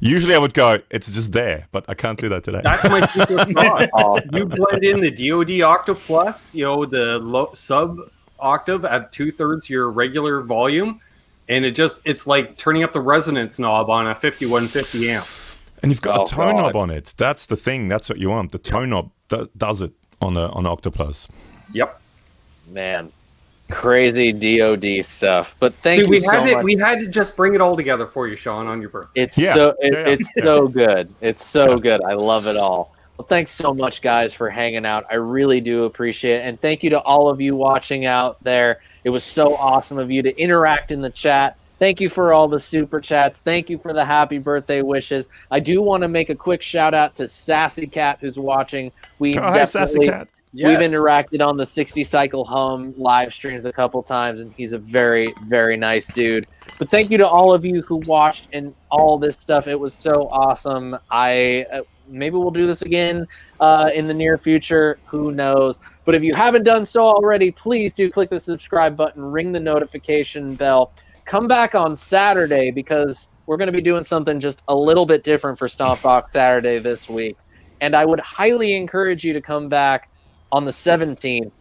Usually I would go, it's just there, but I can't do that today.
That's my secret thought.
Oh,
You blend in the DoD Octoplus, the sub octave at 2/3 your regular volume, and it's like turning up the resonance knob on a 5150 amp.
And you've got
Oh,
a tone
God.
knob on it. That's the thing. That's what you want. The tone knob does it on Octoplus.
Yep.
man. Crazy DOD stuff. But thank you
we
so
had
much.
we had to just bring it all together for you, Sean, on your birthday.
It's
Yeah.
so
Yeah.
it's so good. It's so good. I love it all. Well, thanks so much, guys, for hanging out. I really do appreciate it. And thank you to all of you watching out there. It was so awesome of you to interact in the chat. Thank you for all the super chats. Thank you for the happy birthday wishes. I do want to make a quick shout out to Sassy Cat who's watching. We
Oh, hi, Sassy Cat.
We've interacted on the 60 Cycle Hum live streams a couple times, and he's a very, very nice dude. But thank you to all of you who watched and all this stuff. It was so awesome. Maybe we'll do this again in the near future. Who knows? But if you haven't done so already, please do click the subscribe button, ring the notification bell. Come back on Saturday because we're going to be doing something just a little bit different for Stomp Box Saturday this week. And I would highly encourage you to come back on the 17th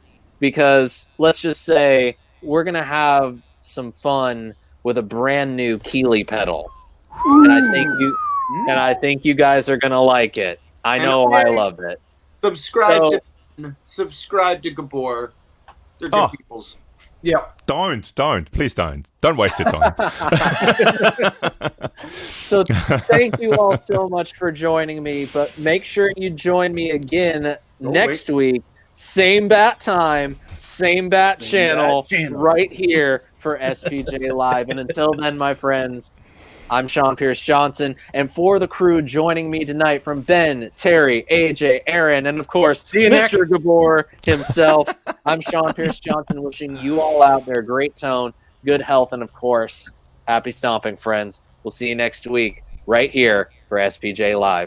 because let's just say we're going to have some fun with a brand new Keeley pedal. And I think you guys are going to like it. I know I love it.
Subscribe to Gabor. They're good
Oh.
peoples.
Yeah.
Please don't waste your time.
So thank you all so much for joining me, but make sure you join me again next week. Same bat time, same bat channel, right here for SPJ Live. And until then, my friends, I'm Sean Pierce Johnson. And for the crew joining me tonight from Ben, Terry, AJ, Aaron, and of course, Mr. Gabor himself, I'm Sean Pierce Johnson wishing you all out there great tone, good health, and of course, happy stomping, friends. We'll see you next week right here for SPJ Live.